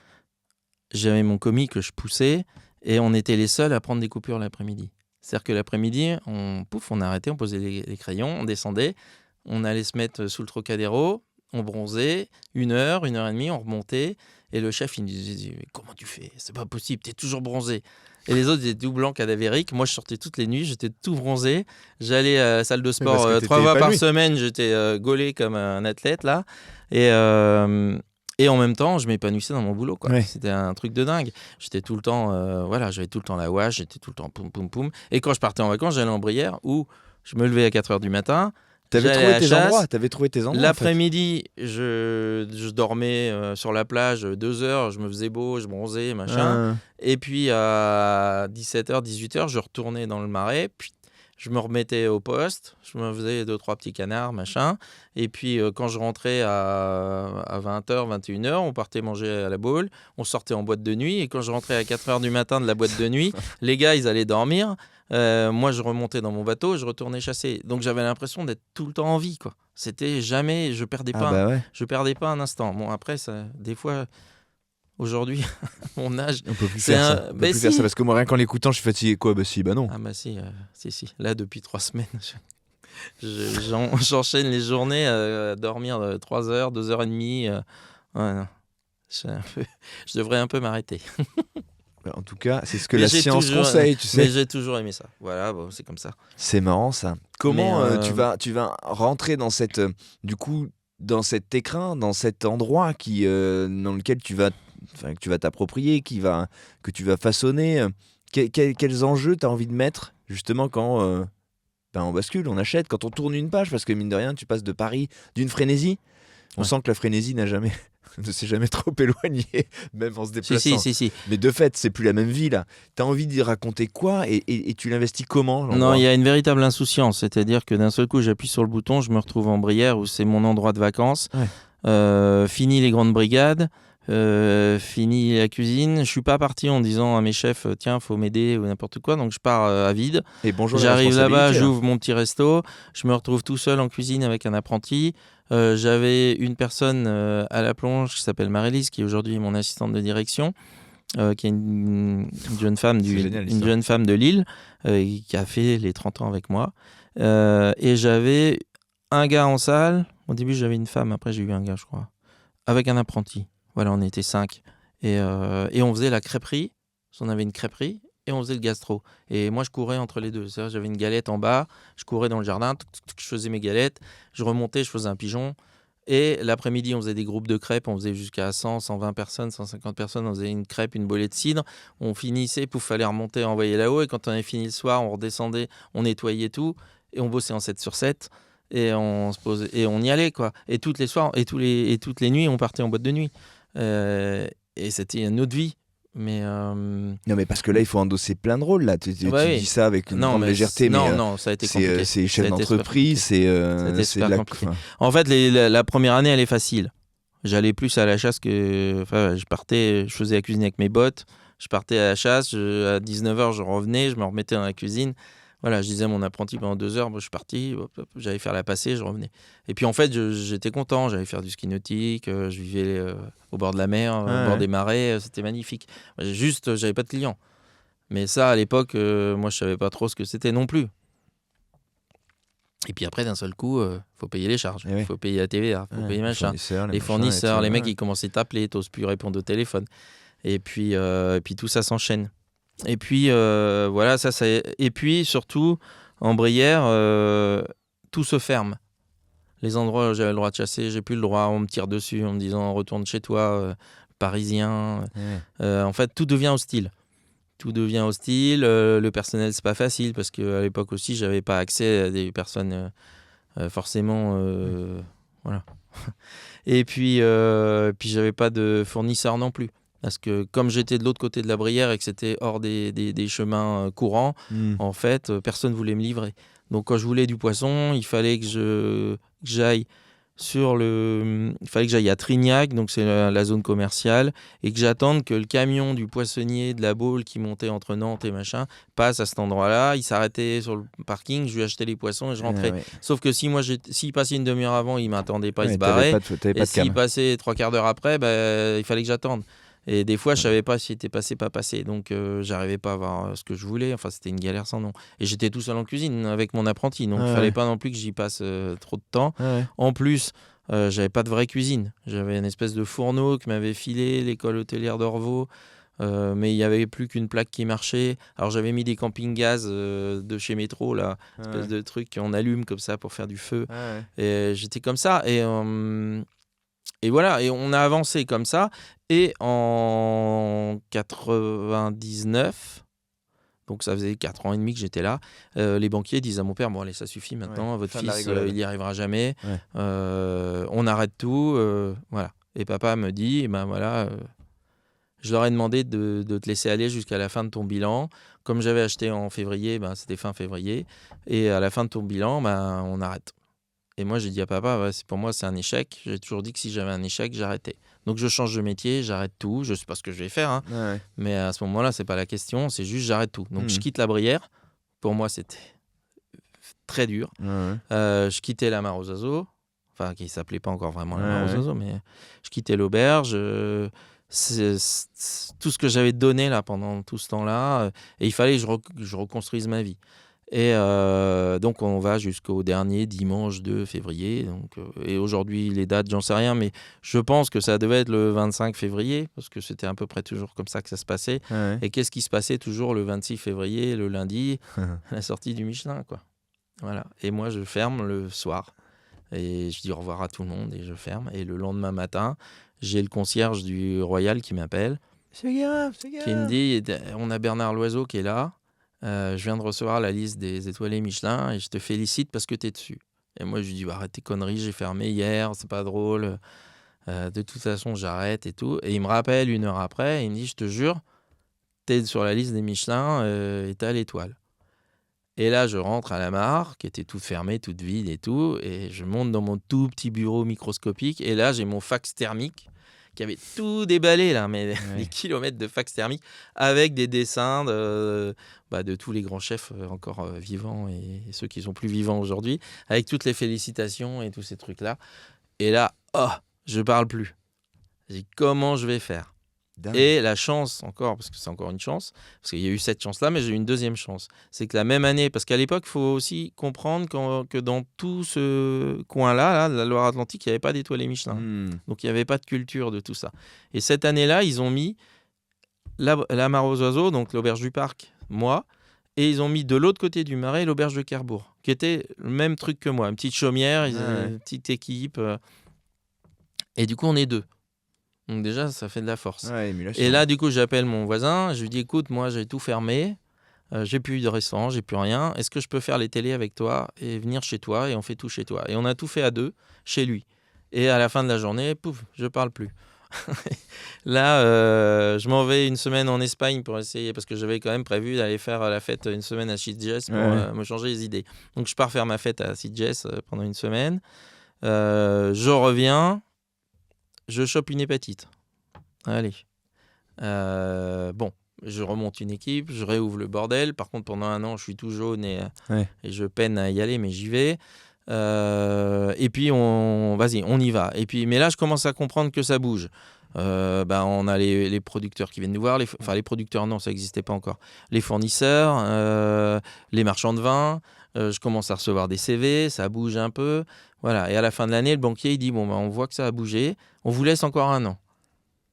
j'avais mon commis que je poussais et on était les seuls à prendre des coupures l'après-midi. C'est-à-dire que l'après-midi, on arrêtait, on posait les crayons, on descendait, on allait se mettre sous le Trocadéro, on bronzait, 1 heure et demie, on remontait et le chef il nous disait « Comment tu fais ? C'est pas possible, t'es toujours bronzé !» Et les autres étaient tout blancs, cadavériques. Moi, je sortais toutes les nuits, j'étais tout bronzé. J'allais à la salle de sport 3 fois par semaine. J'étais gaulé comme un athlète, là. Et en même temps, je m'épanouissais dans mon boulot, quoi. C'était un truc de dingue. J'étais tout le temps, j'avais tout le temps la wash, j'étais tout le temps poum, poum, poum. Et quand je partais en vacances, j'allais en Brière où je me levais à 4h du matin. T'avais trouvé tes endroits. L'après-midi, je dormais sur la plage 2 heures, je me faisais beau, je bronzais, machin. Et puis à 17h, 18h, je retournais dans le marais, puis je me remettais au poste, je me faisais 2-3 petits canards, machin. Et puis quand je rentrais à 20h, 21h, on partait manger à la Baule, on sortait en boîte de nuit. Et quand je rentrais à 4h du matin de la boîte de nuit, les gars, ils allaient dormir. Moi, je remontais dans mon bateau, je retournais chasser. Donc j'avais l'impression d'être tout le temps en vie, quoi. C'était jamais, je perdais pas un instant. Bon, après, des fois... Aujourd'hui, mon âge. On peut plus faire ça. On peut plus faire ça parce que moi, rien qu'en l'écoutant, je suis fatigué. Quoi ? Non. Ah, si. Là, depuis 3 semaines, j'enchaîne les journées à dormir 3 heures, 2h30. Non. Je devrais un peu m'arrêter. En tout cas, c'est ce que la science conseille, tu sais. Mais j'ai toujours aimé ça. Voilà, c'est comme ça. C'est marrant, ça. Comment tu vas rentrer dans cette, dans cet écrin, dans cet endroit dans lequel tu vas t'approprier, que tu vas façonner. Quels enjeux tu as envie de mettre, justement, quand on bascule, on achète, quand on tourne une page, parce que mine de rien, tu passes de Paris, d'une frénésie. On sent que la frénésie ne s'est jamais trop éloignée, même en se déplaçant. Si. Mais de fait, c'est plus la même vie, là. Tu as envie d'y raconter quoi et tu l'investis comment ? Non, il y a une véritable insouciance. C'est-à-dire que d'un seul coup, j'appuie sur le bouton, je me retrouve en Brière, où c'est mon endroit de vacances. Fini les grandes brigades. Fini la cuisine. Je suis pas parti en disant à mes chefs tiens, faut m'aider ou n'importe quoi, donc je pars à vide. Et bonjour. J'arrive là-bas, j'ouvre mon petit resto, je me retrouve tout seul en cuisine avec un apprenti. J'avais une personne à la plonge qui s'appelle Marie-Lise, qui est aujourd'hui mon assistante de direction, qui est une jeune femme jeune femme de Lille, qui a fait les 30 ans avec moi. Et j'avais un gars en salle. Au début, j'avais une femme, après j'ai eu un gars, je crois, avec un apprenti. Voilà, on était 5. Et on faisait la crêperie. On avait une crêperie et on faisait le gastro. Et moi, je courais entre les deux. C'est-à-dire, j'avais une galette en bas, je courais dans le jardin, je faisais mes galettes, je remontais, je faisais un pigeon. Et l'après-midi, on faisait des groupes de crêpes. On faisait jusqu'à 100, 120 personnes, 150 personnes. On faisait une crêpe, une bolée de cidre. On finissait, fallait remonter, envoyer là-haut. Et quand on avait fini le soir, on redescendait, on nettoyait tout. Et on bossait en 7/7. Et on se posait, et on y allait, quoi. Et toutes les soirs, et toutes les nuits, on partait en boîte de nuit. Et c'était une autre vie. Mais non, mais parce que là, il faut endosser plein de rôles. Là. Tu dis ça avec une grande légèreté, mais non, ça a été compliqué. C'est chef d'entreprise, c'est compliqué. En fait, la première année, elle est facile. J'allais plus à la chasse que... Enfin, je faisais la cuisine avec mes bottes, je partais à la chasse, à 19h, je revenais, je me remettais dans la cuisine. Voilà, je disais à mon apprenti pendant 2 heures, je suis parti, j'allais faire la passée, je revenais. Et puis en fait, j'étais content, j'allais faire du ski nautique, je vivais au bord de la mer, au bord des marais, c'était magnifique. Juste, j'avais pas de clients. Mais ça, à l'époque, moi, je savais pas trop ce que c'était non plus. Et puis après, d'un seul coup, faut payer les charges, faut payer la TVA, faut payer machin. Les fournisseurs, les mecs, ils commençaient à t'appeler, t'oses plus répondre au téléphone. Et puis tout ça s'enchaîne. Et puis voilà, et puis surtout en Brière, tout se ferme. Les endroits où j'avais le droit de chasser, j'ai plus le droit. On me tire dessus en me disant retourne chez toi, parisien. En fait, tout devient hostile. Le personnel, c'est pas facile parce qu'à l'époque aussi, j'avais pas accès à des personnes forcément. Voilà. Et puis j'avais pas de fournisseur non plus. Parce que comme j'étais de l'autre côté de la Brière et que c'était hors des chemins courants, en fait, personne ne voulait me livrer. Donc quand je voulais du poisson, il fallait que j'aille il fallait que j'aille à Trignac, donc c'est la zone commerciale, et que j'attende que le camion du poissonnier de la Baule qui montait entre Nantes et machin passe à cet endroit-là. Il s'arrêtait sur le parking, je lui achetais les poissons et je rentrais. Ouais. Sauf que s'il passait une demi-heure avant, il m'attendait pas, il se t'avais barrait. pas de Et s'il cam. passait 3/4 d'heure après, il fallait que j'attende. Et des fois, je savais pas s'il était passé, pas passé. Donc, j'arrivais pas à avoir ce que je voulais. Enfin, c'était une galère sans nom. Et j'étais tout seul en cuisine avec mon apprenti. Donc, il fallait pas non plus que j'y passe trop de temps. Ouais. En plus, j'avais pas de vraie cuisine. J'avais une espèce de fourneau que m'avait filé l'école hôtelière d'Orvaux. Mais il n'y avait plus qu'une plaque qui marchait. Alors, j'avais mis des camping-gaz de chez Métro, là, espèce de truc qu'on allume comme ça pour faire du feu. Et j'étais comme ça. Et voilà, et on a avancé comme ça. Et en 99, donc ça faisait 4 ans et demi que j'étais là, les banquiers disent à mon père, bon allez, ça suffit maintenant, votre fils, il n'y arrivera jamais, on arrête tout, voilà. Et papa me dit, ben voilà, je leur ai demandé de te laisser aller jusqu'à la fin de ton bilan. Comme j'avais acheté en février, c'était fin février, et à la fin de ton bilan, on arrête. Et moi, j'ai dit à papa, pour moi, c'est un échec. J'ai toujours dit que si j'avais un échec, j'arrêtais. Donc, je change de métier, j'arrête tout. Je ne sais pas ce que je vais faire, mais à ce moment-là, ce n'est pas la question. C'est juste, j'arrête tout. Donc, je quitte la Brière. Pour moi, c'était très dur. Je quittais la Mare aux Oiseaux, enfin, qui ne s'appelait pas encore vraiment la Mare aux Oiseaux, mais je quittais l'auberge. C'est tout ce que j'avais donné là, pendant tout ce temps-là. Et il fallait que je reconstruise ma vie. Et donc on va jusqu'au dernier dimanche de février. Donc, et aujourd'hui les dates, j'en sais rien, mais je pense que ça devait être le 25 février, parce que c'était à peu près toujours comme ça que ça se passait. Et qu'est-ce qui se passait toujours le 26 février, le lundi, la sortie du Michelin, quoi. Voilà. Et moi je ferme le soir. Et je dis au revoir à tout le monde et je ferme. Et le lendemain matin, j'ai le concierge du Royal qui m'appelle. C'est grave. Qui me dit, on a Bernard Loiseau qui est là. Je viens de recevoir la liste des étoilés Michelin et je te félicite parce que tu es dessus. Et moi, je lui dis, arrête tes conneries, j'ai fermé hier, c'est pas drôle. De toute façon, j'arrête et tout. Et il me rappelle 1 heure après, et il me dit, je te jure, t'es sur la liste des Michelin et t'as l'étoile. Et là, je rentre à la Mare, qui était toute fermée, toute vide et tout. Et je monte dans mon tout petit bureau microscopique. Et là, j'ai mon fax thermique qui avait tout déballé, là, mais des kilomètres de fax thermique avec des dessins de tous les grands chefs encore vivants et ceux qui sont plus vivants aujourd'hui, avec toutes les félicitations et tous ces trucs-là. Et là, je parle plus. J'ai dit, comment je vais faire ? Dingue. Et la chance encore, parce que c'est encore une chance, parce qu'il y a eu cette chance-là, mais j'ai eu une deuxième chance. C'est que la même année, parce qu'à l'époque, il faut aussi comprendre que dans tout ce coin-là, de la Loire-Atlantique, il n'y avait pas d'étoilés Michelin. Donc, il n'y avait pas de culture de tout ça. Et cette année-là, ils ont mis la Mare aux Oiseaux, donc l'auberge du Parc, moi, et ils ont mis de l'autre côté du Marais l'auberge de Kerbourg, qui était le même truc que moi, une petite chaumière, ils avaient une petite équipe. Et du coup, on est 2. Donc déjà, ça fait de la force. Et là, du coup, j'appelle mon voisin. Je lui dis, écoute, moi, j'ai tout fermé. J'ai plus de restaurant, j'ai plus rien. Est-ce que je peux faire les télés avec toi et venir chez toi et on fait tout chez toi ? Et on a tout fait à 2 chez lui. Et à la fin de la journée, pouf, je parle plus. Là, je m'en vais 1 semaine en Espagne pour essayer, parce que j'avais quand même prévu d'aller faire la fête 1 semaine à Sitges pour me changer les idées. Donc, je pars faire ma fête à Sitges pendant 1 semaine. Je reviens. Je chope une hépatite. Allez. Bon, je remonte une équipe, je réouvre le bordel. Par contre, pendant 1 an, je suis tout jaune et je peine à y aller, mais j'y vais. Et puis, on y va. Et puis, mais là, je commence à comprendre que ça bouge. On a les producteurs qui viennent nous voir. Les producteurs, non, ça n'existait pas encore. Les fournisseurs, les marchands de vin. Je commence à recevoir des CV, ça bouge un peu. Voilà. Et à la fin de l'année, le banquier, il dit, on voit que ça a bougé. On vous laisse encore 1 an.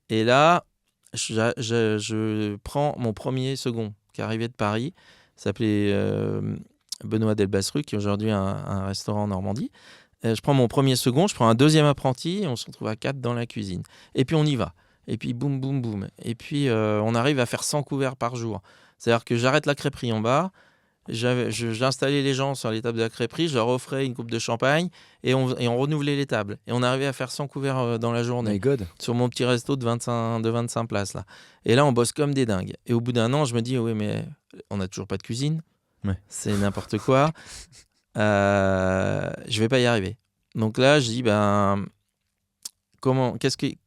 Et là, je prends mon premier second qui arrivait de Paris. Il s'appelait Benoît Delbasruc, qui est aujourd'hui un restaurant en Normandie. Je prends mon premier second, je prends un deuxième apprenti et on se retrouve à 4 dans la cuisine. Et puis on y va. Et puis boum, boum, boum. Et puis on arrive à faire 100 couverts par jour. C'est-à-dire que j'arrête la crêperie en bas, J'installais les gens sur les tables de la crêperie, je leur offrais une coupe de champagne et on renouvelait les tables. Et on arrivait à faire 100 couverts dans la journée. My God. Sur mon petit resto de 25 places. Là. Et là, on bosse comme des dingues. Et au bout d'un an, je me dis, oui, mais on n'a toujours pas de cuisine. Ouais. C'est n'importe quoi. Je vais pas y arriver. Donc là, je dis,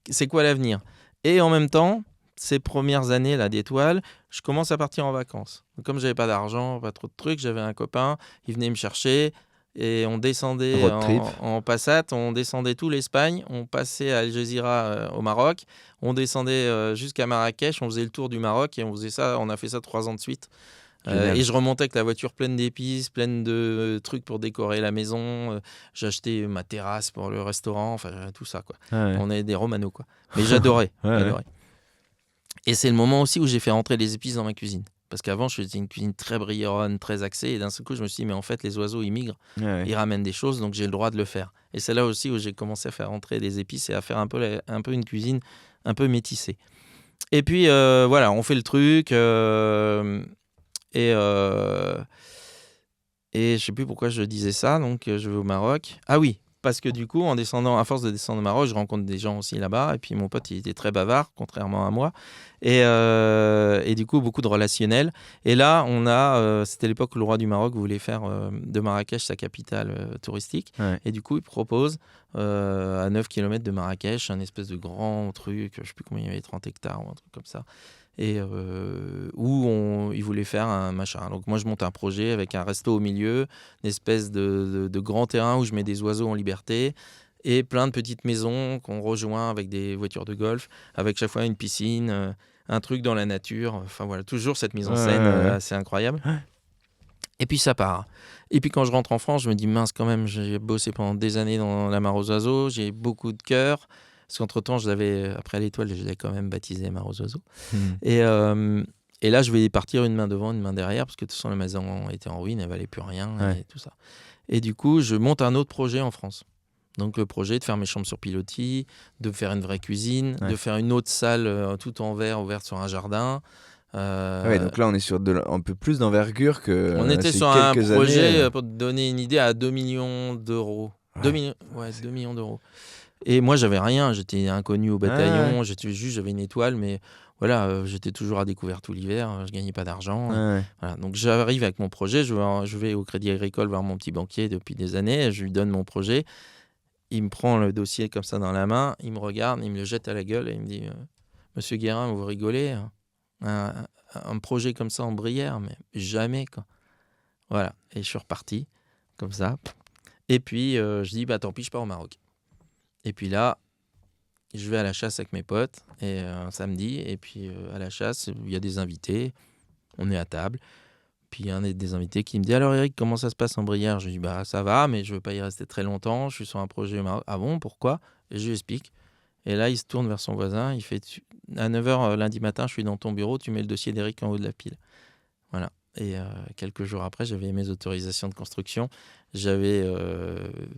c'est quoi l'avenir? Et en même temps, ces premières années là d'étoiles, je commence à partir en vacances. Donc, comme j'avais pas d'argent, pas trop de trucs, j'avais un copain, il venait me chercher et on descendait Road trip. en Passat, on descendait tout l'Espagne, on passait à Algésiras au Maroc, on descendait jusqu'à Marrakech, on faisait le tour du Maroc et on a fait ça 3 ans de suite. Et je remontais avec la voiture pleine d'épices, pleine de trucs pour décorer la maison. J'achetais ma terrasse pour le restaurant, enfin tout ça quoi. Ouais. On est des romanos quoi. Mais j'adorais. Ouais. j'adorais. Et c'est le moment aussi où j'ai fait rentrer les épices dans ma cuisine. Parce qu'avant, je faisais une cuisine très brillante, très axée. Et d'un seul coup, je me suis dit, mais en fait, les oiseaux, ils migrent, ils ramènent des choses, donc j'ai le droit de le faire. Et c'est là aussi où j'ai commencé à faire rentrer des épices et à faire un peu une cuisine un peu métissée. Et puis, voilà, on fait le truc. Et je sais plus pourquoi je disais ça, donc je vais au Maroc. Ah oui, parce que du coup, à force de descendre au Maroc, je rencontre des gens aussi là-bas. Et puis mon pote, il était très bavard, contrairement à moi. Et du coup, beaucoup de relationnel. Et là, c'était l'époque où le roi du Maroc voulait faire de Marrakech sa capitale touristique. Ouais. Et du coup, il propose à 9 km de Marrakech un espèce de grand truc, je ne sais plus combien il y avait, 30 hectares ou un truc comme ça. Et où il voulait faire un machin. Donc moi, je monte un projet avec un resto au milieu, une espèce de grand terrain où je mets des oiseaux en liberté et plein de petites maisons qu'on rejoint avec des voitures de golf, avec chaque fois une piscine, un truc dans la nature. Enfin voilà, toujours cette mise en scène assez incroyable. Et puis ça part. Et puis quand je rentre en France, je me dis mince quand même, j'ai bossé pendant des années dans la mare aux oiseaux, j'ai beaucoup de cœur. Parce qu'entre-temps, après l'étoile, je l'ai quand même baptisé Mare aux oiseaux. Et là, je vais partir une main devant, une main derrière, parce que de toute façon, la maison était en ruine, elle valait plus rien, et tout ça. Et du coup, je monte un autre projet en France. Donc le projet de faire mes chambres sur pilotis, de faire une vraie cuisine, de faire une autre salle tout en verre, ouverte sur un jardin. Donc là, on est sur un peu plus d'envergure que. On était sur un projet, pour te donner une idée, à 2 millions d'euros. 2 millions d'euros. Et moi, j'avais rien, j'étais inconnu au bataillon, j'avais une étoile, mais voilà, j'étais toujours à découvert tout l'hiver, je gagnais pas d'argent. Voilà, donc j'arrive avec mon projet, je vais au Crédit Agricole voir mon petit banquier depuis des années, je lui donne mon projet, il me prend le dossier comme ça dans la main, il me regarde, il me le jette à la gueule et il me dit Monsieur Guérin, vous rigolez, un projet comme ça en Brière, mais jamais quoi. Voilà, et je suis reparti comme ça. Et puis je dis tant pis, je pars au Maroc. Et puis là, je vais à la chasse avec mes potes et un samedi. Et puis à la chasse, il y a des invités. On est à table. Puis il y a un des invités qui me dit alors Eric, comment ça se passe en Brière? Je lui dis ça va, mais je veux pas y rester très longtemps. Je suis sur un projet au Maroc. Ah bon, pourquoi? Et je lui explique. Et là, il se tourne vers son voisin. Il fait à 9h lundi matin, je suis dans ton bureau. Tu mets le dossier d'Eric en haut de la pile. Voilà. Et quelques jours après, j'avais mes autorisations de construction. J'avais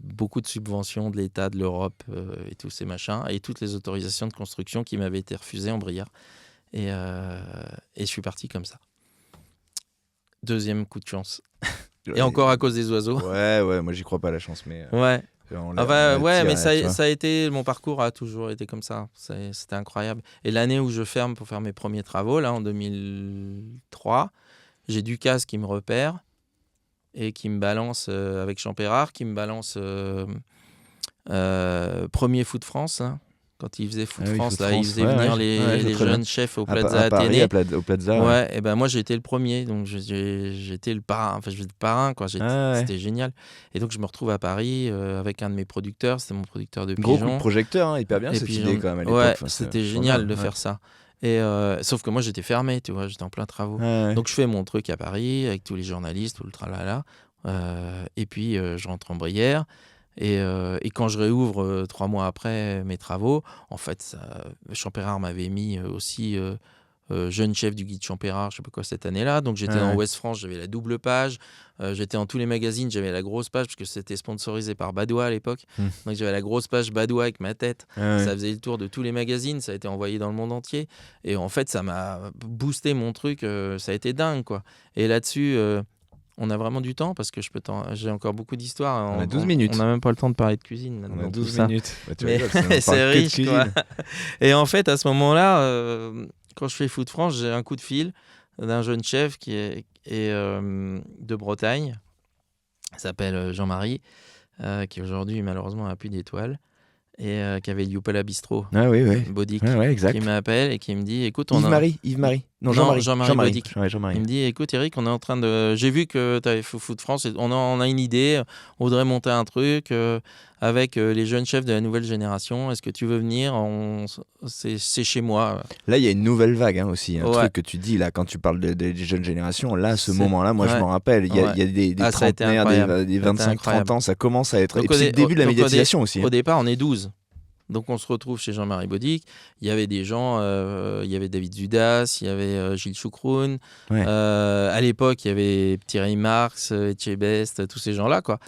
beaucoup de subventions de l'État, de l'Europe et tous ces machins. Et toutes les autorisations de construction qui m'avaient été refusées en Brière. Et je suis parti comme ça. Deuxième coup de chance. Et encore à cause des oiseaux. Ouais, moi j'y crois pas à la chance, mais. Ouais. Mais ça a été, mon parcours a toujours été comme ça. C'était incroyable. Et l'année où je ferme pour faire mes premiers travaux, là, en 2003, j'ai Ducasse qui me repère et qui me balance avec Champérard, qui me balance premier Foot France. Hein, quand il faisait Foot France, là, il faisait venir les jeunes chefs au Plaza Athénée. Au Plaza. Et ben moi j'ai été le premier, donc j'étais le parrain. Enfin, je faisais le parrain, quoi. C'était génial. Et donc je me retrouve à Paris avec un de mes producteurs. C'était mon producteur de pigeons. Gros coup de projecteur, hein, hyper bien cette idée quand même à l'époque. Ouais, c'était génial de faire ça. Et sauf que moi j'étais fermé, tu vois, j'étais en plein travaux. Donc je fais mon truc à Paris avec tous les journalistes, tout le tralala. Et puis je rentre en Brière. Et quand je réouvre 3 mois après mes travaux, en fait, Champérard m'avait mis aussi jeune chef du guide Champérard, je sais pas quoi, cette année-là. Donc j'étais dans Ouest France, j'avais la double page. J'étais dans tous les magazines, j'avais la grosse page parce que c'était sponsorisé par Badois à l'époque. Donc j'avais la grosse page Badois avec ma tête. Ça faisait le tour de tous les magazines, ça a été envoyé dans le monde entier. Et en fait, ça m'a boosté mon truc, ça a été dingue, quoi. Et là-dessus, On a vraiment du temps parce que j'ai encore beaucoup d'histoires. On a 12 minutes. On n'a même pas le temps de parler de cuisine. On a dans 12 tout ça. minutes. Bah, tu Mais rigoles, ça, on parle c'est que de riche, quoi. cuisine. Et en fait, à ce moment-là, quand je fais Food France, j'ai un coup de fil d'un jeune chef qui est de Bretagne. Il s'appelle Jean-Marie, qui aujourd'hui, malheureusement, n'a plus d'étoiles. Et qui avait Youpala Bistro, Ah oui, oui. Bodic, Ouais, exact. qui m'appelle et qui me dit écoute, on a... Yves-Marie. Non, Non, Jean-Marie. Bodic. Ouais, Jean-Marie. Il me dit écoute, Eric, on est en train de. J'ai vu que tu avais fait Food France, et on a une idée, on voudrait monter un truc avec les jeunes chefs de la nouvelle génération. Est-ce que tu veux venir c'est chez moi. Là, il y a une nouvelle vague aussi. Un Ouais. truc que tu dis là quand tu parles des jeunes générations. Là, à ce C'est- moment-là, moi, je ouais. m'en rappelle. Il y a Ouais. des Ça a été trentenaires, incroyable. des Ça a été 25-30 incroyable. ans. Ça commence à être. Donc, Et puis, c'est le début de la médiatisation aussi. Au départ, on est 12. Donc on se retrouve chez Jean-Marie Bodic. Il y avait des gens, il y avait David Zudas, il y avait Gilles Choucroune. Ouais. À l'époque, il y avait Thierry Marx, Etchebest, tous ces gens-là, quoi.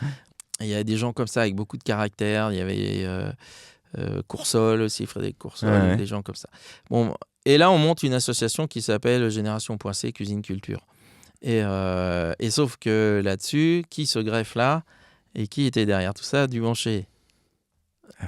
Et il y avait des gens comme ça avec beaucoup de caractère. Il y avait Coursol aussi, Frédéric Coursol, Ouais. des gens comme ça. Bon, et là, on monte une association qui s'appelle Génération.c Cuisine Culture. Et sauf que là-dessus, qui se greffe là et qui était derrière tout ça? Dubanché,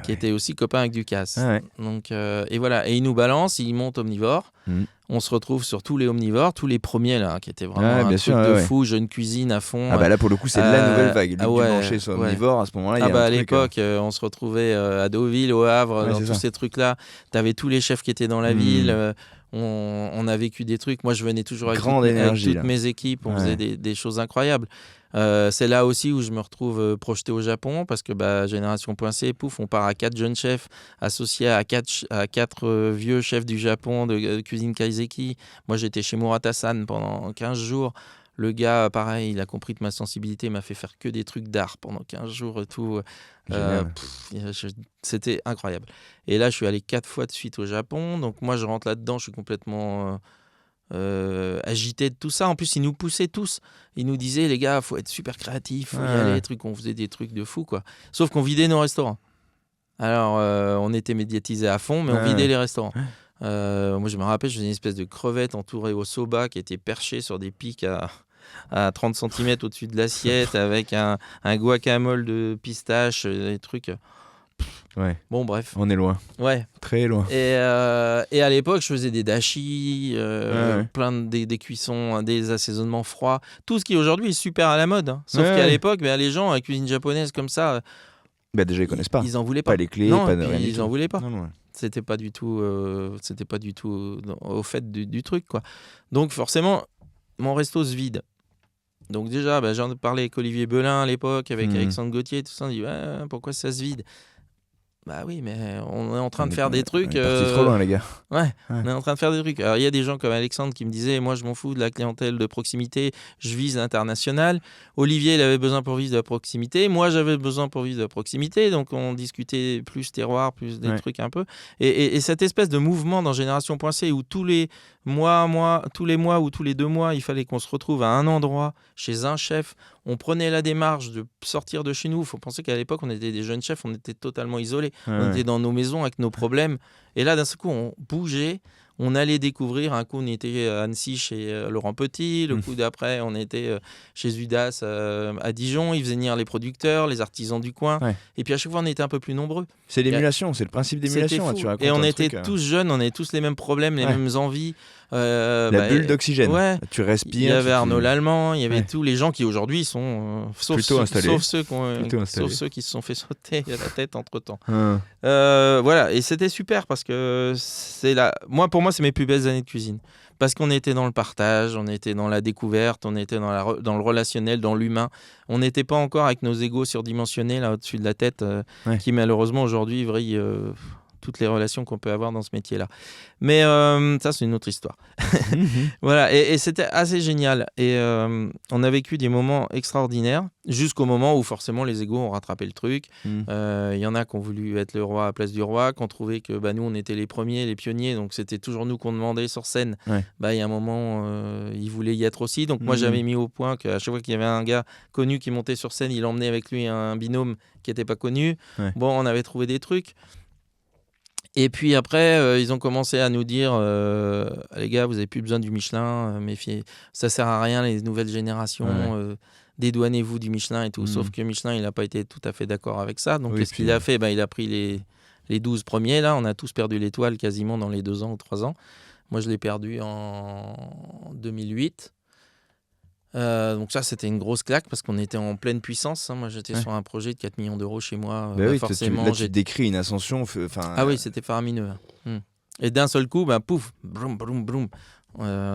qui était aussi copain avec Ducasse. Ah ouais. Donc, et voilà. Et il nous balance, il monte omnivore. Mhm. On se retrouve sur tous les omnivores, tous les premiers là, qui étaient vraiment Ouais, un bien truc sûr, de ouais. fou, jeune cuisine à fond. Ah bah là, pour le coup, c'est la nouvelle vague. Luc ouais, Dubanché soit ouais. omnivore, à ce moment-là, il y a Ah bah un à truc, l'époque, on se retrouvait à Deauville, au Havre, Ouais, dans c'est tous ça. ces trucs-là. T'avais tous les chefs qui étaient dans la Mhm. ville. On a vécu des trucs. Moi, je venais toujours avec, Grande avec énergie, toutes là. mes équipes. On Ouais. faisait des choses incroyables. C'est là aussi où je me retrouve projeté au Japon parce que Génération.c, pouf, on part à 4 jeunes chefs associés à 4 vieux chefs du Japon de cuisine kaiseki. Moi, j'étais chez Murata-san pendant 15 jours. Le gars, pareil, il a compris que ma sensibilité m'a fait faire que des trucs d'art pendant 15 jours et tout. Génial. C'était incroyable. Et là, je suis allé 4 fois de suite au Japon. Donc moi, je rentre là-dedans, je suis complètement agité de tout ça. En plus, ils nous poussaient tous. Ils nous disaient, les gars, faut être super créatif, faut y Ouais. aller. On faisait des trucs de fou, quoi. Sauf qu'on vidait nos restaurants. Alors, on était médiatisés à fond, mais on Ouais. vidait les restaurants. Moi, je me rappelle, je faisais une espèce de crevette entourée au soba qui était perchée sur des pics à 30 cm au-dessus de l'assiette avec un guacamole de pistache, des trucs. Ouais. Bon, bref. On est loin. Ouais. Très loin. Et à l'époque, je faisais des dashi, Ouais. plein des cuissons, des assaisonnements froids. Tout ce qui aujourd'hui est super à la mode. Hein. Sauf Ouais. qu'à l'époque, les gens, la cuisine japonaise comme ça, Bah déjà, ils connaissent pas. ils en voulaient pas. Pas les clés, Non, pas et de puis rien du ils tout. en voulaient pas. Non, non. C'était pas du tout au fait du truc, quoi. Donc forcément, mon resto se vide. Donc déjà, j'en ai parlé avec Olivier Belin à l'époque, avec Mhm. Alexandre Gauthier, tout ça. On dit ouais, pourquoi ça se vide? Bah oui, mais on est en train de faire On des est trucs. parti trop loin, les gars. Ouais, on est en train de faire des trucs. Alors, il y a des gens comme Alexandre qui me disaient moi, je m'en fous de la clientèle de proximité, je vise l'international. Olivier, il avait besoin pour vivre de la proximité. Moi, j'avais besoin pour vivre de la proximité. Donc, on discutait plus terroir, plus des Ouais. trucs un peu. Et cette espèce de mouvement dans Génération.c où tous les mois ou tous les 2 mois, il fallait qu'on se retrouve à un endroit, chez un chef. On prenait la démarche de sortir de chez nous. Il faut penser qu'à l'époque, on était des jeunes chefs, on était totalement isolés. On était dans nos maisons avec nos problèmes. Et là, d'un seul coup, on bougeait. On allait découvrir. Un coup, on était à Annecy chez Laurent Petit. Le coup d'après, on était chez Zudas à Dijon. Ils faisaient venir les producteurs, les artisans du coin. Ouais. Et puis à chaque fois, on était un peu plus nombreux. C'est l'émulation, c'est le principe d'émulation. C'était Hein, fou. tu racontes Et on un était truc, tous jeunes, on avait tous les mêmes problèmes, les Ouais. mêmes envies. La bulle d'oxygène. Ouais. Tu respires. Il y avait tu- Arnaud Lallemand, il y avait Ouais. tous les gens qui aujourd'hui sont Plutôt installés. sauf ceux qui se sont fait sauter la tête entre temps. Hein. Voilà, et c'était super parce que pour moi, c'est mes plus belles années de cuisine. Parce qu'on était dans le partage, on était dans la découverte, on était dans le relationnel, dans l'humain. On n'était pas encore avec nos égos surdimensionnés là au-dessus de la tête, Ouais. qui malheureusement aujourd'hui vrillent toutes les relations qu'on peut avoir dans ce métier-là. Mais ça, c'est une autre histoire. Voilà, et c'était assez génial. Et on a vécu des moments extraordinaires jusqu'au moment où forcément les égos ont rattrapé le truc. Il y en a qui ont voulu être le roi à la place du roi, qui ont trouvé que nous, on était les premiers, les pionniers, donc c'était toujours nous qu'on demandait sur scène. Ouais. Il y a un moment, ils voulaient y être aussi. Donc moi, j'avais mis au point qu'à chaque fois qu'il y avait un gars connu qui montait sur scène, il emmenait avec lui un binôme qui n'était pas connu. Ouais. Bon, on avait trouvé des trucs. Et puis après, ils ont commencé à nous dire les gars, vous n'avez plus besoin du Michelin, méfiez, ça sert à rien, les nouvelles générations, dédouanez-vous du Michelin et tout. Sauf que Michelin, il n'a pas été tout à fait d'accord avec ça. Donc, qu'est-ce qu'il a fait ? Il a pris les 12 premiers. Là, on a tous perdu l'étoile quasiment dans les 2 ans ou 3 ans. Moi, je l'ai perdu en 2008. Donc ça, c'était une grosse claque parce qu'on était en pleine puissance. Moi, j'étais sur un projet de 4 millions d'euros chez moi. Forcément, là, tu décris une ascension. Oui, c'était faramineux. Et d'un seul coup, pouf, broum, broum, broum,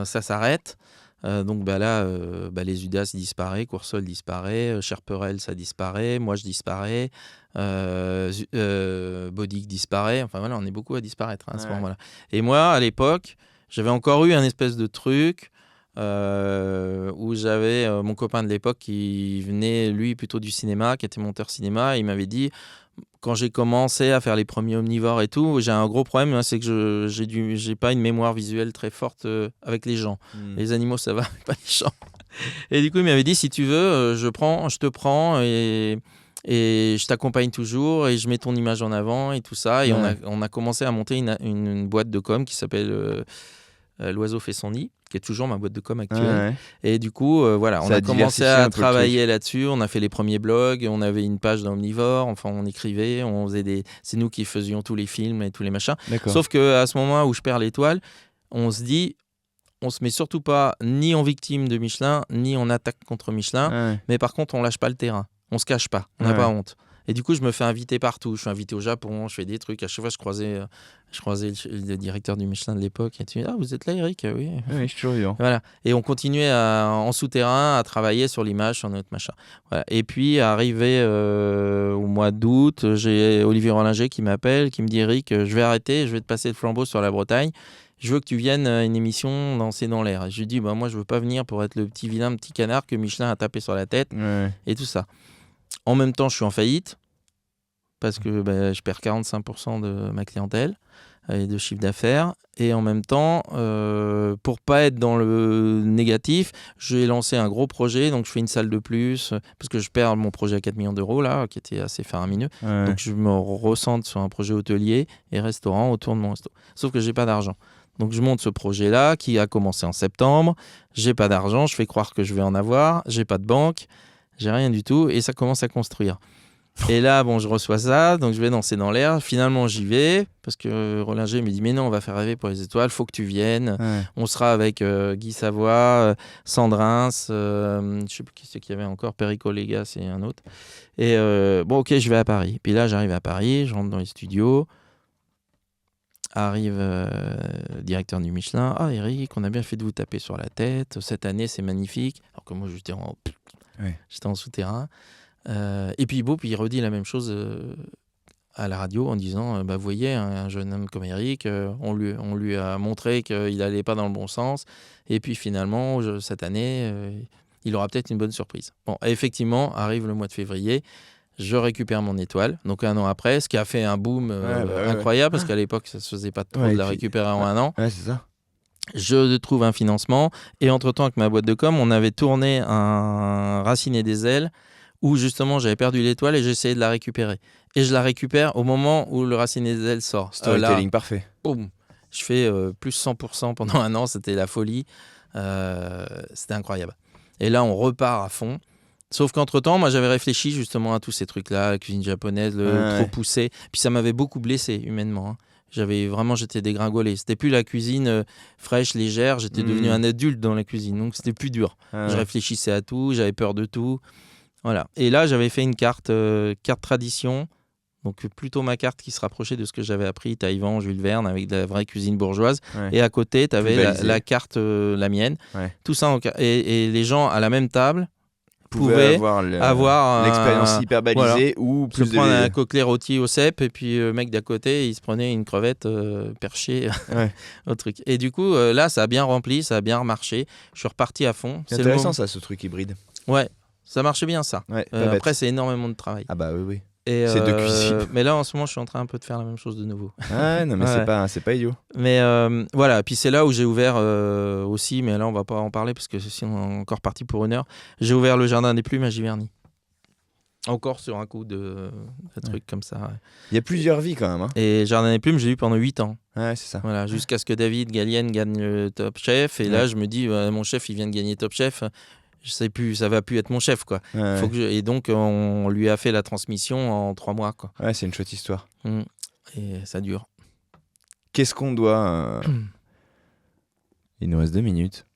ça s'arrête. Donc là, les Udas disparaît, Coursol disparaît, Sherperel, ça disparaît, moi je disparais, Bodig disparaît. Enfin voilà, on est beaucoup à disparaître à ce moment-là. Et moi, à l'époque, j'avais encore eu un espèce de truc où j'avais mon copain de l'époque qui venait, lui, plutôt du cinéma, qui était monteur cinéma. Et il m'avait dit, quand j'ai commencé à faire les premiers omnivores et tout, j'ai un gros problème, c'est que j'ai pas une mémoire visuelle très forte avec les gens. Les animaux, ça va, mais pas les gens. Et du coup, il m'avait dit, si tu veux, je te prends et je t'accompagne toujours et je mets ton image en avant et tout ça. Et on a commencé à monter une boîte de com qui s'appelle L'Oiseau fait son nid, qui est toujours ma boîte de com actuelle. Et du coup, on a commencé à travailler là-dessus. On a fait les premiers blogs, on avait une page d'Omnivore, enfin on écrivait, c'est nous qui faisions tous les films et tous les machins. Sauf qu'à ce moment où je perds l'étoile, on se dit, on se met surtout pas ni en victime de Michelin, ni en attaque contre Michelin, mais par contre on lâche pas le terrain, on se cache pas, on n'a pas honte. Et du coup, je me fais inviter partout. Je suis invité au Japon, je fais des trucs. À chaque fois, je croisais le directeur du Michelin de l'époque. Et tu dis, vous êtes là, Eric ? Oui, je suis curieux. Voilà. Et on continuait en souterrain à travailler sur l'image, sur notre machin. Voilà. Et puis, arrivé au mois d'août, j'ai Olivier Rollinger qui m'appelle, qui me dit, Eric, je vais arrêter, je vais te passer le flambeau sur la Bretagne. Je veux que tu viennes à une émission danser dans l'air. Et je lui dis, moi, je veux pas venir pour être le petit vilain, petit canard que Michelin a tapé sur la tête et tout ça. En même temps, je suis en faillite parce que je perds 45% de ma clientèle et de chiffre d'affaires. Et en même temps, pour pas être dans le négatif, j'ai lancé un gros projet. Donc, je fais une salle de plus parce que je perds mon projet à 4 millions d'euros, là, qui était assez faramineux. Donc, je me recentre sur un projet hôtelier et restaurant autour de mon resto. Sauf que j'ai pas d'argent. Donc, je monte ce projet-là qui a commencé en septembre. J'ai pas d'argent. Je fais croire que je vais en avoir. J'ai pas de banque. J'ai rien du tout et ça commence à construire. Et là, je reçois ça, donc je vais danser dans l'air. Finalement, j'y vais parce que Rollinger me dit mais non, on va faire rêver pour les étoiles, faut que tu viennes. On sera avec Guy Savoie, Sandrins, je sais plus qui c'est qu'il y avait encore, Perico Légas et un autre. Et ok, je vais à Paris. Puis là, j'arrive à Paris, je rentre dans les studios. Arrive le directeur du Michelin. Ah, Eric, on a bien fait de vous taper sur la tête. Cette année, c'est magnifique. Alors que moi, j'étais en souterrain. Et puis il redit la même chose à la radio en disant vous voyez, un jeune homme comme Eric, on lui a montré qu'il n'allait pas dans le bon sens. Et puis finalement, cette année, il aura peut-être une bonne surprise. Bon, effectivement, arrive le mois de février. Je récupère mon étoile, donc 1 an après, ce qui a fait un boom incroyable, parce qu'à l'époque, ça ne se faisait pas trop de la récupérer en 1 an. Ouais, c'est ça. Je trouve un financement, et entre-temps, avec ma boîte de com, on avait tourné un Racine et des ailes, où justement, j'avais perdu l'étoile et j'essayais de la récupérer. Et je la récupère au moment où le Racine et des ailes sort. Storytelling parfait. Boum, je fais plus 100% pendant 1 an, c'était la folie. C'était incroyable. Et là, on repart à fond. Sauf qu'entre-temps, moi, j'avais réfléchi justement à tous ces trucs-là, la cuisine japonaise, trop poussé. Puis ça m'avait beaucoup blessé humainement. J'étais dégringolé. C'était plus la cuisine fraîche, légère. J'étais devenu un adulte dans la cuisine, donc c'était plus dur. Je réfléchissais à tout, j'avais peur de tout. Voilà. Et là, j'avais fait une carte tradition. Donc plutôt ma carte qui se rapprochait de ce que j'avais appris, Taïwan, Jules Verne, avec de la vraie cuisine bourgeoise. Et à côté, tu avais la carte, la mienne. Tout ça, et les gens à la même table pouvaient avoir l'expérience hyper balisée ou plus se prendre un coquelet rôti au cèpe, et puis le mec d'à côté, il se prenait une crevette perchée au truc. Et du coup, là, ça a bien rempli, ça a bien marché. Je suis reparti à fond. C'est intéressant ça, ce truc hybride. Ouais, ça marchait bien ça. Après, c'est énormément de travail. Ah bah oui. Et c'est de cuisine. Mais là, en ce moment, je suis en train un peu de faire la même chose de nouveau. Non, mais c'est pas idiot. Mais voilà, puis c'est là où j'ai ouvert aussi, mais là, on va pas en parler parce que sinon, on est encore parti pour 1 heure. J'ai ouvert le Jardin des Plumes à Giverny. Encore sur un coup de truc comme ça. Ouais. Il y a plusieurs vies quand même. Hein. Et Jardin des Plumes, j'ai eu pendant 8 ans. Ouais, c'est ça. Voilà, jusqu'à ce que David Gallienne gagne le Top Chef. Et là, je me dis, mon chef, il vient de gagner Top Chef. Je sais plus, ça va plus être mon chef, quoi. Ouais, Faut que et donc, on lui a fait la transmission en 3 mois, quoi. ouais, c'est une chouette histoire. Et ça dure. Qu'est-ce qu'on doit... Il nous reste 2 minutes.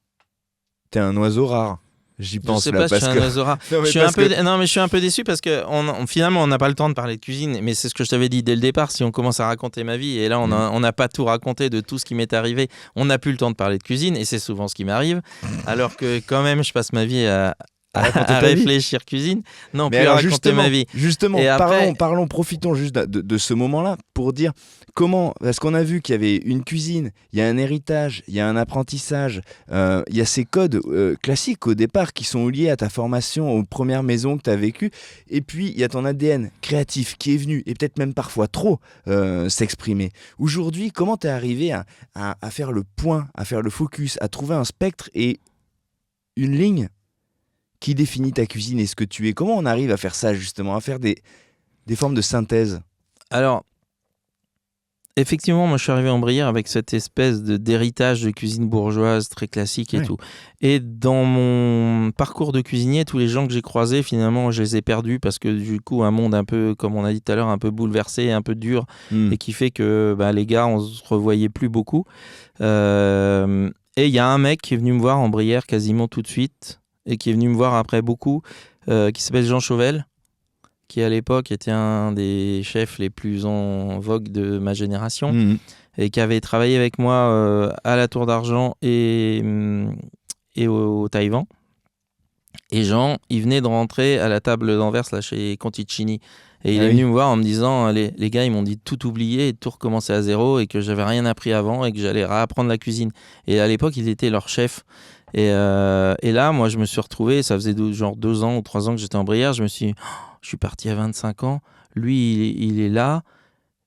T'es un oiseau rare. J'y pense je sais là pas, parce je suis que... un oiseau rare. Non, mais je suis parce que- Non, mais je suis un peu déçu parce que finalement, on n'a pas le temps de parler de cuisine. Mais c'est ce que je t'avais dit dès le départ. Si on commence à raconter ma vie, et là, on n'a pas tout raconté de tout ce qui m'est arrivé, on n'a plus le temps de parler de cuisine. Et c'est souvent ce qui m'arrive. Alors que quand même, je passe ma vie à réfléchir cuisine. Non, Mais plus alors à raconter ma vie. Justement, Et après- profitons juste de ce moment-là pour dire comment, parce qu'on a vu qu'il y avait une cuisine, il y a un héritage, il y a un apprentissage, il y a ces codes classiques au départ qui sont liés à ta formation, aux premières maisons que tu as vécues, et puis il y a ton ADN créatif qui est venu, et peut-être même parfois trop, s'exprimer. Aujourd'hui, comment tu es arrivé à faire le point, à faire le focus, à trouver un spectre et une ligne qui définit ta cuisine et ce que tu es? Comment on arrive à faire ça justement, à faire des formes de synthèse? Alors, effectivement, moi je suis arrivé en Brière avec cette espèce d'héritage de cuisine bourgeoise très classique et tout. Et dans mon parcours de cuisinier, tous les gens que j'ai croisés, finalement, je les ai perdus parce que du coup, un monde un peu, comme on a dit tout à l'heure, un peu bouleversé, un peu dur, et qui fait que les gars, on se revoyait plus beaucoup. Et il y a un mec qui est venu me voir en Brière quasiment tout de suite, et qui est venu me voir après beaucoup, qui s'appelle Jean Chauvel, qui à l'époque était un des chefs les plus en vogue de ma génération, et qui avait travaillé avec moi à la Tour d'Argent et au Taïwan. Et Jean, il venait de rentrer à la table d'Anvers là, chez Conticini. Et il est venu me voir en me disant, les gars, ils m'ont dit de tout oublier et de tout recommencer à zéro, et que j'avais rien appris avant et que j'allais réapprendre la cuisine. Et à l'époque, il était leur chef. Et là, moi, je me suis retrouvé, ça faisait 2 ans ou 3 ans que j'étais en Brière, je me suis dit, je suis parti à 25 ans, lui, il est là,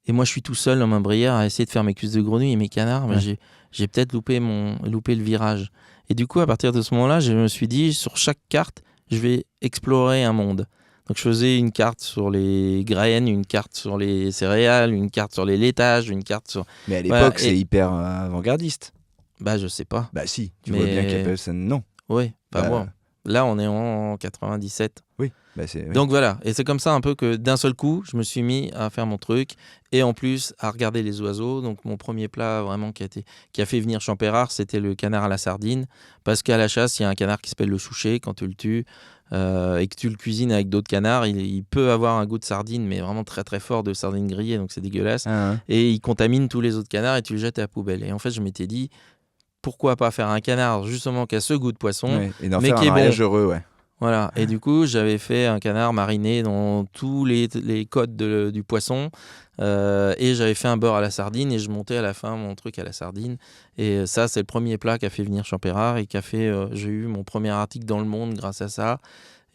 et moi, je suis tout seul dans ma Brière à essayer de faire mes cuisses de grenouille et mes canards, mais j'ai peut-être loupé le virage. Et du coup, à partir de ce moment-là, je me suis dit, sur chaque carte, je vais explorer un monde. Donc, je faisais une carte sur les graines, une carte sur les céréales, une carte sur les laitages, une carte sur... Mais à l'époque, c'est hyper avant-gardiste. Je sais pas. Si, tu vois bien qu'il y a ça. Non. Oui, pas moi. Là, on est en 97. Oui. Donc voilà, et c'est comme ça un peu que d'un seul coup, je me suis mis à faire mon truc, et en plus à regarder les oiseaux. Donc mon premier plat vraiment qui a fait venir Champérard, c'était le canard à la sardine, parce qu'à la chasse, il y a un canard qui s'appelle le souchet. Quand tu le tues et que tu le cuisines avec d'autres canards, il peut avoir un goût de sardine, mais vraiment très très fort, de sardine grillée, donc c'est dégueulasse. Et il contamine tous les autres canards et tu le jettes à la poubelle. Et en fait, je m'étais dit, pourquoi pas faire un canard justement qui a ce goût de poisson, et d'en mais faire qui un est mariage bon. heureux, Voilà, et du coup, j'avais fait un canard mariné dans tous les codes du poisson, et j'avais fait un beurre à la sardine, et je montais à la fin mon truc à la sardine. Et ça, c'est le premier plat qui a fait venir Champérard, et qui a fait, j'ai eu mon premier article dans Le Monde grâce à ça.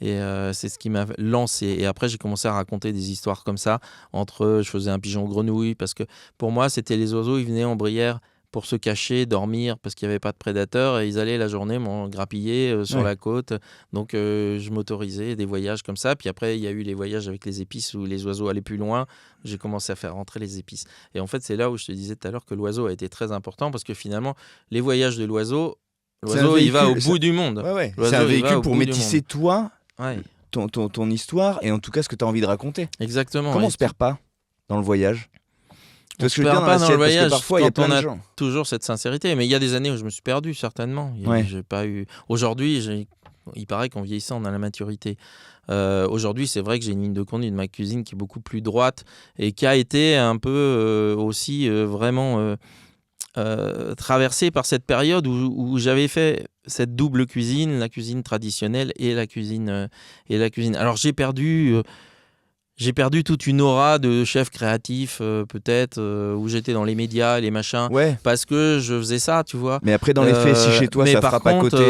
Et c'est ce qui m'a lancé. Et après, j'ai commencé à raconter des histoires comme ça. Je faisais un pigeon grenouille, parce que pour moi, c'était les oiseaux, ils venaient en Brière pour se cacher, dormir, parce qu'il n'y avait pas de prédateurs, et ils allaient la journée grappiller sur la côte. Donc je m'autorisais des voyages comme ça. Puis après, il y a eu les voyages avec les épices où les oiseaux allaient plus loin. J'ai commencé à faire rentrer les épices. Et en fait, c'est là où je te disais tout à l'heure que l'oiseau a été très important, parce que finalement, les voyages de l'oiseau, il va au bout du monde. C'est un véhicule pour métisser toi, ton histoire, et en tout cas ce que tu as envie de raconter. Exactement. Comment on se perd pas dans le voyage? On ne se perd pas dans le voyage, parfois, il y a plein quand on de a gens. toujours cette sincérité. Mais il y a des années où je me suis perdu, certainement. J'ai pas eu... Aujourd'hui, il paraît qu'en vieillissant, on a la maturité. Aujourd'hui, c'est vrai que j'ai une ligne de conduite de ma cuisine qui est beaucoup plus droite, et qui a été un peu aussi vraiment traversée par cette période où j'avais fait cette double cuisine, la cuisine traditionnelle et la cuisine. Alors, j'ai perdu toute une aura de chef créatif, peut-être, où j'étais dans les médias, les machins, parce que je faisais ça, tu vois. Mais après, dans les faits, si chez toi, ça frappe à côté...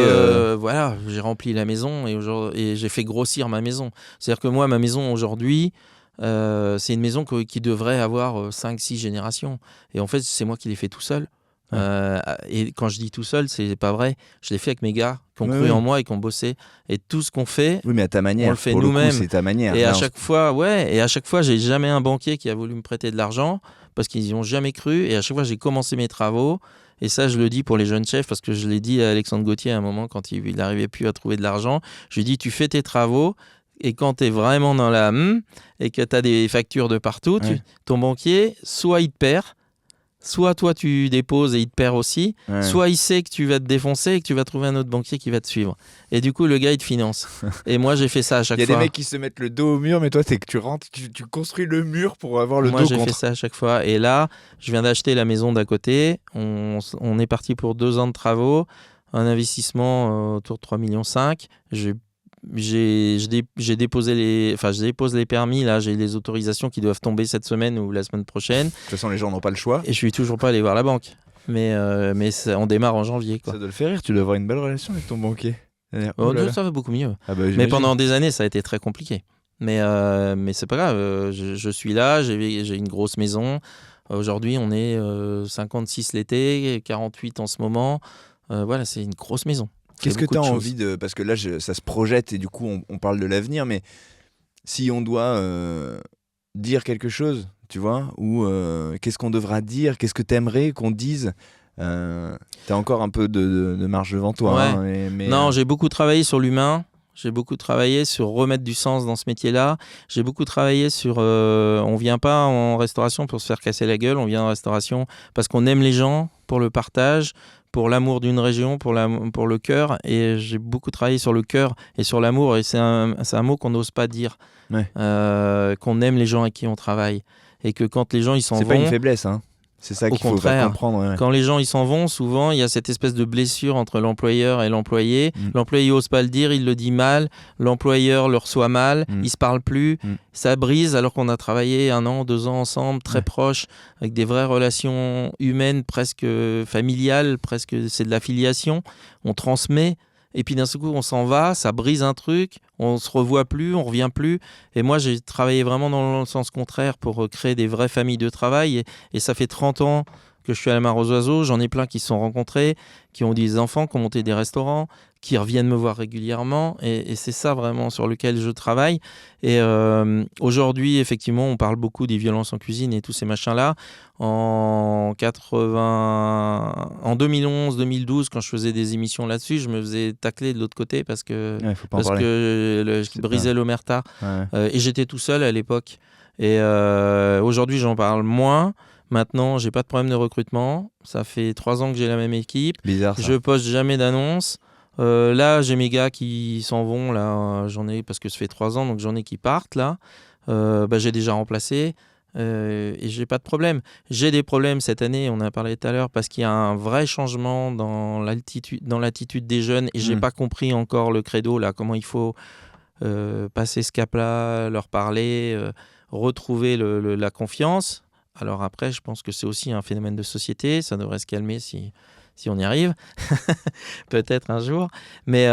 Voilà, j'ai rempli la maison, et j'ai fait grossir ma maison. C'est-à-dire que moi, ma maison, aujourd'hui, c'est une maison qui devrait avoir 5-6 générations. Et en fait, c'est moi qui l'ai fait tout seul. Et quand je dis tout seul, c'est pas vrai. Je l'ai fait avec mes gars qui ont Ouais, cru ouais. en moi et qui ont bossé. Et tout ce qu'on fait, Oui, mais à ta manière. on le fait Pour nous-mêmes. Le coup, c'est ta manière. et Là, à chaque fois, j'ai jamais un banquier qui a voulu me prêter de l'argent parce qu'ils n'y ont jamais cru. Et à chaque fois, j'ai commencé mes travaux. Et ça, je le dis pour les jeunes chefs parce que je l'ai dit à Alexandre Gauthier à un moment quand il n'arrivait plus à trouver de l'argent. Je lui ai dit, tu fais tes travaux. Et quand tu es vraiment dans la et que tu as des factures de partout, Ouais. ton banquier, soit il te perd, soit toi tu déposes et il te perd aussi, Ouais. soit il sait que tu vas te défoncer et que tu vas trouver un autre banquier qui va te suivre. Et du coup, le gars, il te finance. Et moi, j'ai fait ça à chaque Il y a fois. des mecs qui se mettent le dos au mur, mais toi, c'est que tu rentres, tu construis le mur pour avoir le Moi, dos j'ai contre. fait ça à chaque fois. Et là, je viens d'acheter la maison d'à côté. On est parti pour 2 ans de travaux, un investissement autour de 3,5 millions. J'ai déposé je dépose les permis. Là, j'ai les autorisations qui doivent tomber cette semaine ou la semaine prochaine. De toute façon, les gens n'ont pas le choix. Et je suis toujours pas allé voir la banque. Mais on démarre en janvier, quoi. Ça doit le faire rire, tu dois avoir une belle relation avec ton banquier. Oh, Oh là là. ça va beaucoup mieux. Ah bah, Mais j'imagine. pendant des années, ça a été très compliqué. Mais c'est pas grave. Je suis là, j'ai une grosse maison. Aujourd'hui, on est 56 l'été, 48 en ce moment. Voilà, c'est une grosse maison. Qu'est-ce que beaucoup tu as de choses. envie de... Parce que là, ça se projette et du coup, on parle de l'avenir, mais si on doit dire quelque chose, tu vois, ou qu'est-ce qu'on devra dire, qu'est-ce que tu aimerais qu'on dise, t'as encore un peu de marge devant toi. Ouais. Hein, mais, Non, j'ai beaucoup travaillé sur l'humain. J'ai beaucoup travaillé sur remettre du sens dans ce métier-là. J'ai beaucoup travaillé sur... on vient pas en restauration pour se faire casser la gueule. On vient en restauration parce qu'on aime les gens, pour le partage, pour l'amour d'une région, pour le cœur. Et j'ai beaucoup travaillé sur le cœur et sur l'amour. Et c'est un mot qu'on n'ose pas dire. Ouais. Qu'on aime les gens avec qui on travaille. Et que quand les gens ils s'en c'est vont... pas une faiblesse, hein. C'est ça Au qu'il faut contraire. comprendre. Ouais. Quand les gens ils s'en vont, souvent il y a cette espèce de blessure entre l'employeur et l'employé. Mm. L'employé n'ose pas le dire, il le dit mal. L'employeur le reçoit mal, ils se parlent plus. Ça brise alors qu'on a travaillé 1 an, 2 ans ensemble, très proches, avec des vraies relations humaines, presque familiales, presque c'est de la filiation. On transmet. Et puis d'un seul coup, on s'en va, ça brise un truc, on se revoit plus, on revient plus. Et moi, j'ai travaillé vraiment dans le sens contraire pour créer des vraies familles de travail. Et ça fait 30 ans que je suis à la Mare aux Oiseaux. J'en ai plein qui se sont rencontrés, qui ont des enfants, qui ont monté des restaurants, qui reviennent me voir régulièrement. Et c'est ça vraiment sur lequel je travaille. Et aujourd'hui, effectivement, on parle beaucoup des violences en cuisine et tous ces machins-là. En 2011-2012, quand je faisais des émissions là-dessus, je me faisais tacler de l'autre côté parce que, faut pas en parler. je brisais l'omerta. Ouais. Et j'étais tout seul à l'époque. Et aujourd'hui, j'en parle moins. Maintenant, j'ai pas de problème de recrutement. Ça fait 3 ans que j'ai la même équipe. Bizarre ça. Je poste jamais d'annonce. Là, j'ai mes gars qui s'en vont. Là, j'en ai parce que ça fait 3 ans, donc j'en ai qui partent là. J'ai déjà remplacé. Et j'ai pas de problème. J'ai des problèmes cette année, on en a parlé tout à l'heure, parce qu'il y a un vrai changement dans l'attitude des jeunes et j'ai pas compris encore le credo là, comment il faut passer ce cap-là, leur parler, retrouver la confiance. Alors après, je pense que c'est aussi un phénomène de société, ça devrait se calmer si on y arrive, peut-être un jour. Mais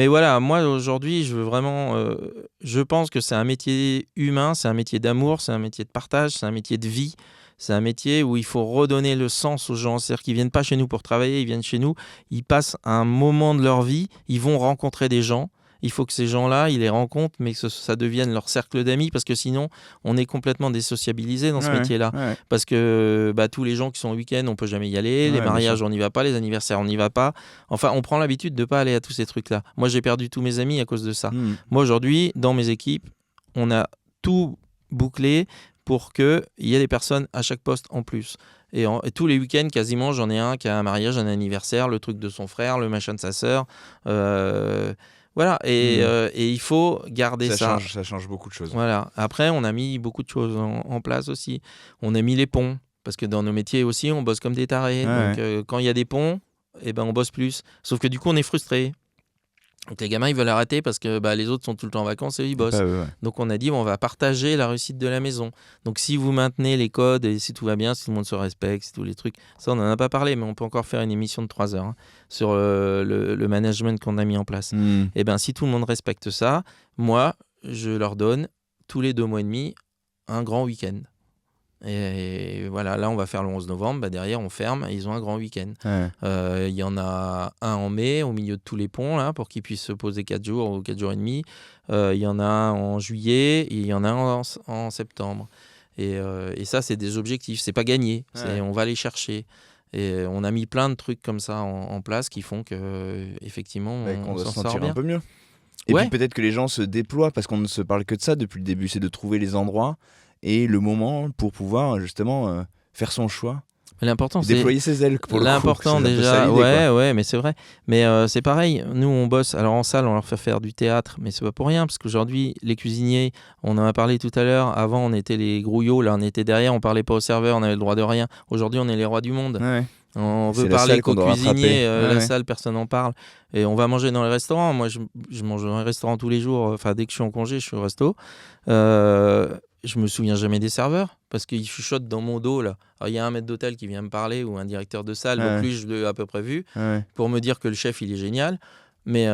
voilà, moi aujourd'hui, je pense que c'est un métier humain, c'est un métier d'amour, c'est un métier de partage, c'est un métier de vie. C'est un métier où il faut redonner le sens aux gens. C'est-à-dire qu'ils ne viennent pas chez nous pour travailler, ils viennent chez nous, ils passent un moment de leur vie, ils vont rencontrer des gens. Il faut que ces gens-là, ils les rencontrent, mais que ça devienne leur cercle d'amis, parce que sinon, on est complètement désociabilisé dans ce métier-là. Ouais. Parce que tous les gens qui sont au week-end, on ne peut jamais y aller, les mariages, on n'y va pas, les anniversaires, on n'y va pas. Enfin, on prend l'habitude de ne pas aller à tous ces trucs-là. Moi, j'ai perdu tous mes amis à cause de ça. Moi, aujourd'hui, dans mes équipes, on a tout bouclé pour qu'il y ait des personnes à chaque poste en plus. Et tous les week-ends, quasiment, j'en ai un qui a un mariage, un anniversaire, le truc de son frère, le machin de sa sœur. Voilà, et il faut garder ça. Ça change beaucoup de choses. Voilà. Après, on a mis beaucoup de choses en place aussi. On a mis les ponts, parce que dans nos métiers aussi, on bosse comme des tarés. Donc, quand il y a des ponts, on bosse plus. Sauf que du coup, on est frustrés. Donc les gamins, ils veulent arrêter parce que les autres sont tout le temps en vacances et ils bossent. Donc on a dit, on va partager la réussite de la maison. Donc si vous maintenez les codes et si tout va bien, si tout le monde se respecte, si tous les trucs, ça on n'en a pas parlé, mais on peut encore faire une émission de 3 heures sur le management qu'on a mis en place. Et si tout le monde respecte ça, moi, je leur donne tous les 2 mois et demi un grand week-end. Et voilà, là, on va faire le 11 novembre. Bah, derrière, on ferme et ils ont un grand week-end. Ouais. Il y en a un en mai, au milieu de tous les ponts, là, pour qu'ils puissent se poser 4 jours ou 4 jours et demi. Il y en a un en juillet et il y en a un en septembre. Et ça, c'est des objectifs. C'est pas gagné. Ouais. On va les chercher. Et on a mis plein de trucs comme ça en place qui font que effectivement, Qu'on on doit s'en se sort sentir bien. un peu mieux. Et Ouais. puis peut-être que les gens se déploient parce qu'on ne se parle que de ça depuis le début, c'est de trouver les endroits et le moment pour pouvoir justement faire son choix, Mais l'important, et c'est déployer ses ailes pour le coup. l'important C'est un peu ça déjà. l'idée, quoi. Ouais, mais c'est vrai. Mais c'est pareil. Nous, on bosse. Alors en salle, on leur fait faire du théâtre, mais c'est pas pour rien parce qu'aujourd'hui, les cuisiniers, on en a parlé tout à l'heure. Avant, on était les grouillots. Là, on était derrière. On parlait pas aux serveurs. On avait le droit de rien. Aujourd'hui, on est les rois du monde. Ouais. On C'est veut la parler salle qu'on qu'aux doit cuisiniers, rattraper. Ouais, la ouais. salle, personne n'en parle. Et on va manger dans les restaurants. Moi, je mange dans les restaurants tous les jours. Enfin, dès que je suis en congé, je suis au resto. Je me souviens jamais des serveurs parce qu'ils chuchotent dans mon dos. Là. Alors, il y a un maître d'hôtel qui vient me parler ou un directeur de salle, Ouais. donc lui, je l'ai à peu près vu, Ouais. pour me dire que le chef, il est génial. Mais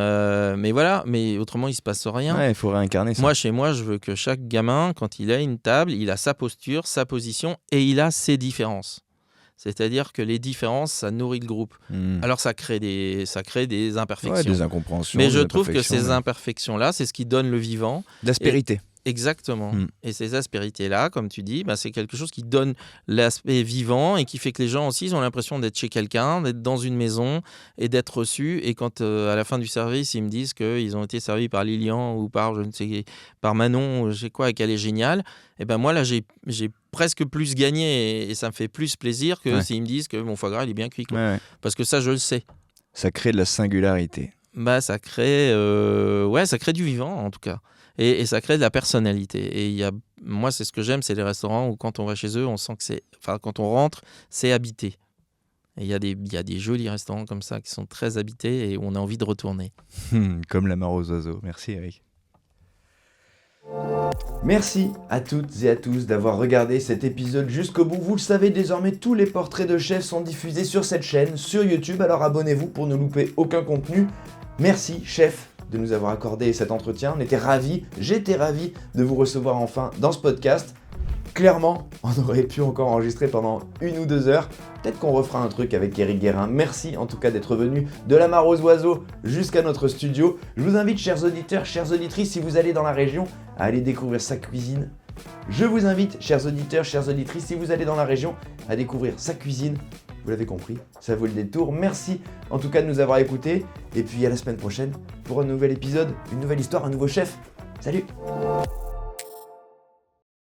voilà, mais autrement, il se passe rien. Ouais, il faut réincarner ça. Moi, chez moi, je veux que chaque gamin, quand il a une table, il a sa posture, sa position et il a ses différences. C'est-à-dire que les différences, ça nourrit le groupe. Alors, ça crée des imperfections. Ouais, des incompréhensions. Mais des je trouve que imperfections, ces ouais. imperfections-là, c'est ce qui donne le vivant. D'aspérité. Exactement. Mm. Et ces aspérités-là, comme tu dis, c'est quelque chose qui donne l'aspect vivant et qui fait que les gens aussi ils ont l'impression d'être chez quelqu'un, d'être dans une maison et d'être reçus. Et quand à la fin du service, ils me disent qu'ils ont été servis par Lilian ou par, je ne sais, par Manon, ou je sais quoi, et qu'elle est géniale, et ben moi là, j'ai presque plus gagné et ça me fait plus plaisir que Ouais. s'ils me disent que mon foie gras il est bien cuit. Quoi. Ouais, ouais. Parce que ça, je le sais. Ça crée de la singularité. Ça crée du vivant en tout cas. Et ça crée de la personnalité. Et moi, c'est ce que j'aime, c'est les restaurants où quand on va chez eux, on sent que quand on rentre, c'est habité. Et il y a des jolis restaurants comme ça qui sont très habités et où on a envie de retourner. Comme la mare aux oiseaux. Merci Eric. Merci à toutes et à tous d'avoir regardé cet épisode jusqu'au bout. Vous le savez désormais, tous les portraits de chefs sont diffusés sur cette chaîne, sur YouTube, alors abonnez-vous pour ne louper aucun contenu. Merci chef de nous avoir accordé cet entretien. On était ravis, j'étais ravi de vous recevoir enfin dans ce podcast. Clairement, on aurait pu encore enregistrer pendant 1 ou 2 heures. Peut-être qu'on refera un truc avec Eric Guérin. Merci en tout cas d'être venu de la mare aux oiseaux jusqu'à notre studio. Je vous invite, chers auditeurs, chères auditrices, si vous allez dans la région, à aller découvrir sa cuisine. Je vous invite, chers auditeurs, chères auditrices, si vous allez dans la région, à découvrir sa cuisine. Vous l'avez compris, ça vaut le détour. Merci en tout cas de nous avoir écoutés. Et puis à la semaine prochaine pour un nouvel épisode, une nouvelle histoire, un nouveau chef. Salut!